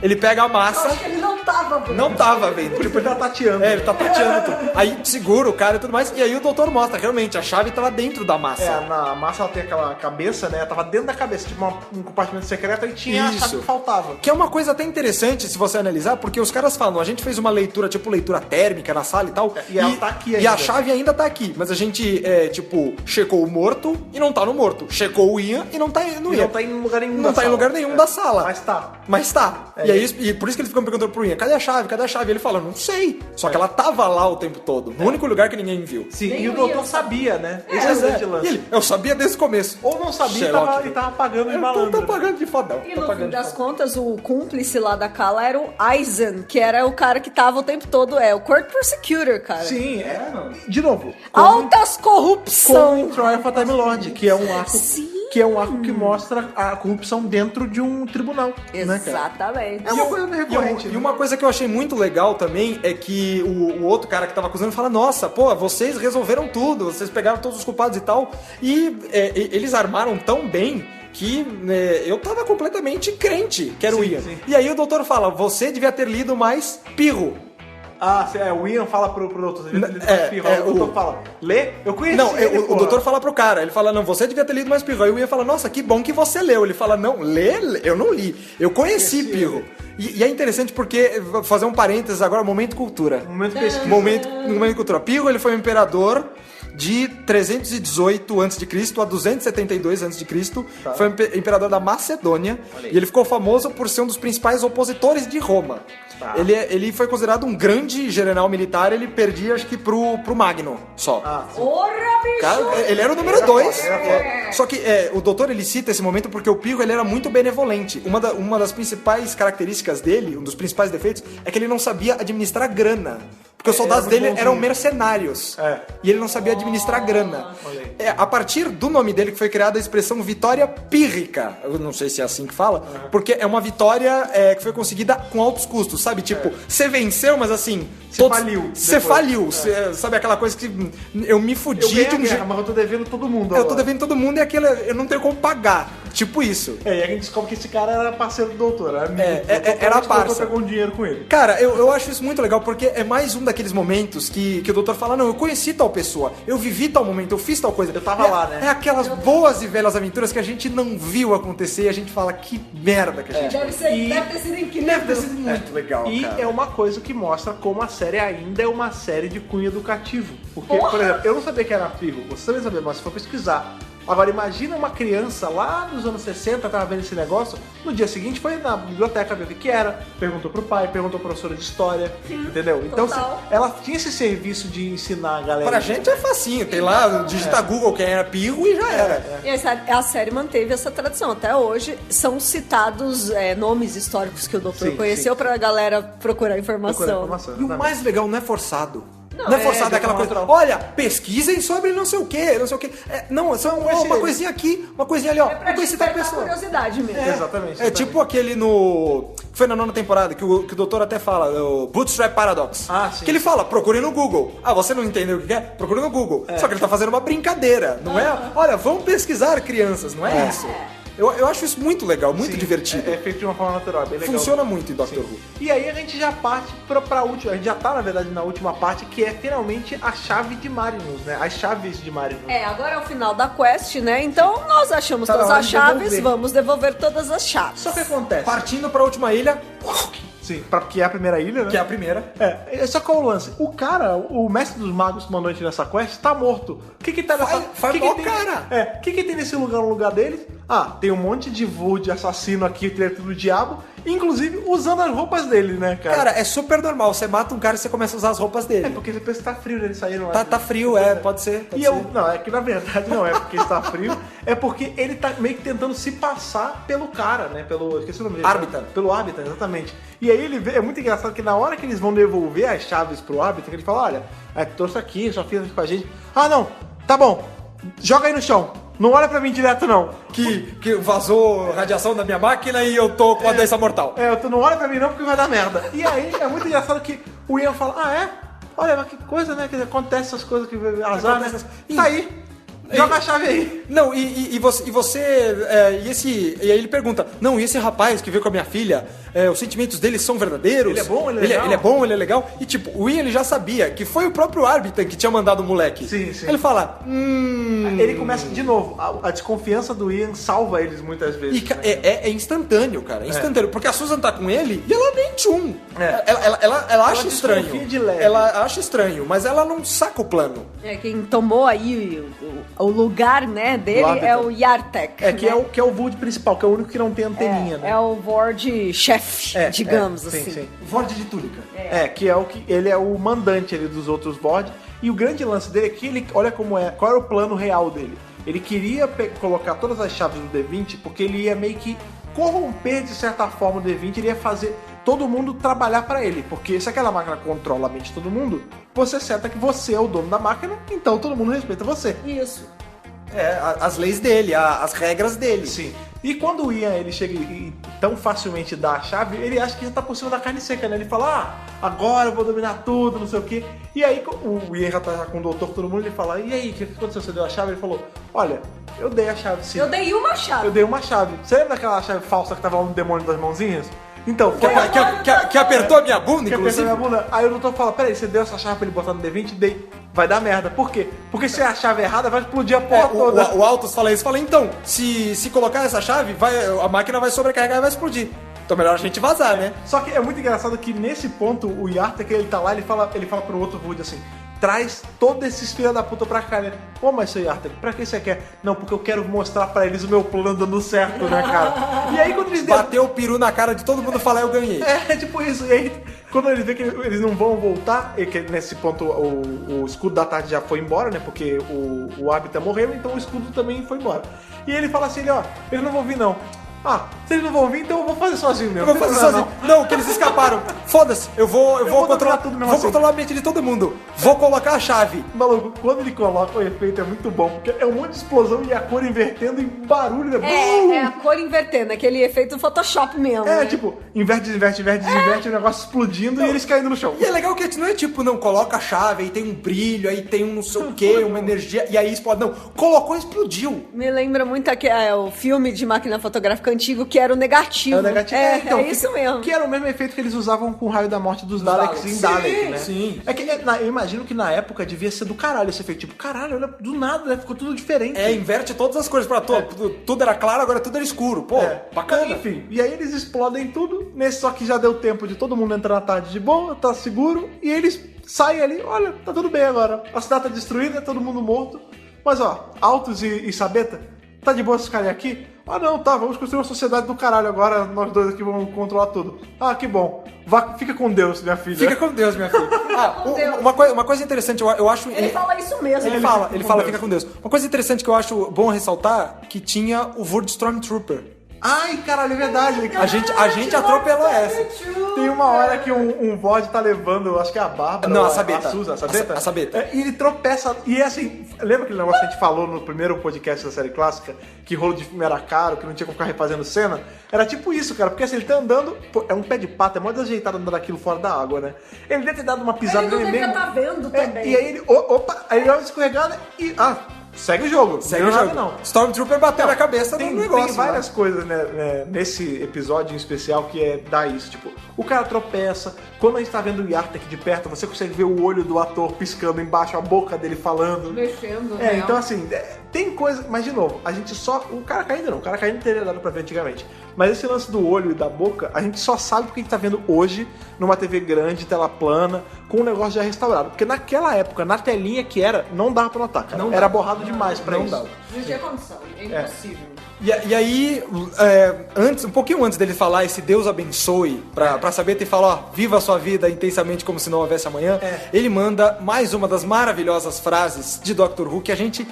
ele pega a massa. Acho que ele não tava vendo. Não tava vendo. Tipo, ele tá tateando. Ele tá tateando tudo. Aí segura o cara e tudo mais. E aí o doutor mostra, realmente, a chave tava dentro da massa. Na massa ela tem aquela cabeça, né? Tava dentro da cabeça, tipo um compartimento secreto e tinha a chave que faltava. Que é uma coisa até interessante se você analisar, porque os caras falam, a gente fez uma leitura, tipo leitura térmica na sala e tal. E ela tá aqui E ainda. a chave ainda tá aqui. Mas a gente, checou o morto e não tá no morto. Checou o Ian e não tá no Ian. Não tá em lugar nenhum Não da tá em sala. lugar nenhum da sala. Mas tá. E por isso que eles ficam perguntando pro Ian, cadê a chave? Cadê a chave? E ele fala, não sei. Só que ela tava lá o tempo todo. No único lugar que ninguém viu. Sim, Nem e o o doutor Ian sabia, né? Esse Pois é o grande é. lance. E ele, eu sabia desde o começo. Ou não sabia Sherlock, e tava pagando de Eu malandro. tô pagando de fodão. E Tô no pagando fim de das fodão. contas, o cúmplice lá da Kala era o Eisen, que era o cara que tava o tempo todo, o Court Prosecutor, cara. Sim, de novo. Altas Como corrupção. em Trial of a Time Lord, que é um arco Sim. que é um arco que mostra a corrupção dentro de um tribunal. Né, cara? Exatamente. É uma coisa recorrente. E uma coisa que eu achei muito legal também é que o outro cara que tava acusando fala, nossa, pô, vocês resolveram tudo, vocês pegaram todos os culpados e tal. E eles armaram tão bem que eu tava completamente crente que era o Sim, Ian. sim. E aí o doutor fala, você devia ter lido mais Pirro. O Ian fala pro doutor, o doutor o- fala, lê? Eu conheci Não, ele, o porra. doutor fala pro cara, ele fala, não, você devia ter lido mais Pirro. Aí o Ian fala, nossa, que bom que você leu. Ele fala, não, eu não li, eu conheci Pirro. E é interessante porque, vou fazer um parênteses agora, momento cultura. Momento pesquisa. Momento cultura. Pirro, ele foi um imperador de 318 a.C. a 272 a.C. Foi imperador da Macedônia. E ele ficou famoso por ser um dos principais opositores de Roma. Tá. Ele foi considerado um grande general militar. Ele perdia, acho que, pro Magno só. Porra, bicho! Cara, ele era o número 2. era Só que o doutor ele cita esse momento porque o Pirro ele era muito benevolente. Uma das principais características dele, um dos principais defeitos, é que ele não sabia administrar grana. Porque Porque os soldados Era muito dele eram bonzinho. mercenários. É. E ele não sabia administrar grana. Olha aí. A partir do nome dele que foi criada a expressão vitória pírrica. Eu não sei se é assim que fala. Porque é uma vitória que foi conseguida com altos custos, sabe? Tipo, você venceu, mas assim... Você faliu Você depois. faliu. Sabe aquela coisa que eu me fudi Eu ganhei de a um guerra, jeito... mas eu tô devendo todo mundo Eu tô agora. devendo todo mundo e aquilo eu não tenho como pagar. Tipo isso. E aí a gente descobre que esse cara era parceiro do doutor, era amigo do doutor, era provavelmente o doutor parça. pegou um dinheiro com ele. Cara, eu acho isso muito legal porque é mais um daqueles momentos que o doutor fala, não, eu conheci tal pessoa, eu vivi tal momento, eu fiz tal coisa. Eu tava E lá, né? É aquelas boas e velhas aventuras que a gente não viu acontecer e a gente fala, que merda que a gente Deve ter sido incrível. Deve ter sido muito legal, E cara. é uma coisa que mostra como a série ainda é uma série de cunho educativo. Porque, por exemplo, eu não sabia que era filho, você também sabia, mas se for pesquisar. Agora, imagina uma criança lá nos anos 60, tava vendo esse negócio, no dia seguinte foi na biblioteca ver o que era, perguntou pro pai, perguntou pra professora de história, entendeu? Então, total. ela tinha esse serviço de ensinar a galera. Pra gente é facinho, tem lá, digita Google quem era pirro e já era. E a série manteve essa tradição. Até hoje são citados nomes históricos que o doutor Sim, conheceu pra galera procurar informação. Procurar informação, E o exatamente. mais legal não é forçado. Não, Não é forçado, é aquela coisa. natural. Olha, pesquisem sobre não sei o que, não sei o que. Não, é só uma coisinha aqui, uma coisinha ali, ó. É pra Eu conheci tal despertar pessoa. curiosidade mesmo. Exatamente. É tipo aquele no. Que foi na 9ª temporada, que o doutor até fala, o Bootstrap Paradox. Ah, sim. Que ele fala, procure no Google. Ah, você não entendeu o que é? Procure no Google. Só que ele tá fazendo uma brincadeira, não é? Olha, vamos pesquisar, crianças, não é isso? Eu acho isso muito legal, muito Sim, divertido. É feito de uma forma natural, é bem legal. Funciona muito em Doctor Who. E aí a gente já parte pra última, a gente já tá na verdade na última parte, que é finalmente a chave de Marinus, né? As chaves de Marinus. Agora é o final da quest, né? Então nós achamos Tá na todas hora as de chaves, devolver. vamos devolver todas as chaves. Só que acontece. Partindo pra última ilha, Sim, que é a primeira ilha, né? que é a primeira. Só qual é o lance? O cara, o mestre dos magos que mandou a gente nessa quest, tá morto. O que tá nessa... Faz que mó tem... cara. O que tem nesse lugar no lugar deles? Ah, tem um monte de voo de assassino aqui, criatura do diabo, inclusive usando as roupas dele, né, cara? Cara, é super normal. Você mata um cara e você começa a usar as roupas dele. Porque ele pensa que tá frio, né? Eles saíram lá. Tá frio, pode ser. Pode E ser. não, é que na verdade não é porque está frio, é porque ele tá meio que tentando se passar pelo cara, né? Pelo. Esqueci o nome dele. Arbitan. Pelo Arbitan, exatamente. E aí ele vê, é muito engraçado que na hora que eles vão devolver as chaves pro Arbitan, ele fala: olha, trouxe aqui, só fiz aqui com a gente. Ah, não, tá bom, joga aí no chão. Não olha pra mim direto, não. Que vazou radiação da minha máquina e eu tô com a doença mortal. Tu não olha pra mim não porque vai dar merda. E aí é muito engraçado que o Ian fala: ah, é? Olha, mas que coisa, né? Que acontece essas coisas que azar, né? Tá aí. Joga a chave aí. Não, e você. E aí ele pergunta: não, e esse rapaz que veio com a minha filha, os sentimentos dele são verdadeiros? Ele é bom, ele é legal? Ele é bom, ele é legal? E tipo, o Ian ele já sabia que foi o próprio Arbitan que tinha mandado o moleque. Sim, sim. Ele fala: Ele começa de novo. A desconfiança do Ian salva eles muitas vezes. E né? é instantâneo, cara. É instantâneo. Porque a Susan tá com ele e ela nem tchum. Ela acha estranho. desconfia de leve. Ela acha estranho, mas ela não saca o plano. Quem tomou aí o lugar, né, dele Arbitan. é o Yartek. Que é o Vord principal, que é o único que não tem anteninha, né? É o Vord chefe, digamos sim, assim. sim. Vorde de túnica. Que é o que ele é o mandante ali dos outros Vord. E o grande lance dele é que ele, olha como é, qual era o plano real dele. Ele queria colocar todas as chaves do D20 porque ele ia meio que corromper de certa forma o D20, ele ia fazer todo mundo trabalhar pra ele, porque se aquela máquina controla a mente de todo mundo, você seta que você é o dono da máquina, então todo mundo respeita você. Isso. As leis dele, as regras dele. Sim. E quando o Ian ele chega e tão facilmente dá a chave, ele acha que já tá por cima da carne seca, né? Ele fala: agora eu vou dominar tudo, não sei o quê. E aí o Ian já tá com o doutor, todo mundo, ele fala: e aí, o que aconteceu? Você deu a chave? Ele falou: olha, eu dei a chave sim. Eu dei uma chave. Eu dei uma chave. Você lembra daquela chave falsa que tava lá no demônio das mãozinhas? Então, Que apertou a minha bunda, que apertou inclusive. minha bunda. Aí o doutor fala: peraí, você deu essa chave pra ele botar no D20? Dei. Vai dar merda. Por quê? Porque se é a chave errada, vai explodir a porra toda. O Altos fala isso, fala, então, se colocar essa chave, a máquina vai sobrecarregar e vai explodir. Então melhor a gente vazar, né? Só que é muito engraçado que nesse ponto, o Yartek, ele tá lá, ele fala pro outro Vord assim: traz todos esses filha da puta pra cá, né? Pô, mas seu Yartek, pra que você quer? Não, porque eu quero mostrar pra eles o meu plano dando certo, né, cara? E aí quando eles Bateu o peru na cara de todo mundo e falar, eu ganhei. É tipo isso. E aí, quando eles veem que eles não vão voltar, e que nesse ponto o escudo da tarde já foi embora, né? Porque o Arbitan morreu, então o escudo também foi embora. E ele fala assim: eles não vão vir não. se eles não vão vir, então eu vou fazer sozinho mesmo. Eu vou fazer sozinho. Não, que eles escaparam. Foda-se, eu vou controlar tudo mesmo vou assim. controlar a mente de todo mundo. Vou colocar a chave. Maluco, quando ele coloca o efeito é muito bom, porque é um monte de explosão e a cor invertendo e barulho, né? É a cor invertendo, aquele efeito do Photoshop mesmo. É, né? tipo, inverte, o negócio explodindo e eles caindo no chão. E é legal que não é tipo, não, coloca a chave, aí tem um brilho, aí tem um não sei o que, uma energia, e aí explode. Não, colocou e explodiu. Me lembra muito o filme de máquina fotográfica antigo, que era o negativo. É o negativo. É isso mesmo. Que era o mesmo efeito que eles usavam com o raio da morte dos Daleks em Dalek, né? Sim. É que eu imagino que na época devia ser do caralho esse efeito. Tipo, caralho, olha, do nada, né? Ficou tudo diferente. Inverte todas as cores pra tudo era claro, agora tudo era escuro. Pô, bacana. Enfim, e aí eles explodem tudo, só que já deu tempo de todo mundo entrar na tarde de boa, tá seguro, e eles saem ali, olha, tá tudo bem agora. A cidade tá destruída, todo mundo morto. Mas ó, Altos e Sabeta, tá de boa ficarem aqui? Não, tá, vamos construir uma sociedade do caralho agora, nós dois aqui vamos controlar tudo. Que bom. Fica com Deus, minha filha. Fica com Deus, minha filha. Uma coisa interessante, eu acho... Ele fala isso mesmo. Ele fala, fica com Deus. Uma coisa interessante que eu acho bom ressaltar, que tinha o Vord Stormtrooper. Ai, caralho, é verdade. A gente atropelou essa. Tem uma hora que um Vord tá levando, acho que é a Bárbara. Não, a Sabeta. A Susan, a Sabeta? A Sabeta. E ele tropeça. E é assim, lembra aquele negócio que a gente falou no primeiro podcast da série clássica? Que rolo de filme era caro, que não tinha como ficar refazendo cena? Era tipo isso, cara. Porque assim, ele tá andando, é um pé de pata, é mó desajeitado andar daquilo fora da água, né? Ele deve ter dado uma pisada Ele não nele devia mesmo. tá vendo também. E aí ele, aí ele dá uma escorregada e... segue o jogo. Segue não o deu jogo. nada, não. Stormtrooper bateu na cabeça do negócio. Tem várias coisas nesse episódio em especial que dá isso. Tipo, o cara tropeça. Quando a gente tá vendo o Yartek de perto, você consegue ver o olho do ator piscando embaixo, a boca dele falando. Mexendo, né? Então assim, tem coisa... Mas de novo, a gente só... O cara caindo não. O cara caindo teria dado pra ver antigamente. Mas esse lance do olho e da boca, a gente só sabe porque a gente tá vendo hoje numa TV grande, tela plana, com um negócio já restaurado. Porque naquela época, na telinha que era, não dava pra notar, cara. Era borrado demais pra isso. Dava. Não tinha condição, é impossível. E aí, um pouquinho antes dele falar esse Deus abençoe pra Sabeta e falar, viva a sua vida intensamente como se não houvesse amanhã, ele manda mais uma das maravilhosas frases de Doctor Who que a gente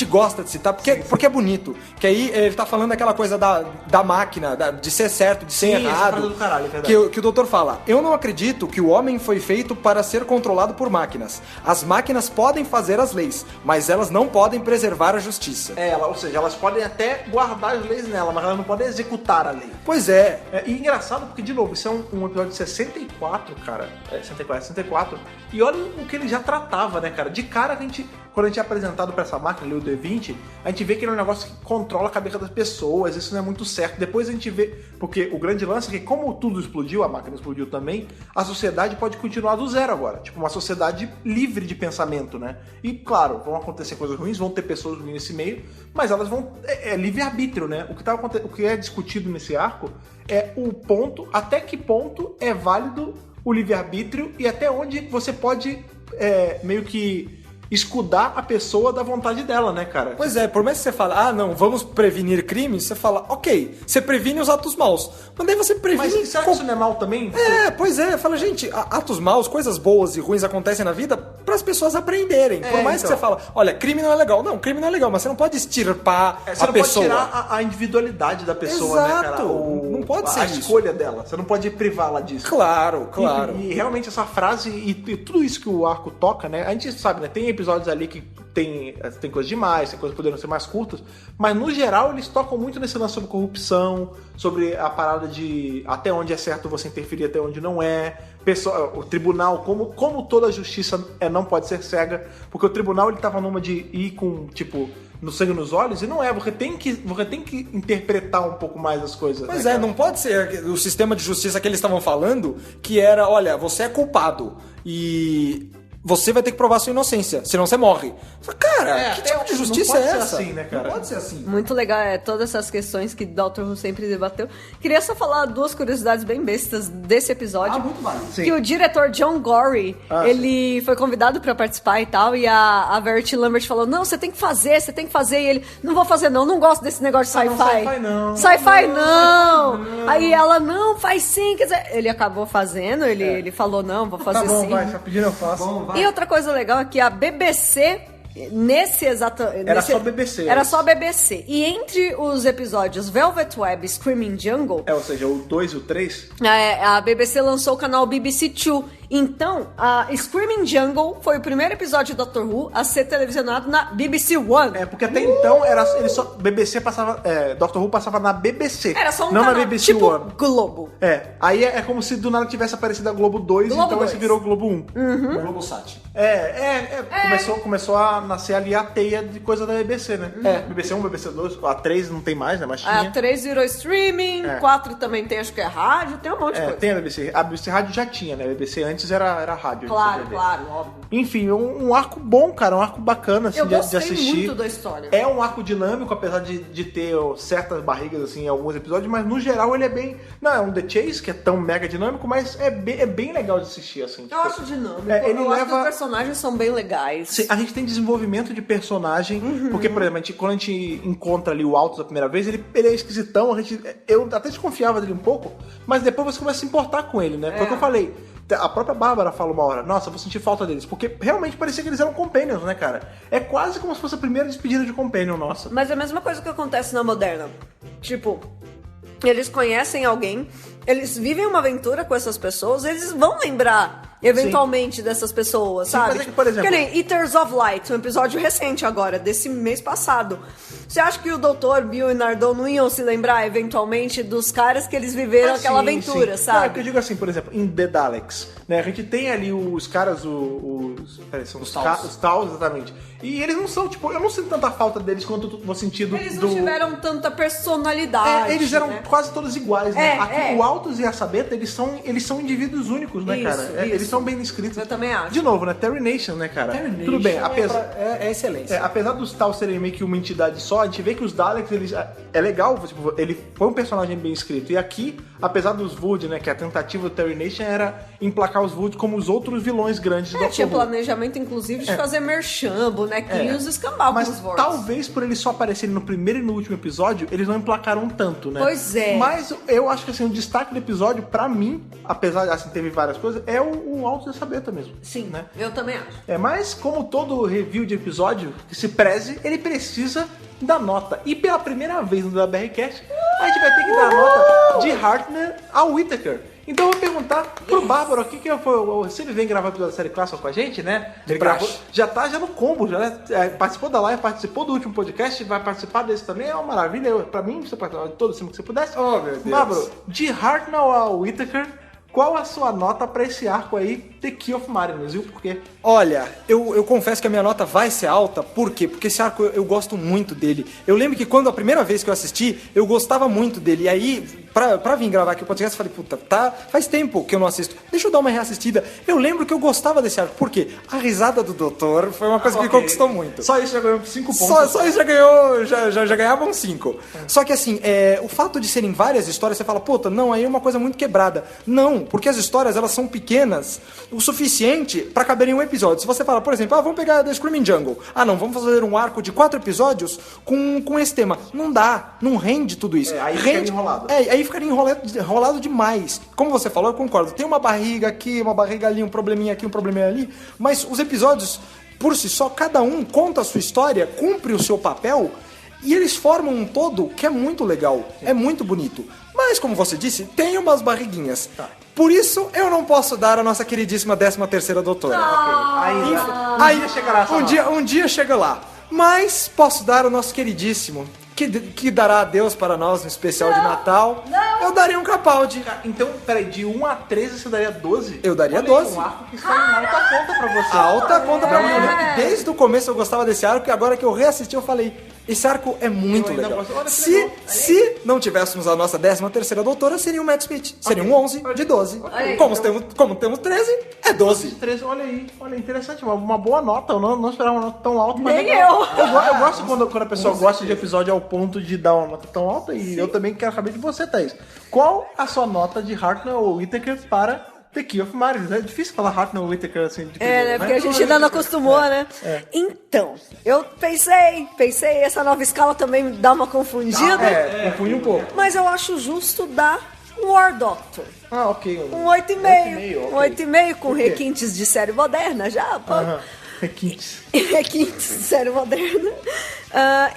gosta de citar, porque é bonito. Que aí ele tá falando aquela coisa da máquina, de ser certo, de ser errado. Do caralho, é verdade. Que o doutor fala, eu não acredito que o homem foi feito para ser controlado por máquinas. As máquinas podem fazer as leis, mas elas não podem preservar a justiça. Ou seja, elas podem até guardar as leis nela, mas elas não podem executar a lei. Pois é. E engraçado porque, de novo, isso é um episódio de 64, cara. 64. E olha o que ele já tratava, né, cara? De cara, quando a gente é apresentado pra essa máquina, ali, o D20, a gente vê que ele é um negócio que controla a cabeça das pessoas, isso não é muito certo. Depois a gente vê, porque o grande lance é que como tudo explodiu, a máquina explodiu também, a sociedade pode continuar do zero agora. Tipo, uma sociedade livre de pensamento, né? E, claro, vão acontecer coisas ruins, vão ter pessoas ruins nesse meio, mas elas vão... É livre-arbítrio, né? O que é discutido nesse arco é o ponto, até que ponto é válido o livre-arbítrio e até onde você pode meio que escudar a pessoa da vontade dela, né, cara? Pois é, por mais que você fale, não, vamos prevenir crimes, você fala, ok, você previne os atos maus. Mas daí você previne... Mas será que isso não é mal também? Pois é, fala, gente, atos maus, coisas boas e ruins acontecem na vida para as pessoas aprenderem. Por mais que você fala, olha, crime não é legal. Não, crime não é legal, mas você não pode extirpar a pessoa. Você não pode tirar a individualidade da pessoa, Exato. né, cara? Não pode ser a isso. escolha dela. Você não pode privá-la disso. Claro. E realmente essa frase e tudo isso que o arco toca, né? A gente sabe, né? Tem episódios ali que tem coisas demais, tem coisas que poderiam ser mais curtas, mas no geral eles tocam muito nesse lance sobre corrupção, sobre a parada de até onde é certo você interferir, até onde não é. O tribunal, como toda justiça não pode ser cega, porque o tribunal ele tava numa de ir com, tipo, no sangue nos olhos, e não é, você tem que interpretar um pouco mais as coisas. Pois né, não pode ser o sistema de justiça que eles estavam falando, que era, olha, você é culpado e você vai ter que provar sua inocência, senão você morre. Cara, que tipo de justiça é essa? Assim, né, cara? Não pode ser assim. Muito legal, todas essas questões que Dr. Who sempre debateu. Queria só falar duas curiosidades bem bestas desse episódio. Muito válido. Que o diretor John Gorey, ele foi convidado pra participar e tal, e a Verity Lambert falou, não, você tem que fazer, e ele, não vou fazer não gosto desse negócio de sci-fi. Sci-fi não. Aí ela, não, faz sim, quer dizer, ele acabou fazendo, ele falou, não, vou fazer sim. Tá pedindo, eu faço. E outra coisa legal é que a BBC nesse exato... Era só BBC. Era só BBC. E entre os episódios Velvet Web e Screaming Jungle... Ou seja, o 2 e o 3... A BBC lançou o canal BBC Two. Então, a Screaming Jungle foi o primeiro episódio de Doctor Who a ser televisionado na BBC One. Porque até então era ele só BBC passava, Doctor Who passava na BBC. Era só um não canal, na BBC tipo One. Globo. Aí é como se do nada tivesse aparecido a Globo 2, Globo então 2. esse virou Globo 1. O Globosat. Começou a nascer ali a teia de coisa da BBC, né? BBC 1, BBC 2, a 3 não tem mais, né? Mas tinha. A 3 virou streaming, 4 também tem, acho que é rádio, tem um monte de coisa. Tem a BBC. A BBC Rádio já tinha, né? A BBC antes era rádio. Claro, óbvio. Enfim, um arco bom, cara, um arco bacana assim, Eu de gostei assistir. muito da história. É um arco dinâmico, apesar de ter certas barrigas assim em alguns episódios, mas no geral ele é bem. Não é um The Chase, que é tão mega dinâmico, mas é bem legal de assistir, assim. Eu acho dinâmico. Ele eu acho que leva. os personagens são bem legais. Sim, a gente tem desenvolvimento de personagem, porque, por exemplo, quando a gente encontra ali o Altos a primeira vez, ele é esquisitão, eu até desconfiava dele um pouco, mas depois você começa a se importar com ele, né? Foi o que eu falei. A própria Bárbara fala uma hora, nossa, eu vou sentir falta deles, porque realmente parecia que eles eram companions, né, cara? É quase como se fosse a primeira despedida de companion nossa. Mas é a mesma coisa que acontece na moderna. Tipo, eles conhecem alguém, eles vivem uma aventura com essas pessoas, eles vão lembrar eventualmente dessas pessoas, sabe? Mas é que, por exemplo... Que nem Eaters of Light, um episódio recente agora, desse mês passado. Você acha que o Dr. Bill e Nardole não iam se lembrar eventualmente dos caras que eles viveram aquela aventura, sabe? Não, é que eu digo assim, por exemplo, em The Daleks, né? A gente tem ali os caras, são os Taus, exatamente. E eles não são, tipo, eu não sinto tanta falta deles quanto eu vou sentir do... Eles não tiveram tanta personalidade. Eles eram né? quase todos iguais, né? Aqui, o Altos e a Sabeta, eles são indivíduos únicos, né, cara? Eles são bem descritos. Eu também acho. De novo, né? Terry Nation, né, cara? Tudo bem, É excelência. apesar dos Taus serem meio que uma entidade só, a gente vê que os Daleks, eles... É legal, tipo, ele foi um personagem bem escrito. E aqui, apesar dos Vood, né, que a tentativa do Terry Nation era emplacar os Vood como os outros vilões grandes do Doctor Tinha Who. planejamento, inclusive, de fazer merchan, bonequinhos e escambar com Mas os Vorks. talvez por eles só aparecerem no primeiro e no último episódio, eles não emplacaram tanto, né? Pois é. Mas eu acho que assim, o destaque do episódio, pra mim, apesar de assim, teve várias coisas, é o Altos e a Sabeta mesmo. Sim, né? eu também acho. Mas como todo review de episódio que se preze, ele precisa da nota. E pela primeira vez no BRCast, a gente vai ter que dar a nota de Hartnell a Whittaker. Então eu vou perguntar pro Bárbaro aqui, que se ele vem gravar o episódio da série clássica com a gente, né? Ele gravou, já no combo, já participou da live, participou do último podcast, vai participar desse também, é uma maravilha. Pra mim, você participar de todo cima que você pudesse. Oh, meu Deus. Bárbaro, de Hartnell a Whittaker, qual a sua nota pra esse arco aí, The Key of Marinus, e o porquê? Olha, eu confesso que a minha nota vai ser alta, por quê? Porque esse arco eu gosto muito dele. Eu lembro que quando a primeira vez que eu assisti, eu gostava muito dele. E aí, pra vir gravar aqui o podcast, eu falei, puta, faz tempo que eu não assisto. Deixa eu dar uma reassistida. Eu lembro que eu gostava desse arco, por quê? A risada do doutor foi uma coisa que me conquistou muito. Só isso já ganhou 5 pontos. Só isso já ganhou, já ganhavam 5. Só que assim, o fato de serem várias histórias, você fala, puta, não, aí é uma coisa muito quebrada. Não, porque as histórias, elas são pequenas o suficiente pra caber em um episódio. Se você fala, por exemplo, vamos pegar The Screaming Jungle. Não, vamos fazer um arco de 4 episódios com esse tema. Não dá, não rende tudo isso. Aí ficaria enrolado. Aí ficaria enrolado demais. Como você falou, eu concordo. Tem uma barriga aqui, uma barriga ali, um probleminha aqui, um probleminha ali. Mas os episódios, por si só, cada um conta a sua história, cumpre o seu papel e eles formam um todo que é muito legal. É muito bonito. Mas, como você disse, tem umas barriguinhas. Tá. Por isso, eu não posso dar a nossa queridíssima 13ª doutora. Ainda chegará essa nota. Um dia chega lá. Mas posso dar o nosso queridíssimo, que dará adeus para nós no especial de Natal. Eu daria um Capaldi. Então, peraí, de 1 a 13 você daria 12? Eu daria Olha 12. Um arco que está em alta conta pra você. Alta conta pra mim. Eu lembro que desde o começo eu gostava desse arco e agora que eu reassisti eu falei, esse arco é muito Eu ainda legal. gosto. Olha que legal. Se não tivéssemos a nossa 13ª doutora, seria o Matt Smith. Seria um 11 de 12. aí, Como temos 13, é 12. 13, olha aí, interessante, uma boa nota. Eu não esperava uma nota tão alta, mas Nem legal. Eu gosto quando a pessoa gosta de episódio ao ponto de dar uma nota tão alta, e eu também quero saber de você, Thaís. Qual a sua nota de Hartnell ou Whittaker para The Key of Marinus? É difícil falar Hartnell ou Whittaker assim. De primeira, né? Porque a gente ainda não acostumou, né? Então, eu pensei, essa nova escala também dá uma confundida. Confunde um pouco. Mas eu acho justo dar War Doctor. Ok. Um 8,5. Um 8,5 com requintes de série moderna já. Pô. Requintes, série moderna.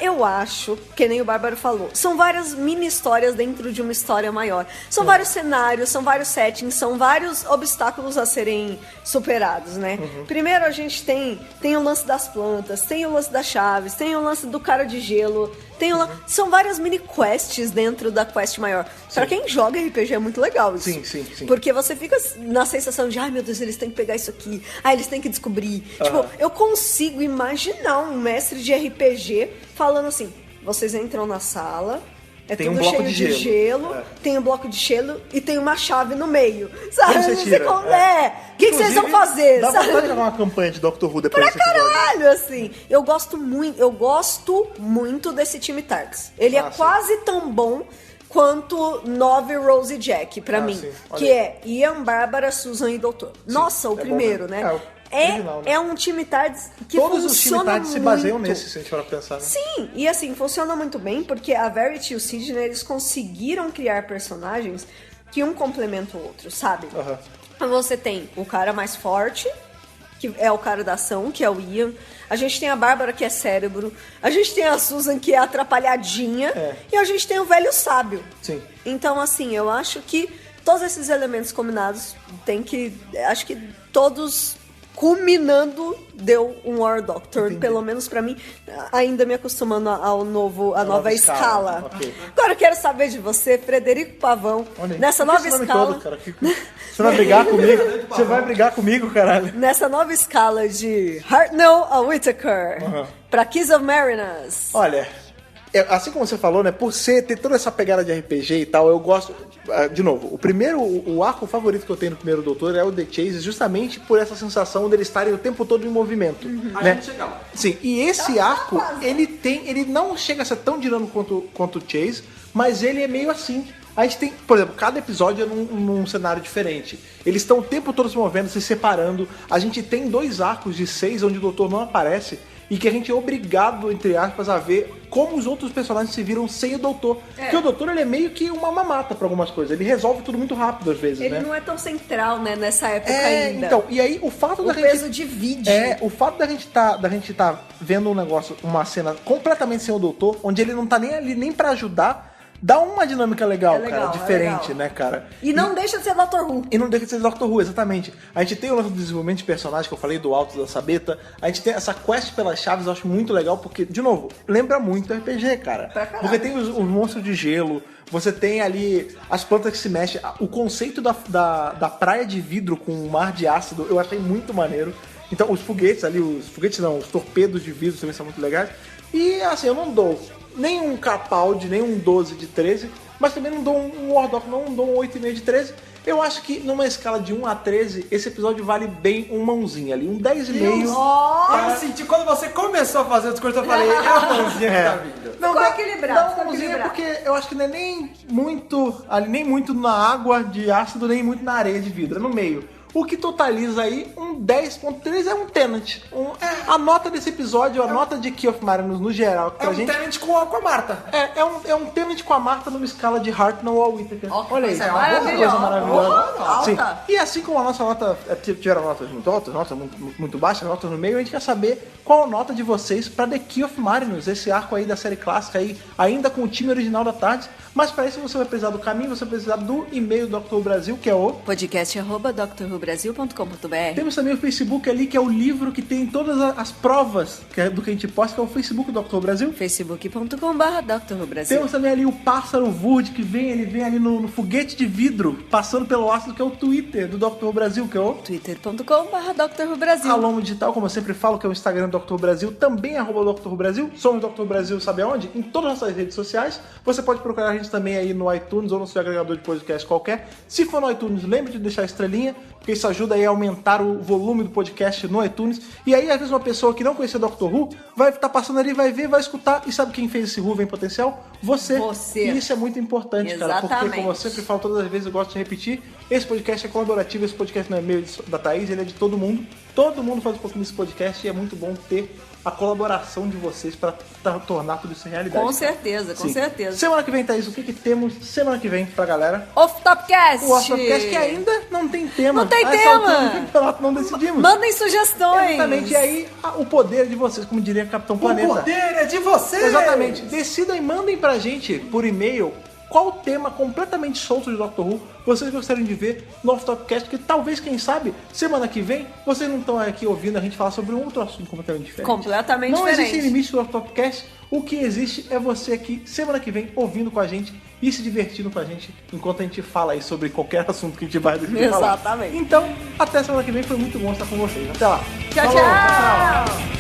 Eu acho, que nem o Bárbaro falou, são várias mini histórias dentro de uma história maior. São vários cenários, são vários settings, são vários obstáculos a serem superados, né? Primeiro a gente tem o lance das plantas, tem o lance das chaves, tem o lance do cara de gelo, são várias mini quests dentro da quest maior. Pra quem joga RPG é muito legal isso. Sim. Porque você fica na sensação de, ai meu Deus, eles têm que pegar isso aqui, eles têm que descobrir. Tipo, eu consigo imaginar um mestre de RPG falando assim, vocês entram na sala, tem tudo um bloco cheio de gelo. tem um bloco de gelo e tem uma chave no meio. Sabe? Como você Não sei tira? como é. O que vocês vão fazer? Dá Sabe? vontade de jogar uma campanha de Doctor Who depois Pra desse episódio. caralho, assim. Eu gosto muito desse time Tarks. Ele é sim. quase tão bom quanto 9 Rose e Jack, pra mim. Sim. Olha Que aí. é Ian, Bárbara, Susan e Doutor. Nossa, o bom primeiro, mesmo. né? O original, né? É um time Tards que Todos os funciona time Tards se muito. baseiam nesse, se a gente for pensar, né? Sim, e assim, funciona muito bem porque a Verity e o Sidney, eles conseguiram criar personagens que um complementa o outro, sabe? Você tem o cara mais forte, que é o cara da ação, que é o Ian. A gente tem a Bárbara, que é cérebro. A gente tem a Susan, que é atrapalhadinha. E a gente tem o velho sábio. Sim. Então, assim, eu acho que todos esses elementos combinados tem que... Acho que todos... culminando, deu um War Doctor. Pelo menos pra mim, ainda me acostumando à nova escala. Ok. Agora eu quero saber de você, Frederico Pavão, Olha aí. nessa Por que nova esse nome escala. todo, cara? Você vai brigar comigo? Você vai brigar comigo, caralho? Nessa nova escala de Hartnell a Whittaker pra Kiss of Mariners. Olha, assim como você falou, né? Por ter toda essa pegada de RPG e tal, eu gosto. De novo, o arco favorito que eu tenho no primeiro Doutor é o The Chase, justamente por essa sensação deles estarem o tempo todo em movimento. A Né? gente chega lá. Sim, e esse arco, ele não chega a ser tão dinâmico quanto o Chase, mas ele é meio assim. A gente tem, por exemplo, cada episódio é num cenário diferente. Eles estão o tempo todo se movendo, se separando. A gente tem 2 arcos de 6 onde o Doutor não aparece e que a gente é obrigado, entre aspas, a ver como os outros personagens se viram sem o Doutor. Porque o Doutor, ele é meio que uma mamata pra algumas coisas. Ele resolve tudo muito rápido às vezes, Ele né? não é tão central, né, nessa época ainda. Então, e aí o fato O da peso gente... divide. O fato da gente tá vendo um negócio, uma cena completamente sem o Doutor, onde ele não tá nem ali nem pra ajudar, dá uma dinâmica legal, É legal, cara, diferente, é legal. né, cara? E não deixa de ser Dr. Who. E não deixa de ser Doctor Who, exatamente. A gente tem o lance do desenvolvimento de personagem, que eu falei do Alto da Sabeta. A gente tem essa quest pelas chaves, eu acho muito legal, porque, de novo, lembra muito RPG, cara. Pra caralho. Porque tem os monstros de gelo, você tem ali as plantas que se mexem. O conceito da praia de vidro com o mar de ácido, eu achei muito maneiro. Então, os foguetes ali, os torpedos de vidro também são muito legais. E, assim, eu não dou nem um Capaldi, nem um 12 de 13, mas também não dou um War Doctor, não dou um 8,5 de 13. Eu acho que numa escala de 1 a 13, esse episódio vale bem uma mãozinha ali, um 10,5. Eu senti, quando você começou a fazer o discurso, eu falei, é a mãozinha que tá vindo. Não, Ficou dá- equilibrado, dá uma ficou mãozinha equilibrado. porque eu acho que não é nem muito na água de ácido, nem muito na areia de vidro, é no meio. O que totaliza aí um 10.3 é um Tenant. A nota desse episódio, a nota de Key of Marinus no geral, É pra um gente... Tenant com a Marta. É um Tenant com a Marta numa escala de Hartnell ao Whittaker. Olha aí, coisa uma coisa maravilhosa. Porra, Sim. alta. E assim como a nossa nota tiveram notas muito altas, notas muito baixas, notas no meio, a gente quer saber qual a nota de vocês pra The Key of Marinus, esse arco aí da série clássica aí, ainda com o time original da tarde. Mas para isso você vai precisar do caminho, você vai precisar do e-mail do Dr. Who Brasil, que é o... podcast@drwhobrasil.com.br. Temos também o Facebook ali, que é o livro que tem todas as provas do que a gente posta, que é o Facebook do Dr. Who Brasil. facebook.com/drwhobrasil. Temos também ali o pássaro Vurde, que ele vem ali no foguete de vidro, passando pelo ácido, que é o Twitter do Dr. Who Brasil, que é o... twitter.com/drwhobrasil. A Lomo Digital, como eu sempre falo, que é o Instagram do Dr. Who Brasil, também é @Dr. Who Brasil. Somos Dr. Who Brasil, sabe aonde? Em todas as nossas redes sociais. Você pode procurar a gente também aí no iTunes ou no seu agregador de podcast qualquer. Se for no iTunes, lembre de deixar a estrelinha, porque isso ajuda aí a aumentar o volume do podcast no iTunes. E aí, às vezes, uma pessoa que não conhecia Dr. Who vai estar passando ali, vai ver, vai escutar. E sabe quem fez esse Who Vem Potencial? Você. Você. E isso é muito importante, cara. Porque, Exatamente. como eu sempre falo todas as vezes, eu gosto de repetir, esse podcast é colaborativo, esse podcast não é meu da Thaís, ele é de todo mundo. Todo mundo faz um pouquinho desse podcast e é muito bom ter a colaboração de vocês pra tornar tudo isso realidade. Com certeza, com Sim. certeza. Semana que vem, Thaís, o que temos semana que vem pra galera? Off Topcast! O Off-Topcast que ainda não tem tema. Não tem A essa tema. altura do campeonato não decidimos. Mandem sugestões! Exatamente. E aí, o poder é de vocês, como diria Capitão Planeta. O poder é de vocês! Exatamente. Decidam e mandem pra gente por e-mail qual tema completamente solto de Doctor Who vocês gostariam de ver no Off Topcast, que talvez, quem sabe, semana que vem, vocês não estão aqui ouvindo a gente falar sobre um outro assunto completamente diferente. Completamente não diferente. Não existem limites do Off Topcast. O que existe é você aqui, semana que vem, ouvindo com a gente e se divertindo com a gente enquanto a gente fala aí sobre qualquer assunto que a gente vai decidir falar. Exatamente. Então, até semana que vem. Foi muito bom estar com vocês. Até lá. Tchau, Falou, tchau.